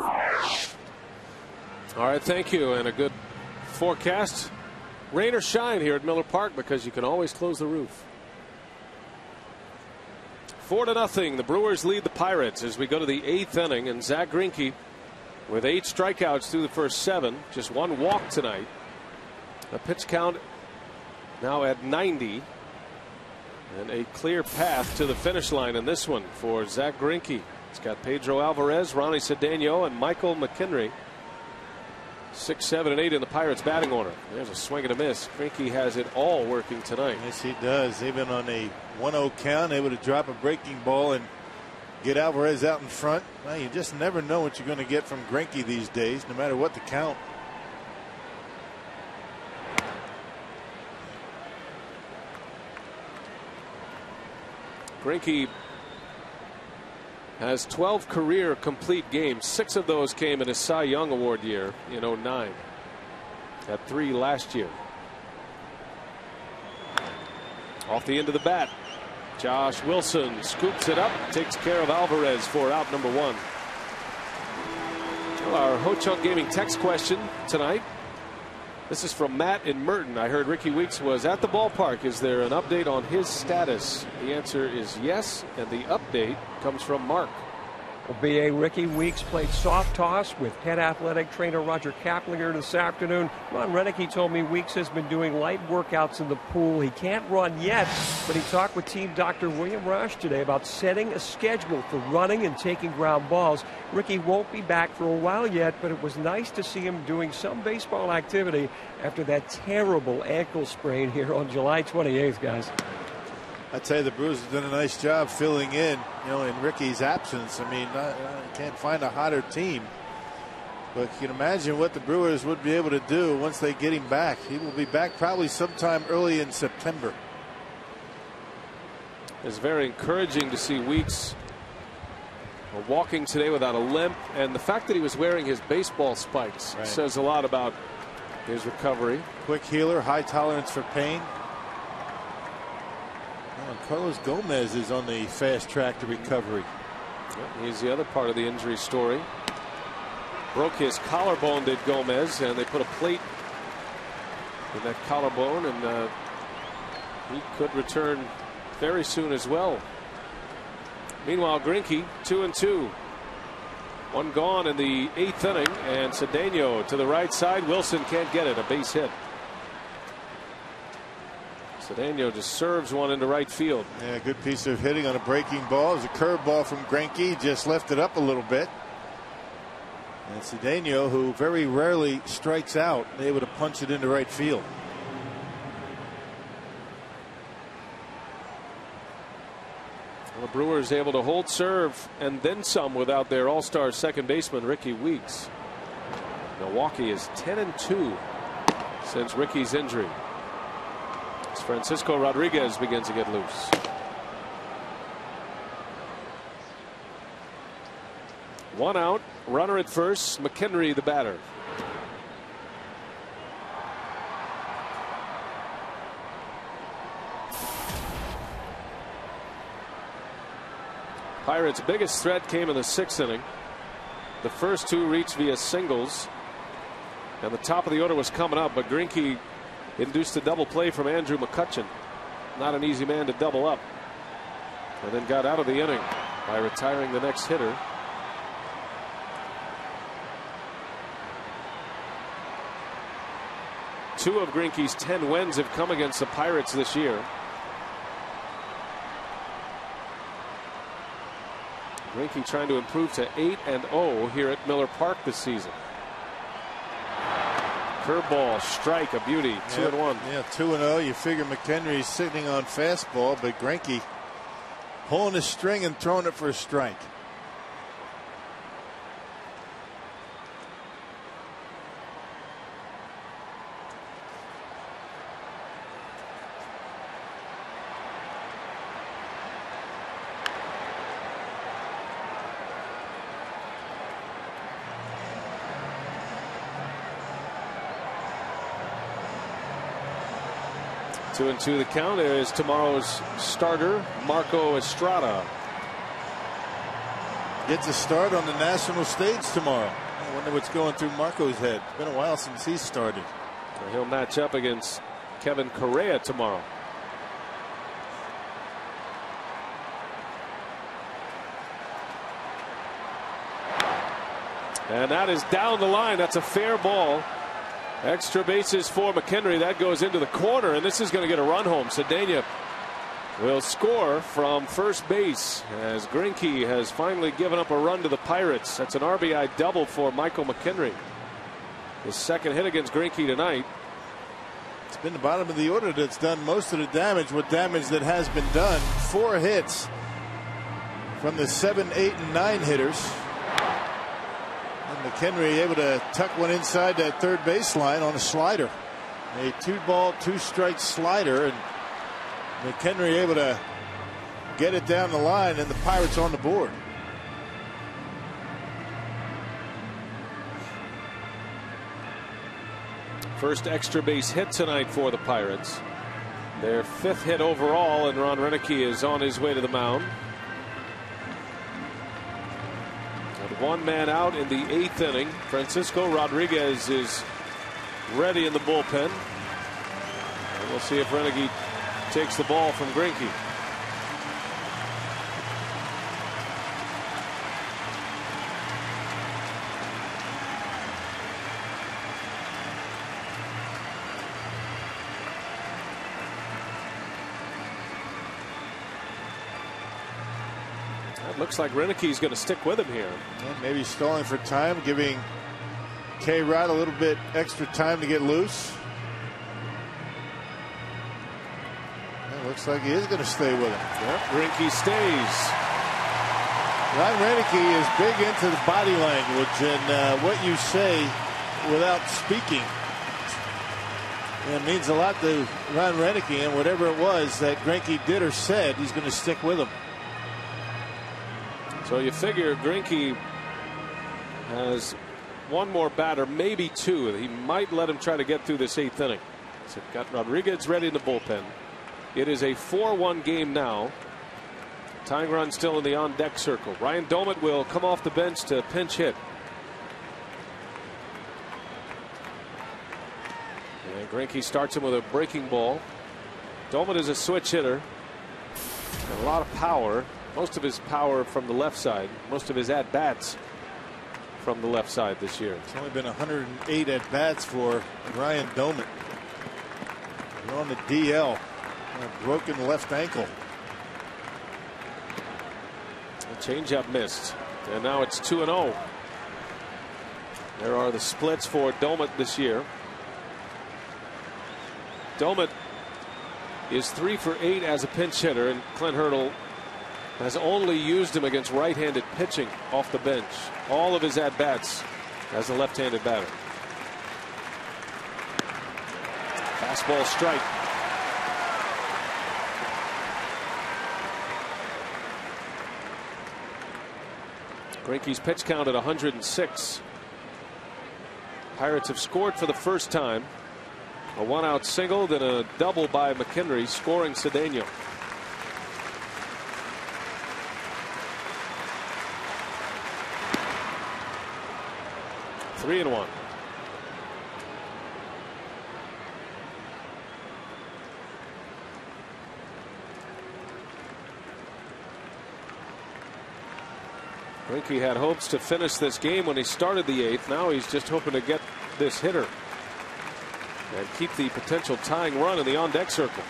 All right, thank you, and a good forecast. Rain or shine here at Miller Park because you can always close the roof. 4-0. The Brewers lead the Pirates as we go to the 8th inning, and Zach Greinke with 8 strikeouts through the first 7, just 1 walk tonight. The pitch count now at 90, and a clear path to the finish line in this one for Zach Greinke. It's got Pedro Alvarez, Ronnie Cedeno, and Michael McKinley. 6, 7, and 8 in the Pirates batting order. There's a swing and a miss. Greinke has it all working tonight. Yes, he does. Even on a 1-0 count, able to drop a breaking ball and get Alvarez out in front. Well, you just never know what you're going to get from Greinke these days, no matter what the count. Greinke has 12 career complete games. 6 of those came in his Cy Young Award year in 09. Had 3 last year. Off the end of the bat, Josh Wilson scoops it up, takes care of Alvarez for out number 1. Well, our Ho-Chunk Gaming text question tonight. This is from Matt in Merton. I heard Ricky Weeks was at the ballpark. Is there an update on his status? The answer is yes, and the update comes from Mark. Well, B.A. Ricky Weeks played soft toss with head athletic trainer Roger Kaplinger this afternoon. Ron Renicky told me Weeks has been doing light workouts in the pool. He can't run yet, but he talked with team Dr. William Rosh today about setting a schedule for running and taking ground balls. Ricky won't be back for a while yet, but it was nice to see him doing some baseball activity after that terrible ankle sprain here on July 28th, guys. I'd say the Brewers have done a nice job filling in, in Ricky's absence. I mean, I can't find a hotter team. But you can imagine what the Brewers would be able to do once they get him back. He will be back probably sometime early in September. It's very encouraging to see Weeks walking today without a limp, and the fact that he was wearing his baseball spikes says a lot about his recovery. Quick healer, high tolerance for pain. Carlos Gomez is on the fast track to recovery. He's the other part of the injury story. Broke his collarbone, did Gomez, and they put a plate in that collarbone, and he could return very soon as well. Meanwhile, Greinke 2-2. One gone in the 8th inning, and Cedeno to the right side. Wilson can't get it. A base hit. Cedeno just serves one into right field. Yeah, good piece of hitting on a breaking ball. It was a curveball from Greinke. Just left it up a little bit. And Cedeno, who very rarely strikes out, able to punch it into right field. Well, the Brewers able to hold serve and then some without their all-star second baseman Ricky Weeks. Milwaukee is 10-2 since Ricky's injury. As Francisco Rodriguez begins to get loose. One out, runner at first, McHenry the batter. Pirates' biggest threat came in the 6th inning. The first two reached via singles, and the top of the order was coming up, but Greinke induced a double play from Andrew McCutchen. Not an easy man to double up, and then got out of the inning by retiring the next hitter. Two of Greinke's 10 wins have come against the Pirates this year. Greinke trying to improve to 8-0 here at Miller Park this season. Curveball, strike, a beauty. 2-1. Yeah, 2-0. You figure McHenry's sitting on fastball, but Greinke pulling his string and throwing it for a strike. Two and two the count. There is tomorrow's starter, Marco Estrada. Gets a start on the national stage tomorrow. I wonder what's going through Marco's head. It's been a while since he started. He'll match up against Kevin Correa tomorrow. And that is down the line. That's a fair ball. Extra bases for McHenry. That goes into the corner, and this is going to get a run home. Cedeno will score from first base as Greinke has finally given up a run to the Pirates. That's an RBI double for Michael McHenry. His second hit against Greinke tonight. It's been the bottom of the order that's done most of the damage. What damage that has been done. 4 hits from the 7, 8, and 9 hitters. McHenry able to tuck one inside that third baseline on a slider. A 2-ball, 2-strike slider, and McHenry able to get it down the line, and the Pirates on the board. First extra base hit tonight for the Pirates. Their 5th hit overall, and Ron Roenicke is on his way to the mound. One man out in the 8th inning. Francisco Rodriguez is ready in the bullpen. And we'll see if Roenicke takes the ball from Greinke. Looks like Roenicke's going to stick with him here. Yeah, maybe stalling for time, giving K-Rod a little bit extra time to get loose. Yeah, looks like he is going to stay with him. Yep, Greinke stays. Ron Roenicke is big into the body language and what you say without speaking. It means a lot to Ron Roenicke, and whatever it was that Greinke did or said, he's going to stick with him. So you figure Greinke has one more batter, maybe 2. He might let him try to get through this 8th inning. So got Rodriguez ready in the bullpen. It is a 4-1 game now. Tying run still in the on deck circle. Ryan Domit will come off the bench to pinch hit. And Greinke starts him with a breaking ball. Domit is a switch hitter. And a lot of power. Most of his power from the left side. Most of his at bats from the left side this year. It's only been 108 at bats for Ryan Domit. He's on the DL. On a broken left ankle. The changeup missed. And now it's 2-0. There are the splits for Domit this year. Domit is 3 for 8 as a pinch hitter, and Clint Hurdle has only used him against right-handed pitching off the bench. All of his at-bats as a left-handed batter. Fastball strike. Greinke's pitch count at 106. Pirates have scored for the first time. A 1-out single, then a double by McHenry, scoring Cedeno. Three and one. Greinke had hopes to finish this game when he started the 8th. Now he's just hoping to get this hitter and keep the potential tying run in the on-deck circle.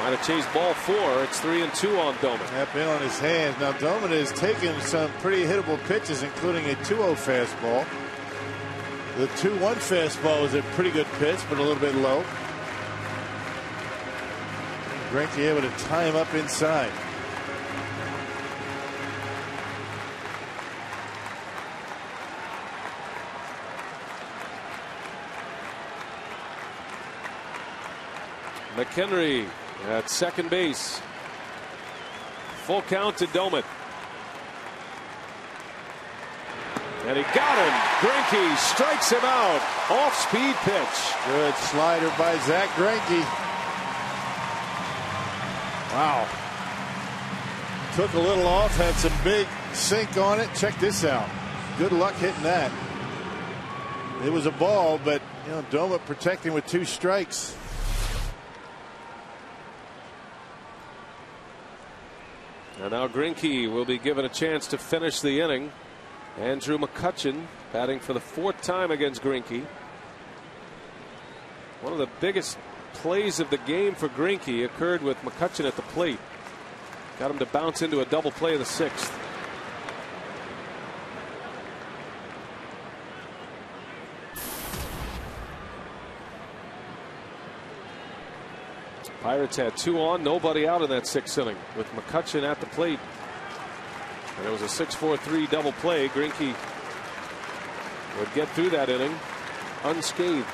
Might have chased ball 4. It's 3-2 on Domit. Tap in on his hands. Now Domit has taken some pretty hittable pitches, including a 2-0 fastball. The 2-1 fastball was a pretty good pitch, but a little bit low. Greinke able to tie him up inside. McHenry at second base. Full count to Domit. And he got him. Greinke strikes him out. Off-speed pitch. Good slider by Zach Greinke. Wow. Took a little off, had some big sink on it. Check this out. Good luck hitting that. It was a ball, but you know, Domit protecting with 2 strikes. And now Greinke will be given a chance to finish the inning. Andrew McCutchen batting for the 4th time against Greinke. One of the biggest plays of the game for Greinke occurred with McCutchen at the plate. Got him to bounce into a double play in the 6th. Pirates had 2 on, nobody out in that 6th inning with McCutchen at the plate. And it was a 6-4-3 double play. Greinke would get through that inning unscathed.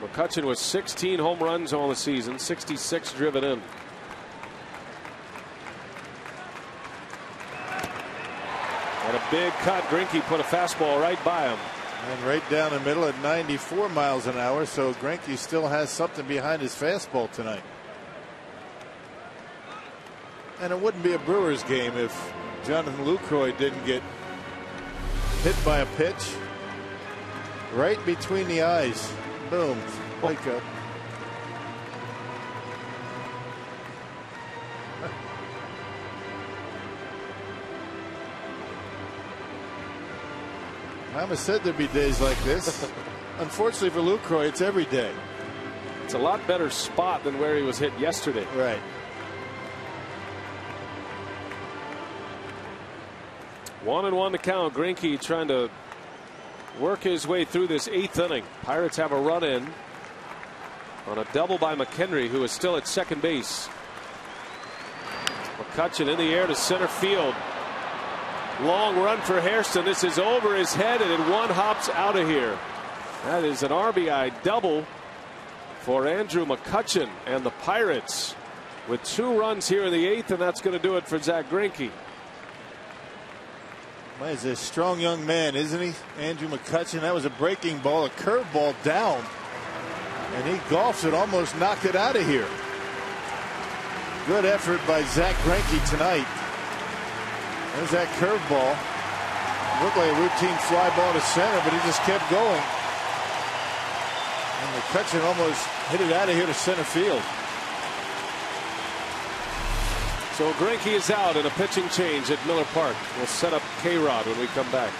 McCutchen with 16 home runs all the season, 66 driven in. And a big cut. Greinke put a fastball right by him. And right down the middle at 94 miles an hour. So Greinke still has something behind his fastball tonight. And it wouldn't be a Brewers game if Jonathan Lucroy didn't get hit by a pitch right between the eyes. Boom. Wake up. Mama said there'd be days like this. Unfortunately for Lucroy, it's every day. It's a lot better spot than where he was hit yesterday. Right. One and one to count. Greinke trying to work his way through this 8th inning. Pirates have a run in on a double by McHenry, who is still at second base. McCutchen in the air to center field. Long run for Hairston. This is over his head, and it one hops out of here. That is an RBI double for Andrew McCutchen, and the Pirates with 2 runs here in the 8th, and that's going to do it for Zach Greinke. Well, he's a strong young man, isn't he? Andrew McCutchen. That was a breaking ball, a curveball down, and he golfs it, almost knocked it out of here. Good effort by Zach Greinke tonight. There's that curveball. Looked like a routine fly ball to center, but he just kept going. And McCutchen almost hit it out of here to center field. So Greinke is out in a pitching change at Miller Park. We'll set up K-Rod when we come back.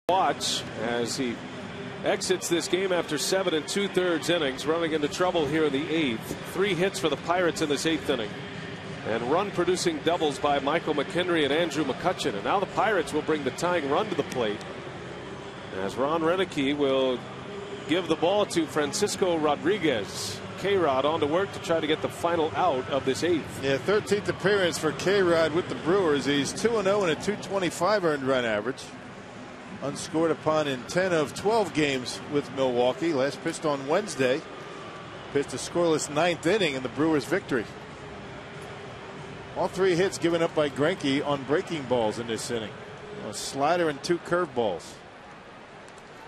Watch as he exits this game after 7 2/3 innings, running into trouble here in the 8th. 3 hits for the Pirates in this 8th inning, and run producing doubles by Michael McHenry and Andrew McCutchen. And now the Pirates will bring the tying run to the plate as Ron Renicky will give the ball to Francisco Rodriguez. K-Rod on to work to try to get the final out of this 8th. Yeah, 13th appearance for K-Rod with the Brewers. He's 2-0 and a 225 earned run average. Unscored upon in 10 of 12 games with Milwaukee. Last pitched on Wednesday. Pitched a scoreless 9th inning in the Brewers' victory. All 3 hits given up by Greinke on breaking balls in this inning. A slider and 2 curveballs.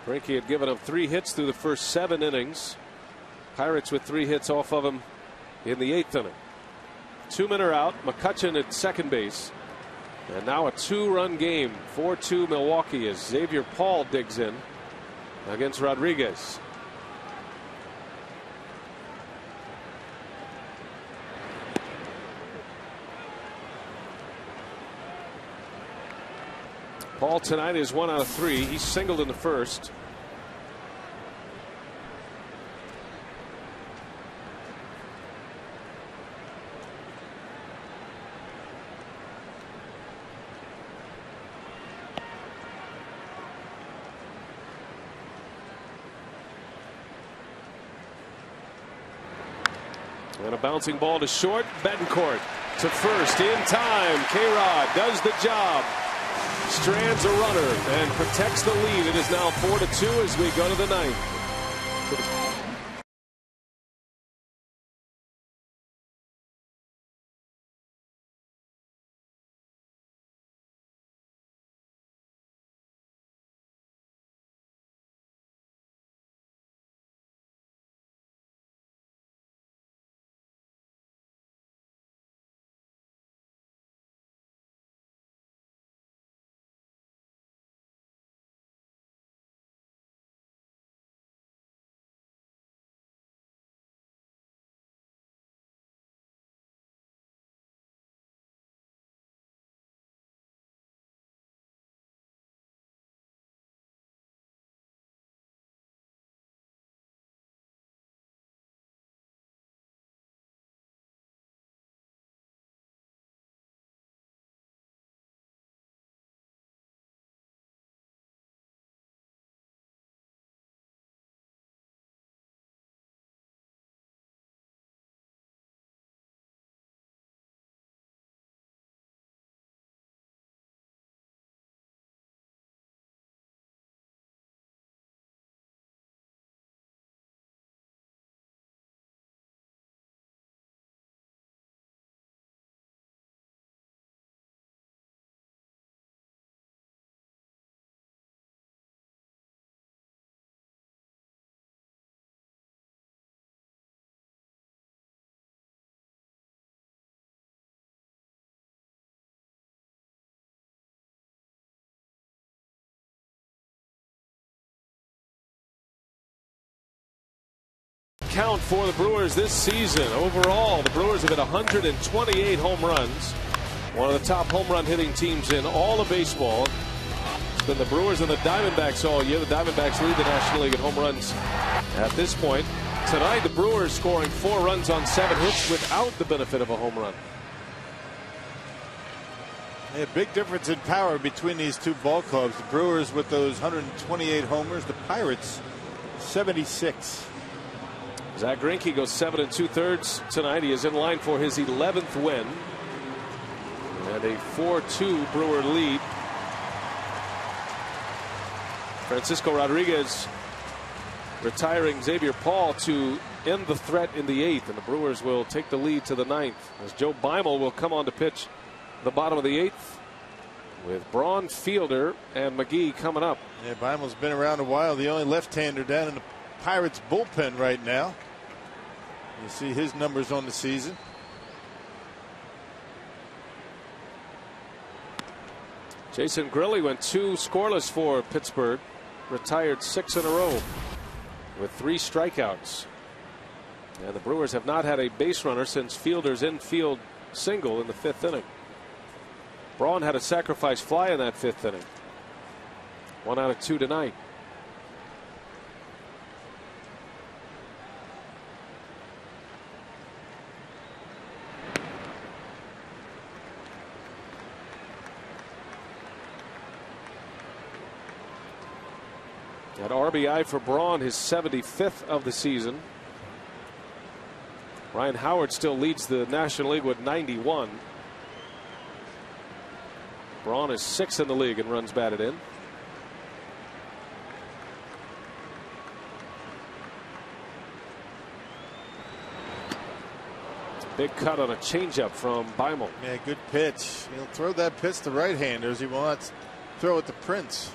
Greinke had given up 3 hits through the first 7 innings. Pirates with 3 hits off of him in the 8th inning. 2 men are out. McCutchen at second base. And now a 2-run game, 4-2 Milwaukee, as Xavier Paul digs in against Rodriguez. Paul tonight is 1 out of 3. He singled in the first. And a bouncing ball to short. Betancourt to first in time. K-Rod does the job. Strands a runner and protects the lead. It is now 4-2 as we go to the 9th. count for the Brewers this season. Overall, the Brewers have hit 128 home runs. One of the top home run hitting teams in all of baseball. It's been the Brewers and the Diamondbacks all year. The Diamondbacks lead the National League in home runs at this point. Tonight, the Brewers scoring 4 runs on 7 hits without the benefit of a home run. A big difference in power between these two ball clubs. The Brewers with those 128 homers, the Pirates 76. Zach Greinke goes 7 2/3 tonight. He is in line for his 11th win and a 4-2 Brewer lead. Francisco Rodriguez retiring Xavier Paul to end the threat in the 8th, and the Brewers will take the lead to the 9th as Joe Beimel will come on to pitch the bottom of the 8th with Braun, Fielder, and McGee coming up. Yeah, Beimel's been around a while. The only left-hander down in the Pirates bullpen right now. You see his numbers on the season. Jason Grilli went 2 scoreless for Pittsburgh, retired 6 in a row with 3 strikeouts. And the Brewers have not had a base runner since Fielder's infield single in the 5th inning. Braun had a sacrifice fly in that 5th inning. 1 out of 2 tonight. That RBI for Braun, his 75th of the season. Ryan Howard still leads the National League with 91. Braun is 6th in the league in runs batted in. Big cut on a changeup from Beimel. Yeah, good pitch. He'll throw that pitch to right-handers. He will not throw it to Prince.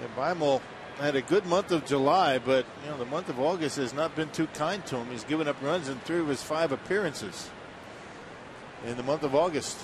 And Beimel had a good month of July, but you know the month of August has not been too kind to him. He's given up runs in 3 of his 5 appearances in the month of August.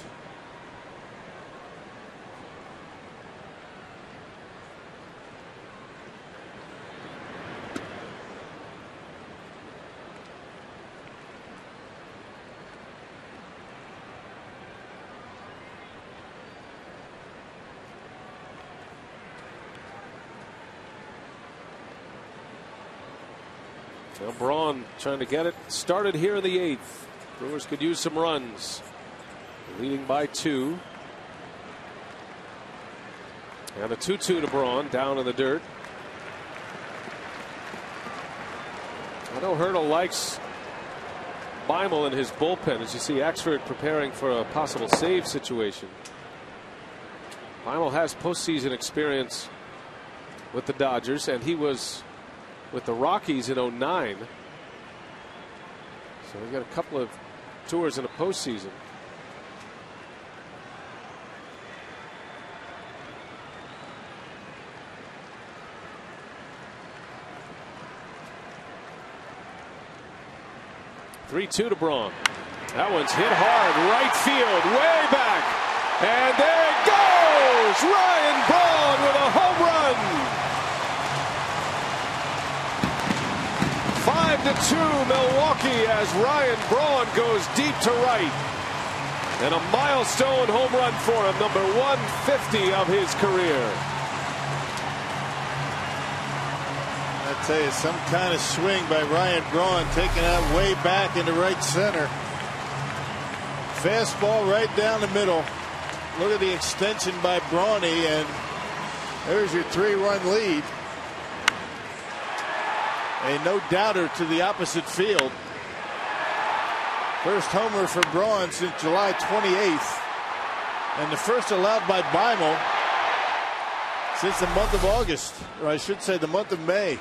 Now Braun trying to get it started here in the 8th. Brewers could use some runs. Leading by 2. And a 2-2 to Braun down in the dirt. I know Hurdle likes Beimel in his bullpen as you see Axford preparing for a possible save situation. Beimel has postseason experience with the Dodgers, and he was with the Rockies in 09. So we've got a couple of tours in a postseason. Three-2 to Braun. That one's hit hard, right field, way back, and there it goes. Ryan Braun with a home run. 5-2 Milwaukee as Ryan Braun goes deep to right. And a milestone home run for him, number 150 of his career. I tell you, some kind of swing by Ryan Braun, taking out way back into right center. Fastball right down the middle. Look at the extension by Brawny, and there's your 3-run lead. A no-doubter to the opposite field. First homer for Braun since July 28th. And the first allowed by Beimel since the month of August. Or I should say the month of May.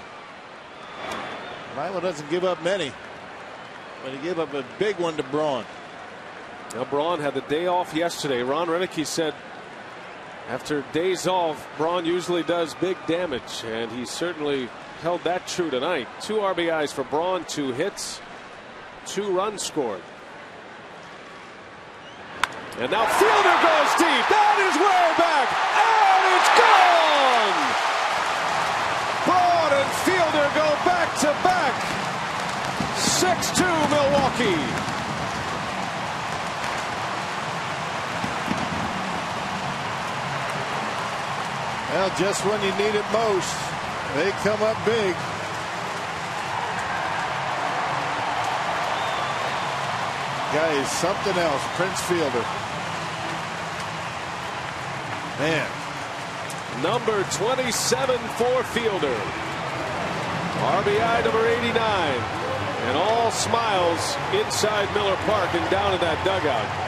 Beimel doesn't give up many. But he gave up a big one to Braun. Now Braun had the day off yesterday. Ron Renicky said after days off, Braun usually does big damage. And he certainly held that true tonight. 2 RBIs for Braun, 2 hits, 2 runs scored. And now Fielder goes deep. That is way back, and it's gone. Braun and Fielder go back to back. 6-2 Milwaukee. Well, just when you need it most, they come up big. Guy is something else, Prince Fielder. Man. Number 27 for Fielder. RBI number 89. And all smiles inside Miller Park and down in that dugout.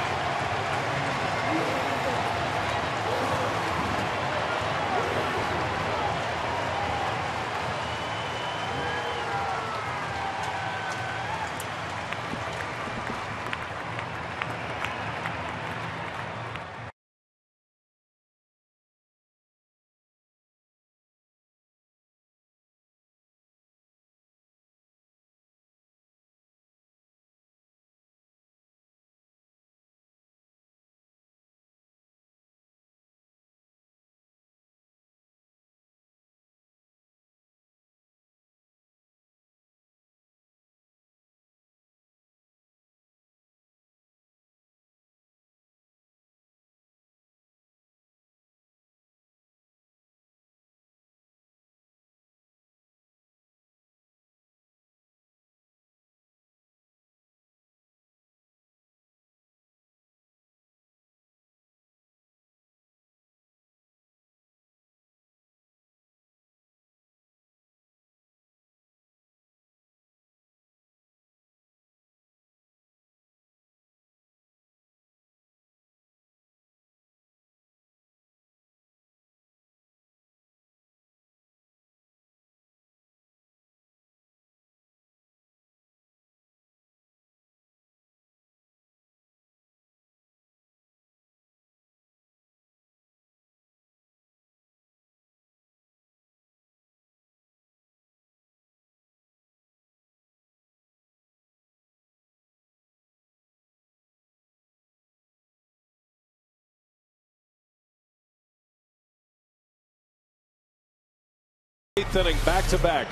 Eighth inning back to back,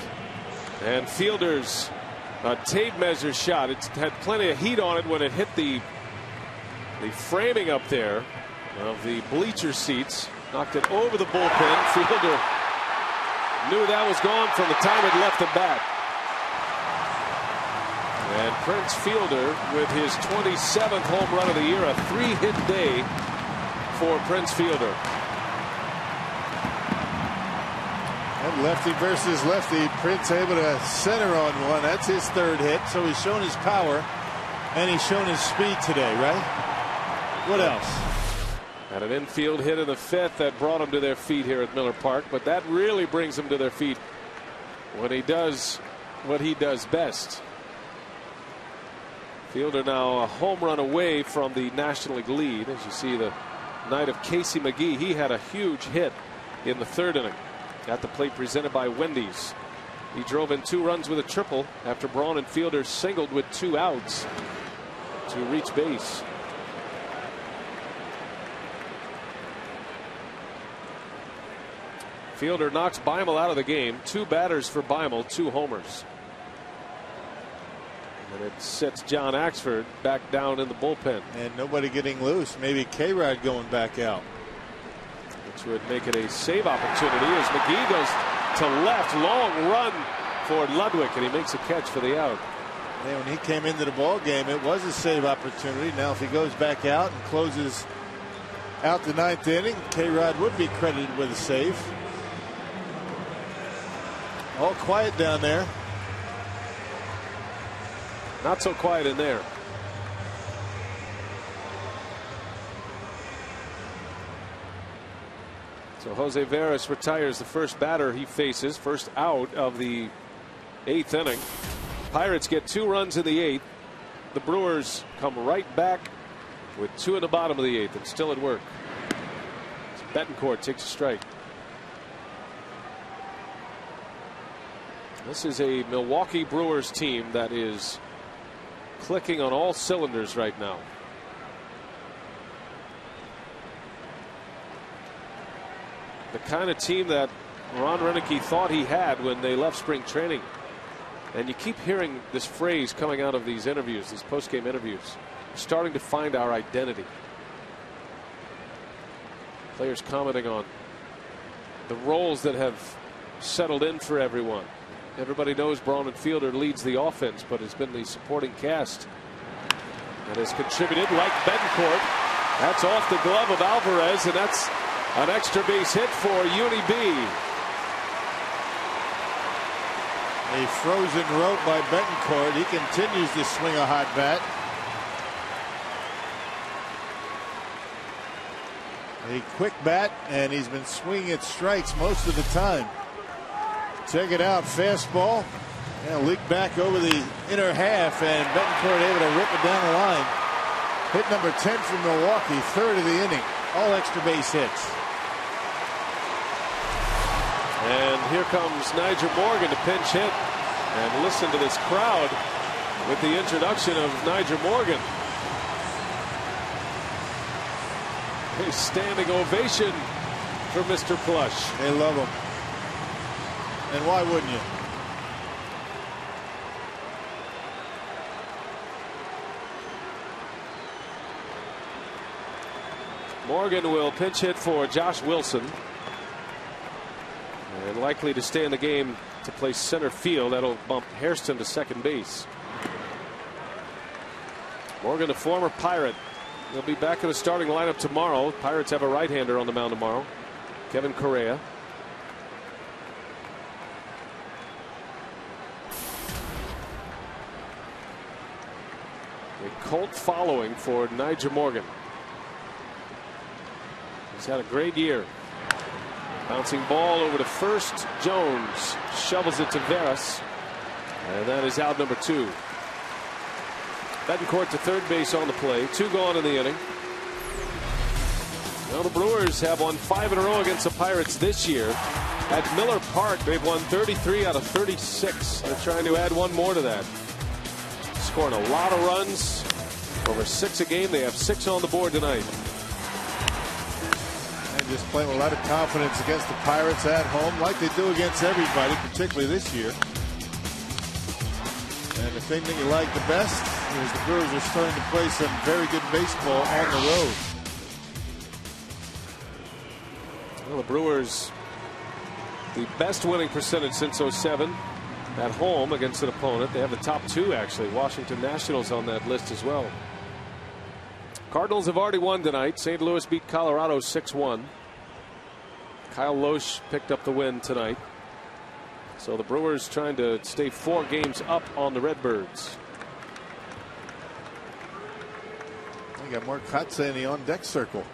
and Fielder's tape measure shot. It had plenty of heat on it when it hit the framing up there of the bleacher seats. Knocked it over the bullpen. Fielder knew that was gone from the time it left the bat. And Prince Fielder with his 27th home run of the year, a 3-hit day for Prince Fielder. And lefty versus lefty, Prince able to center on one. That's his third hit, so he's shown his power and he's shown his speed today, right? What else? Had an infield hit in the fifth that brought him to their feet here at Miller Park, but that really brings them to their feet when he does what he does best. Fielder now a home run away from the National League lead. As you see, the night of Casey McGee, he had a huge hit in the third inning at the plate presented by Wendy's. He drove in 2 runs with a triple after Braun and Fielder singled with 2 outs to reach base. Fielder knocks Beimel out of the game. 2 batters for Beimel, 2 homers. And it sets John Axford back down in the bullpen. And nobody getting loose. Maybe K-Rod going back out. Which would make it a save opportunity as McGee goes to left. Long run for Ludwig, and he makes a catch for the out. Yeah, when he came into the ball game, it was a save opportunity. Now if he goes back out and closes out the 9th inning, K-Rod would be credited with a save. All quiet down there. Not so quiet in there. So Jose Veras retires the first batter he faces, first out of the 8th inning. Pirates get 2 runs in the 8th. The Brewers come right back with 2 in the bottom of the 8th and still at work. Betancourt takes a strike. This is a Milwaukee Brewers team that is clicking on all cylinders right now. The kind of team that Ron Renicky thought he had when they left spring training. And you keep hearing this phrase coming out of these interviews, these post-game interviews. We're starting to find our identity. Players commenting on the roles that have settled in for everyone. Everybody knows Braun and Fielder leads the offense, but it's been the supporting cast that has contributed, like Betancourt. That's off the glove of Alvarez, and that's an extra base hit for Uni B. A frozen rope by Betancourt. He continues to swing a hot bat. A quick bat, and he's been swinging at strikes most of the time. Check it out, fastball. And leaked back over the inner half, and Betancourt able to rip it down the line. Hit number 10 for Milwaukee, third of the inning. All extra base hits. And here comes Niger Morgan to pinch hit. And listen to this crowd with the introduction of Niger Morgan. A standing ovation for Mr. Plush. They love him. And why wouldn't you? Morgan will pinch hit for Josh Wilson. And likely to stay in the game to play center field. That'll bump Hairston to second base. Morgan, a former Pirate. He'll be back in the starting lineup tomorrow. Pirates have a right-hander on the mound tomorrow, Kevin Correa. A cult following for Niger Morgan. He's had a great year. Bouncing ball over to first. Jones shovels it to Veras, and that is out number 2. Betancourt to third base on the play. 2 gone in the inning. Well, the Brewers have won 5 in a row against the Pirates this year. At Miller Park, they've won 33 out of 36. They're trying to add one more to that. Scoring a lot of runs, over 6 a game. They have 6 on the board tonight. And just playing with a lot of confidence against the Pirates at home, like they do against everybody, particularly this year. And the thing that you like the best is the Brewers are starting to play some very good baseball on the road. Well, the Brewers, the best winning percentage since '07 at home against an opponent. They have the top 2, actually. Washington Nationals on that list as well. Cardinals have already won tonight. St. Louis beat Colorado 6-1. Kyle Loesch picked up the win tonight. So the Brewers trying to stay 4 games up on the Redbirds. We got more Katse in the on-deck circle.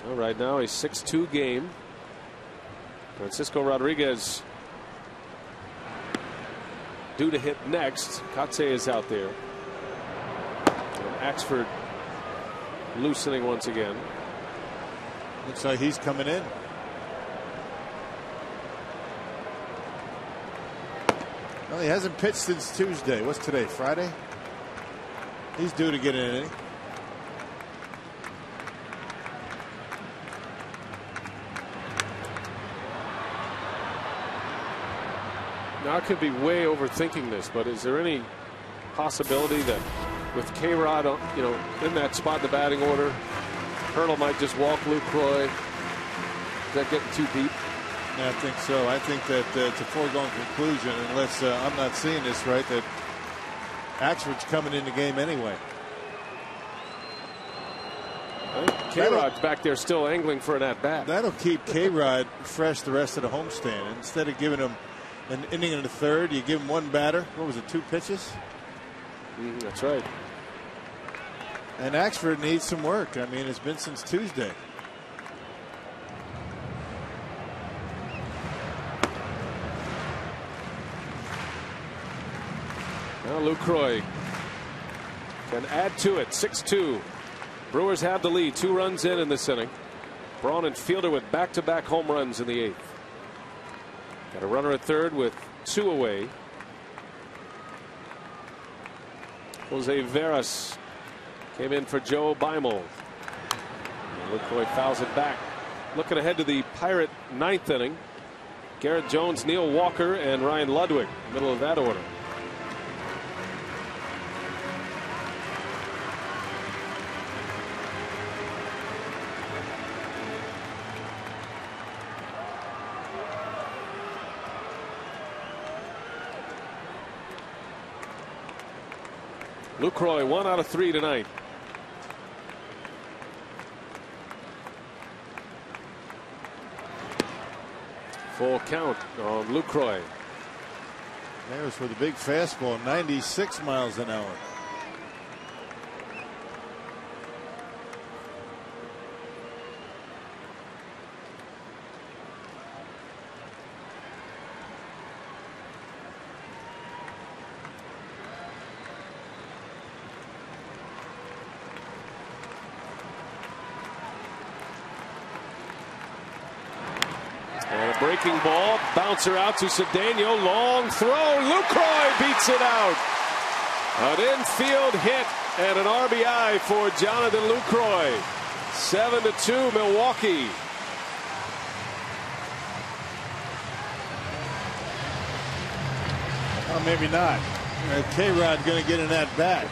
All right, now a 6-2 game. Francisco Rodriguez due to hit next. Katse is out there. And Axford loosening once again. Looks like he's coming in. Well, he hasn't pitched since Tuesday. What's today? Friday? He's due to get in an inning. Now, I could be way overthinking this, but is there any possibility that with K-Rod, in that spot in the batting order, Hurdle might just walk Lucroy? Is that getting too deep? Yeah, I think so. I think that it's a foregone conclusion, unless I'm not seeing this right, that Axford's coming in the game anyway. I think K-Rod's back there still angling for an at-bat. That'll keep K-Rod fresh the rest of the homestand. Instead of giving him an inning and a third, you give him 1 batter. What was it, 2 pitches? That's right. And Axford needs some work. I mean, it's been since Tuesday. Now Lucroy can add to it. 6-2. Brewers have the lead. 2 runs in this inning. Braun and Fielder with back-to-back home runs in the 8th. Got a runner at third with 2 away. Jose Veras came in for Joe Beimel. Lucroy fouls it back. Looking ahead to the Pirate ninth inning. Garrett Jones, Neil Walker, and Ryan Ludwig, middle of that order. Lucroy 1 out of 3 tonight. Full count on Lucroy. There's for the big fastball, 96 miles an hour. Breaking ball, bouncer out to Cedeno, long throw, Lucroy beats it out. An infield hit and an RBI for Jonathan Lucroy. 7-2 Milwaukee. Oh, maybe not. K-Rod going to get an at bat.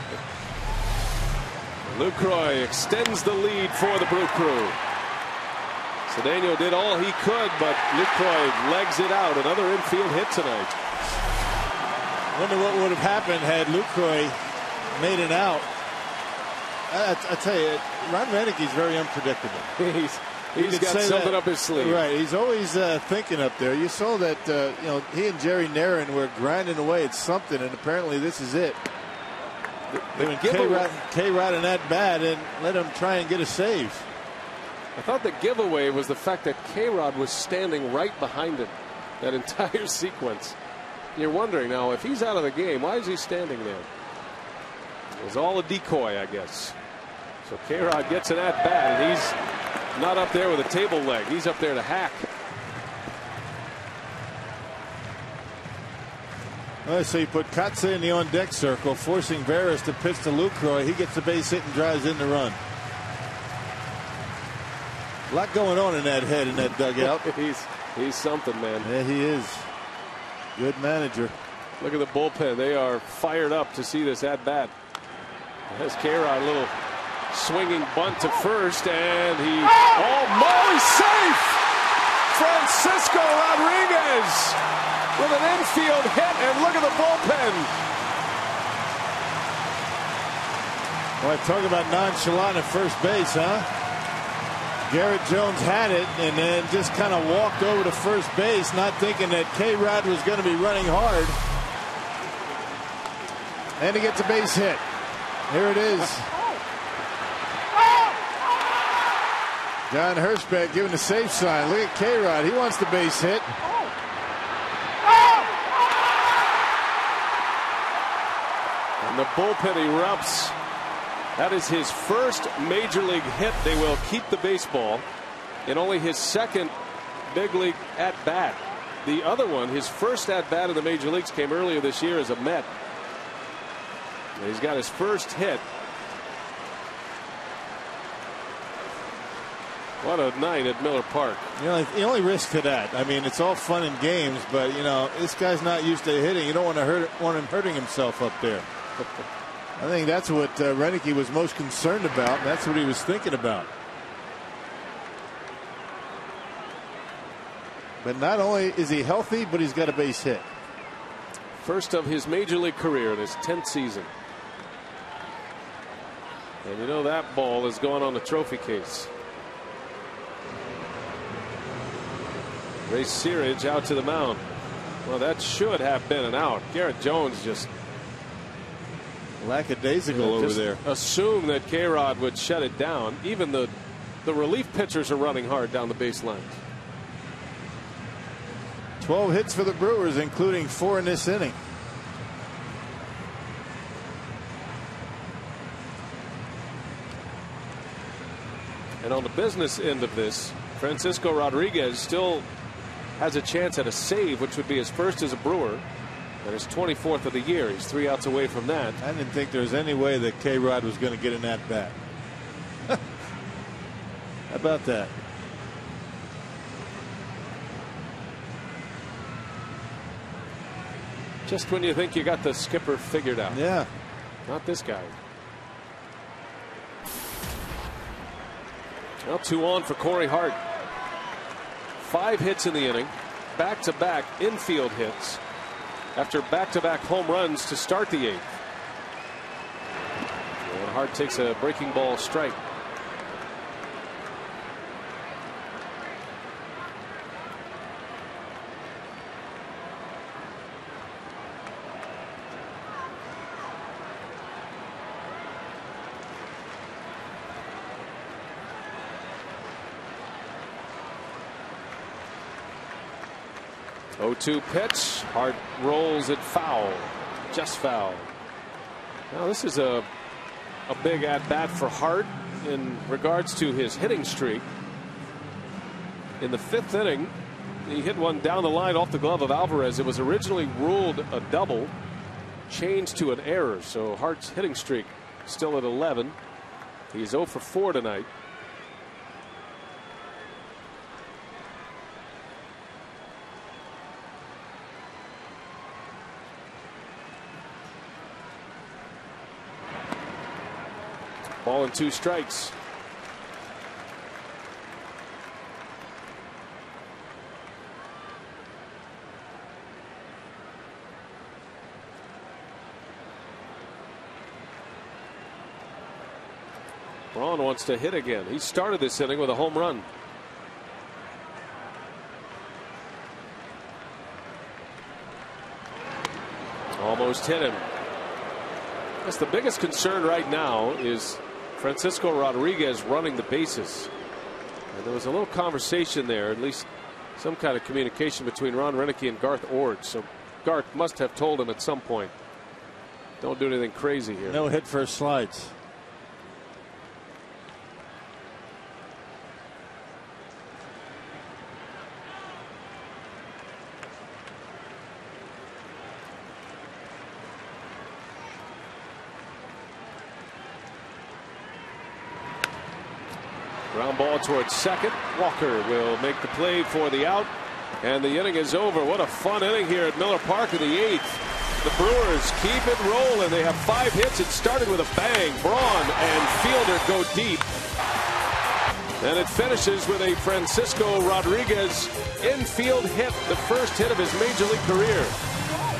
Lucroy extends the lead for the Brew Crew. Cedeno did all he could, but Lucroy legs it out. Another infield hit tonight. Wonder what would have happened had Lucroy made an out. I tell you, Ron Renick's very unpredictable. He's got something up his sleeve. Right, he's always thinking up there. You saw that he and Jerry Narron were grinding away at something, and apparently this is it. K-Rod an at bat and let him try and get a save. I thought the giveaway was the fact that K-Rod was standing right behind him that entire sequence. You're wondering now, if he's out of the game, why is he standing there? It was all a decoy, I guess. So K-Rod gets an at bat, and he's not up there with a table leg. He's up there to hack. All right, so you put Kotze in the on-deck circle, forcing Veras to pitch to Lucroy. He gets the base hit and drives in the run. A lot going on in that head in that dugout. He's something, man. Yeah, he is. Good manager. Look at the bullpen. They are fired up to see this at bat. There's K-Rod, a little swinging bunt to first, and he's safe. Francisco Rodriguez with an infield hit, and look at the bullpen. Boy, talk about nonchalant at first base, huh? Garrett Jones had it and then just kind of walked over to first base, not thinking that K-Rod was going to be running hard. And he gets a base hit. Here it is. John Hirschbeck giving the safe sign. Look at K-Rod. He wants the base hit. And the bullpen erupts. That is his first major league hit. They will keep the baseball in only his second big league at bat. The other one, his first at bat in the major leagues, came earlier this year as a Met. And he's got his first hit. What a night at Miller Park. The only risk to that, I mean, it's all fun and games, but this guy's not used to hitting. You don't want him hurting himself up there. I think that's what Renick was most concerned about. That's what he was thinking about. But not only is he healthy, but he's got a base hit. First of his major league career in his 10th season. And that ball is going on the trophy case. Ray Searage out to the mound. Well, that should have been an out. Garrett Jones just lackadaisical over there. Assume that K-Rod would shut it down. Even the relief pitchers are running hard down the baseline. 12 hits for the Brewers, including 4 in this inning. And on the business end of this, Francisco Rodriguez still has a chance at a save, which would be his first as a Brewer. And his 24th of the year. He's 3 outs away from that. I didn't think there was any way that K-Rod was going to get an at bat. about that? Just when you think you got the skipper figured out. Yeah. Not this guy. Well, 2 on for Corey Hart. 5 hits in the inning. Back-to-back infield hits after back-to-back home runs to start the 8th. And Hart takes a breaking ball strike. Oh, 2 pitch. Hart rolls it foul. Just foul. Now this is a big at bat for Hart in regards to his hitting streak. In the 5th inning, he hit one down the line off the glove of Alvarez. It was originally ruled a double, changed to an error. So Hart's hitting streak still at 11. He's 0 for 4 tonight. Ball and 2 strikes. Braun wants to hit again. He started this inning with a home run. Almost hit him. I guess the biggest concern right now is Francisco Rodriguez running the bases. And there was a little conversation there, at least some kind of communication between Ron Renicky and Garth Ord. So Garth must have told him at some point, don't do anything crazy here. No hit for slides. Ground ball towards second. Walker will make the play for the out. And the inning is over. What a fun inning here at Miller Park in the 8th. The Brewers keep it rolling. They have 5 hits. It started with a bang. Braun and Fielder go deep. And it finishes with a Francisco Rodriguez infield hit. The first hit of his major league career.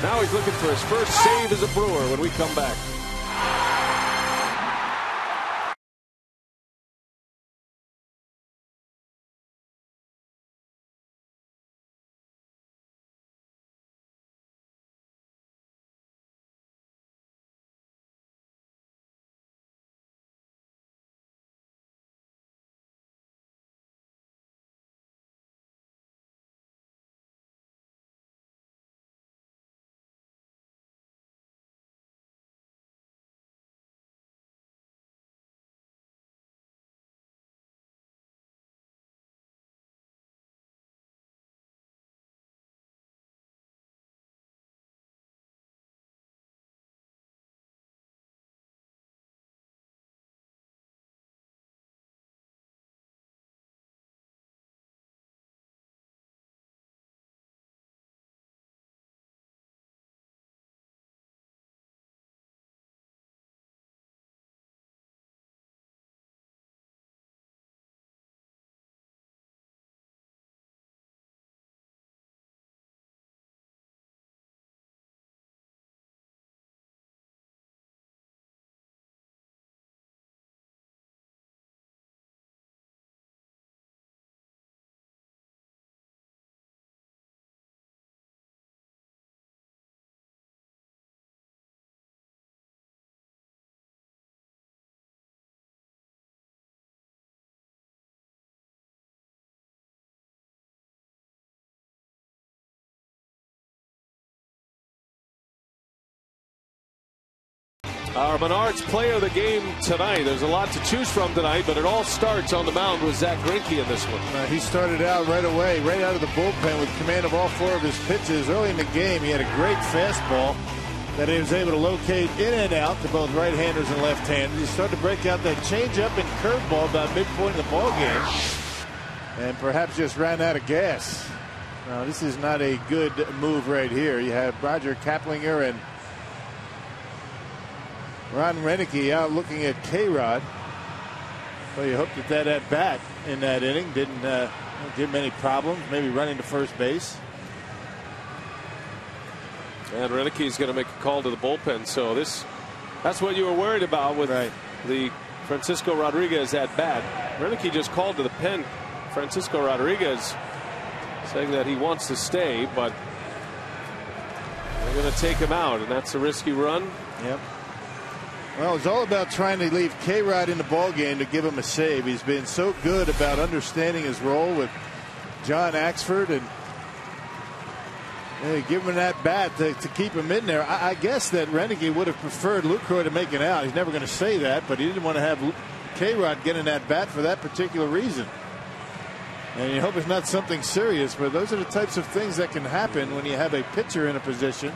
Now he's looking for his first save as a Brewer when we come back. Our Menards player of the game tonight. There's a lot to choose from tonight, but it all starts on the mound with Zach Greinke in this one. He started out right away, right out of the bullpen with command of all 4 of his pitches. Early in the game, he had a great fastball. that he was able to locate in and out to both right-handers and left-handers. He started to break out that changeup and curveball about midpoint of the ball game, and perhaps just ran out of gas. Now, this is not a good move right here. You have Roger Kaplinger and Ron Renneke out looking at K-Rod. Well, you hope that at bat in that inning didn't give him any problems, maybe running to first base. And Renneke's going to make a call to the bullpen. So that's what you were worried about with the Francisco Rodriguez at bat. Greinke just called to the pen. Francisco Rodriguez saying that he wants to stay, but they're going to take him out, and that's a risky run. Yep. Well, it's all about trying to leave K-Rod in the ball game to give him a save. He's been so good about understanding his role with John Axford, and give him that bat to keep him in there. I guess that Renneke would have preferred Lucroy to make it out. He's never going to say that, but he didn't want to have K-Rod get in that bat for that particular reason. And you hope it's not something serious, but those are the types of things that can happen when you have a pitcher in a position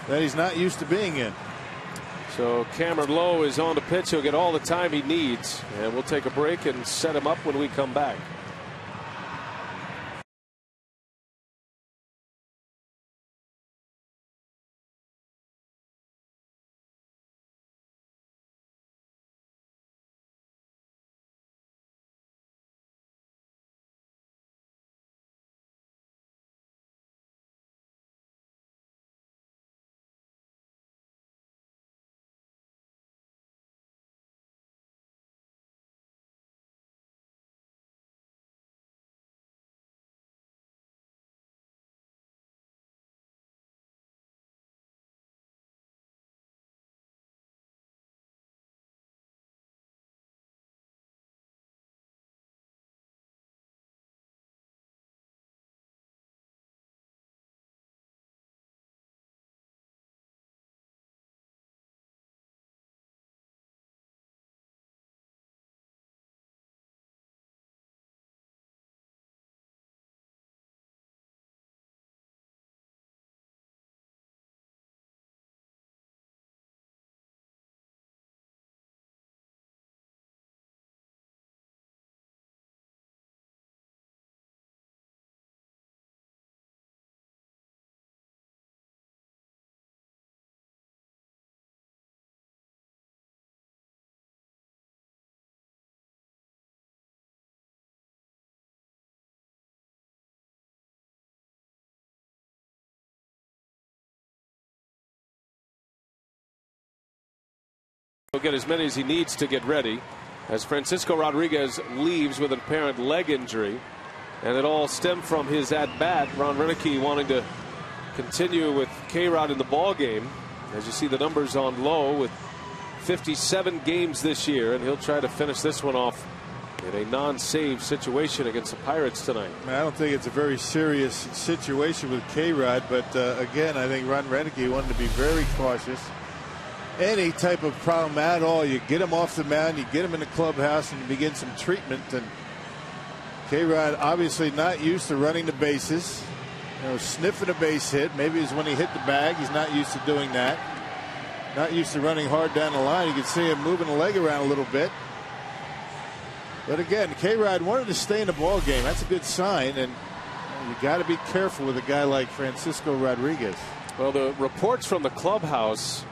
that he's not used to being in. So Cameron Lowe is on the pitch. He'll get all the time he needs, and we'll take a break and set him up when we come back. He'll get as many as he needs to get ready as Francisco Rodriguez leaves with an apparent leg injury, and it all stemmed from his at-bat. Ron Renneke wanting to continue with K-Rod in the ball game. As you see the numbers on Lowe with 57 games this year, and he'll try to finish this one off in a non-save situation against the Pirates tonight. I don't think it's a very serious situation with K-Rod, but again, I think Ron Renneke wanted to be very cautious. Any type of problem at all, you get him off the mound, you get him in the clubhouse, and you begin some treatment. And K-Rod obviously not used to running the bases, sniffing a base hit. Maybe it's when he hit the bag. He's not used to doing that. Not used to running hard down the line. You can see him moving the leg around a little bit. But again, K-Rod wanted to stay in the ball game. That's a good sign, and you got to be careful with a guy like Francisco Rodriguez. Well, the reports from the clubhouse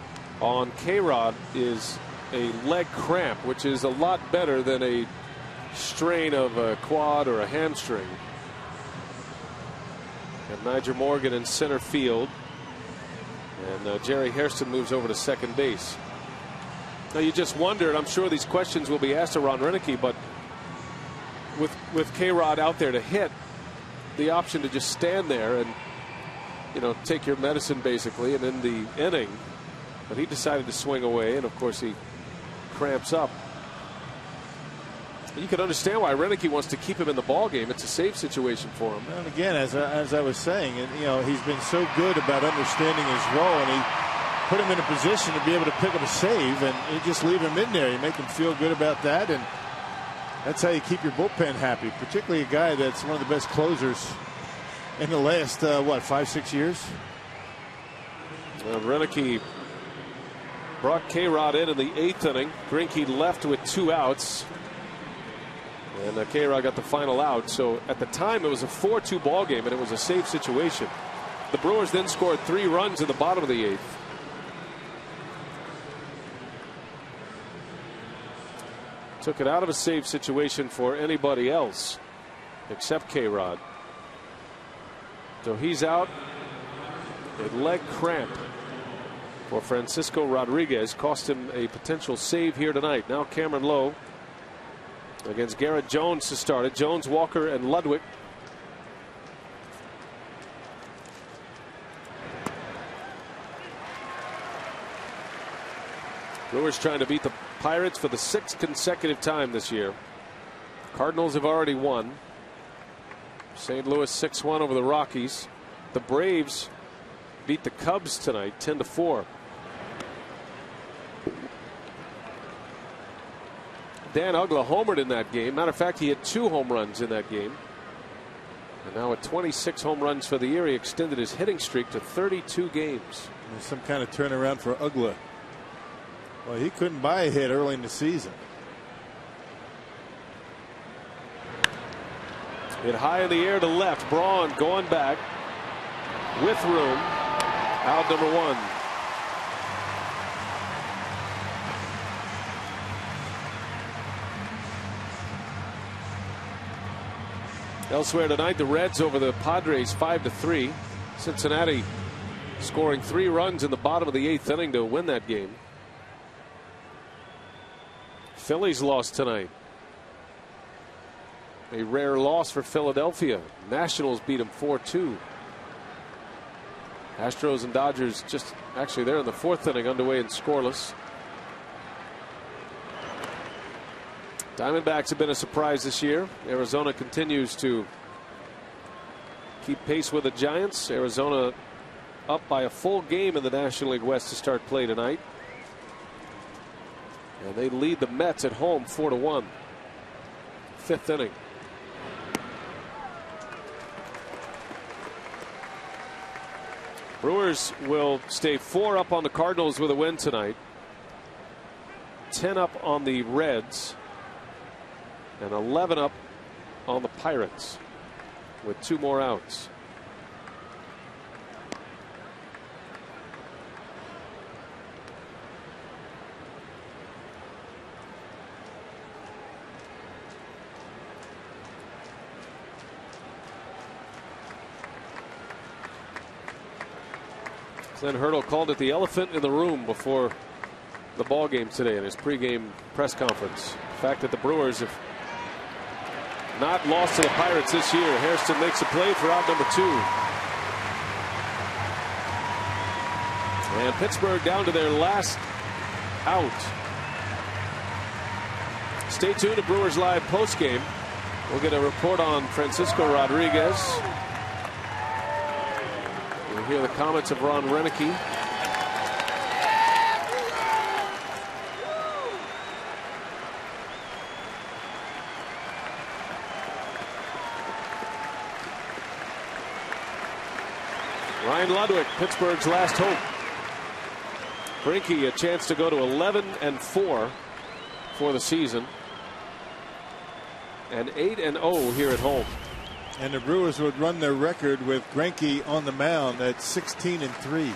on K-Rod is a leg cramp, which is a lot better than a strain of a quad or a hamstring. And Niger Morgan in center field, and Jerry Hairston moves over to second base. Now you just wondered, I'm sure these questions will be asked to Ron Renneke, but with K-Rod out there to hit, the option to just stand there and take your medicine basically and end the inning. But he decided to swing away, and of course he cramps up. You can understand why Renneke wants to keep him in the ball game. It's a safe situation for him. And again, as I was saying, he's been so good about understanding his role, and he put him in a position to be able to pick up a save, and you just leave him in there. You make him feel good about that, and that's how you keep your bullpen happy, particularly a guy that's one of the best closers in the last, 5-6 years? Greinke brought K-Rod in the 8th inning. Greinke left with 2 outs. And K-Rod got the final out. So at the time it was a 4-2 ball game and it was a safe situation. The Brewers then scored 3 runs in the bottom of the 8th. Took it out of a safe situation for anybody else except K-Rod. So he's out. A leg cramp for Francisco Rodriguez cost him a potential save here tonight. Now Cameron Lowe against Garrett Jones to start it. Jones, Walker, and Ludwig. Brewers trying to beat the Pirates for the 6th consecutive time this year. Cardinals have already won. St. Louis 6-1 over the Rockies. The Braves beat the Cubs tonight 10-4. Dan Uggla homered in that game. Matter of fact, he had 2 home runs in that game. And now at 26 home runs for the year, he extended his hitting streak to 32 games. There's some kind of turnaround for Uggla. Well, he couldn't buy a hit early in the season. Hit high in the air to left. Braun going back with room. Out number 1. Elsewhere tonight, the Reds over the Padres 5-3. Cincinnati scoring 3 runs in the bottom of the 8th inning to win that game. Phillies lost tonight. A rare loss for Philadelphia. Nationals beat them 4-2. Astros and Dodgers just actually they're in the 4th inning underway and scoreless. Diamondbacks have been a surprise this year. Arizona continues to keep pace with the Giants. Arizona up by a full game in the National League West to start play tonight. And they lead the Mets at home 4-1. 5th inning. Brewers will stay 4 up on the Cardinals with a win tonight. 10 up on the Reds. And 11 up on the Pirates with 2 more outs. Clint Hurdle called it the elephant in the room before the ball game today in his pregame press conference. The fact that the Brewers have not lost to the Pirates this year. Hairston makes a play for out number 2. And Pittsburgh down to their last out. Stay tuned to Brewers Live postgame. We'll get a report on Francisco Rodriguez. We'll hear the comments of Ron Renicky. Ryan Ludwig, Pittsburgh's last hope. Greinke a chance to go to 11-4 for the season. And 8-0 here at home. And the Brewers would run their record with Greinke on the mound at 16-3.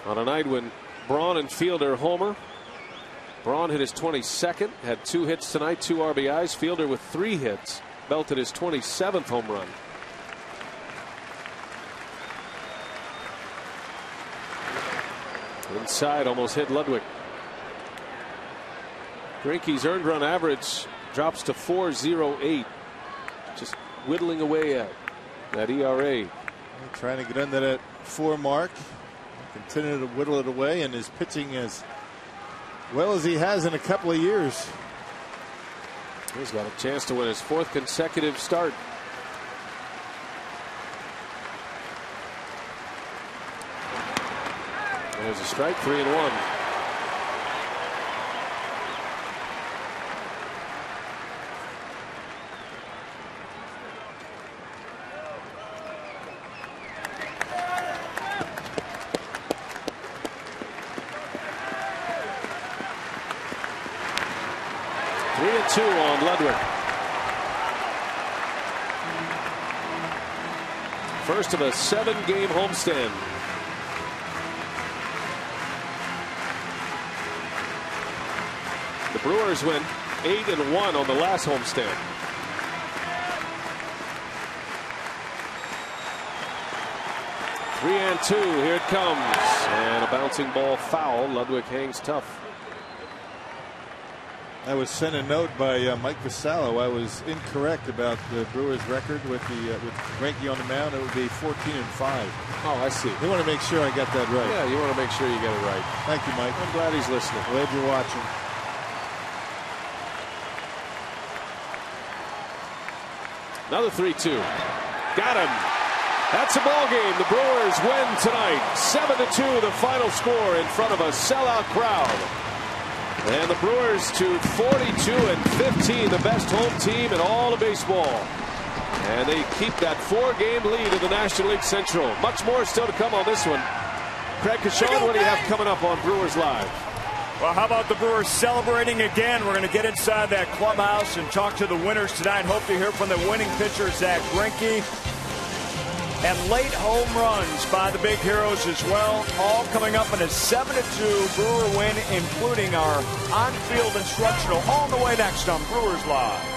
On a night when Braun and Fielder homer. Braun hit his 22nd, had 2 hits tonight, 2 RBIs. Fielder with 3 hits, belted his 27th home run. Inside, almost hit Ludwig. Greinke's earned run average drops to 4.08. Just whittling away at that ERA. Trying to get under that 4 mark. Continue to whittle it away, and is pitching as well as he has in a couple of years. He's got a chance to win his 4th consecutive start. There's a strike, 3-1. 3-2 on Ludwig. First of a 7-game homestand. The Brewers went 8-1 on the last homestand. Three and two. Here it comes. And a bouncing ball foul. Ludwig hangs tough. I was sent a note by Mike Vasallo. I was incorrect about the Brewers record with Greinke on the mound. It would be 14-5. Oh, I see. You want to make sure I got that right. Yeah, you want to make sure you get it right. Thank you, Mike. I'm glad he's listening. Glad you're watching. Another 3-2. Got him. That's a ball game. The Brewers win tonight. 7-2 the final score in front of a sellout crowd. And the Brewers to 42-15, the best home team in all of baseball. And they keep that 4-game lead in the National League Central. Much more still to come on this one. Craig Cashon, what do you have coming up on Brewers Live? Well, how about the Brewers celebrating again? We're going to get inside that clubhouse and talk to the winners tonight. Hope to hear from the winning pitcher, Zach Greinke. And late home runs by the big heroes as well. All coming up in a 7-2 Brewer win, including our on-field instructional, all the way next on Brewers Live.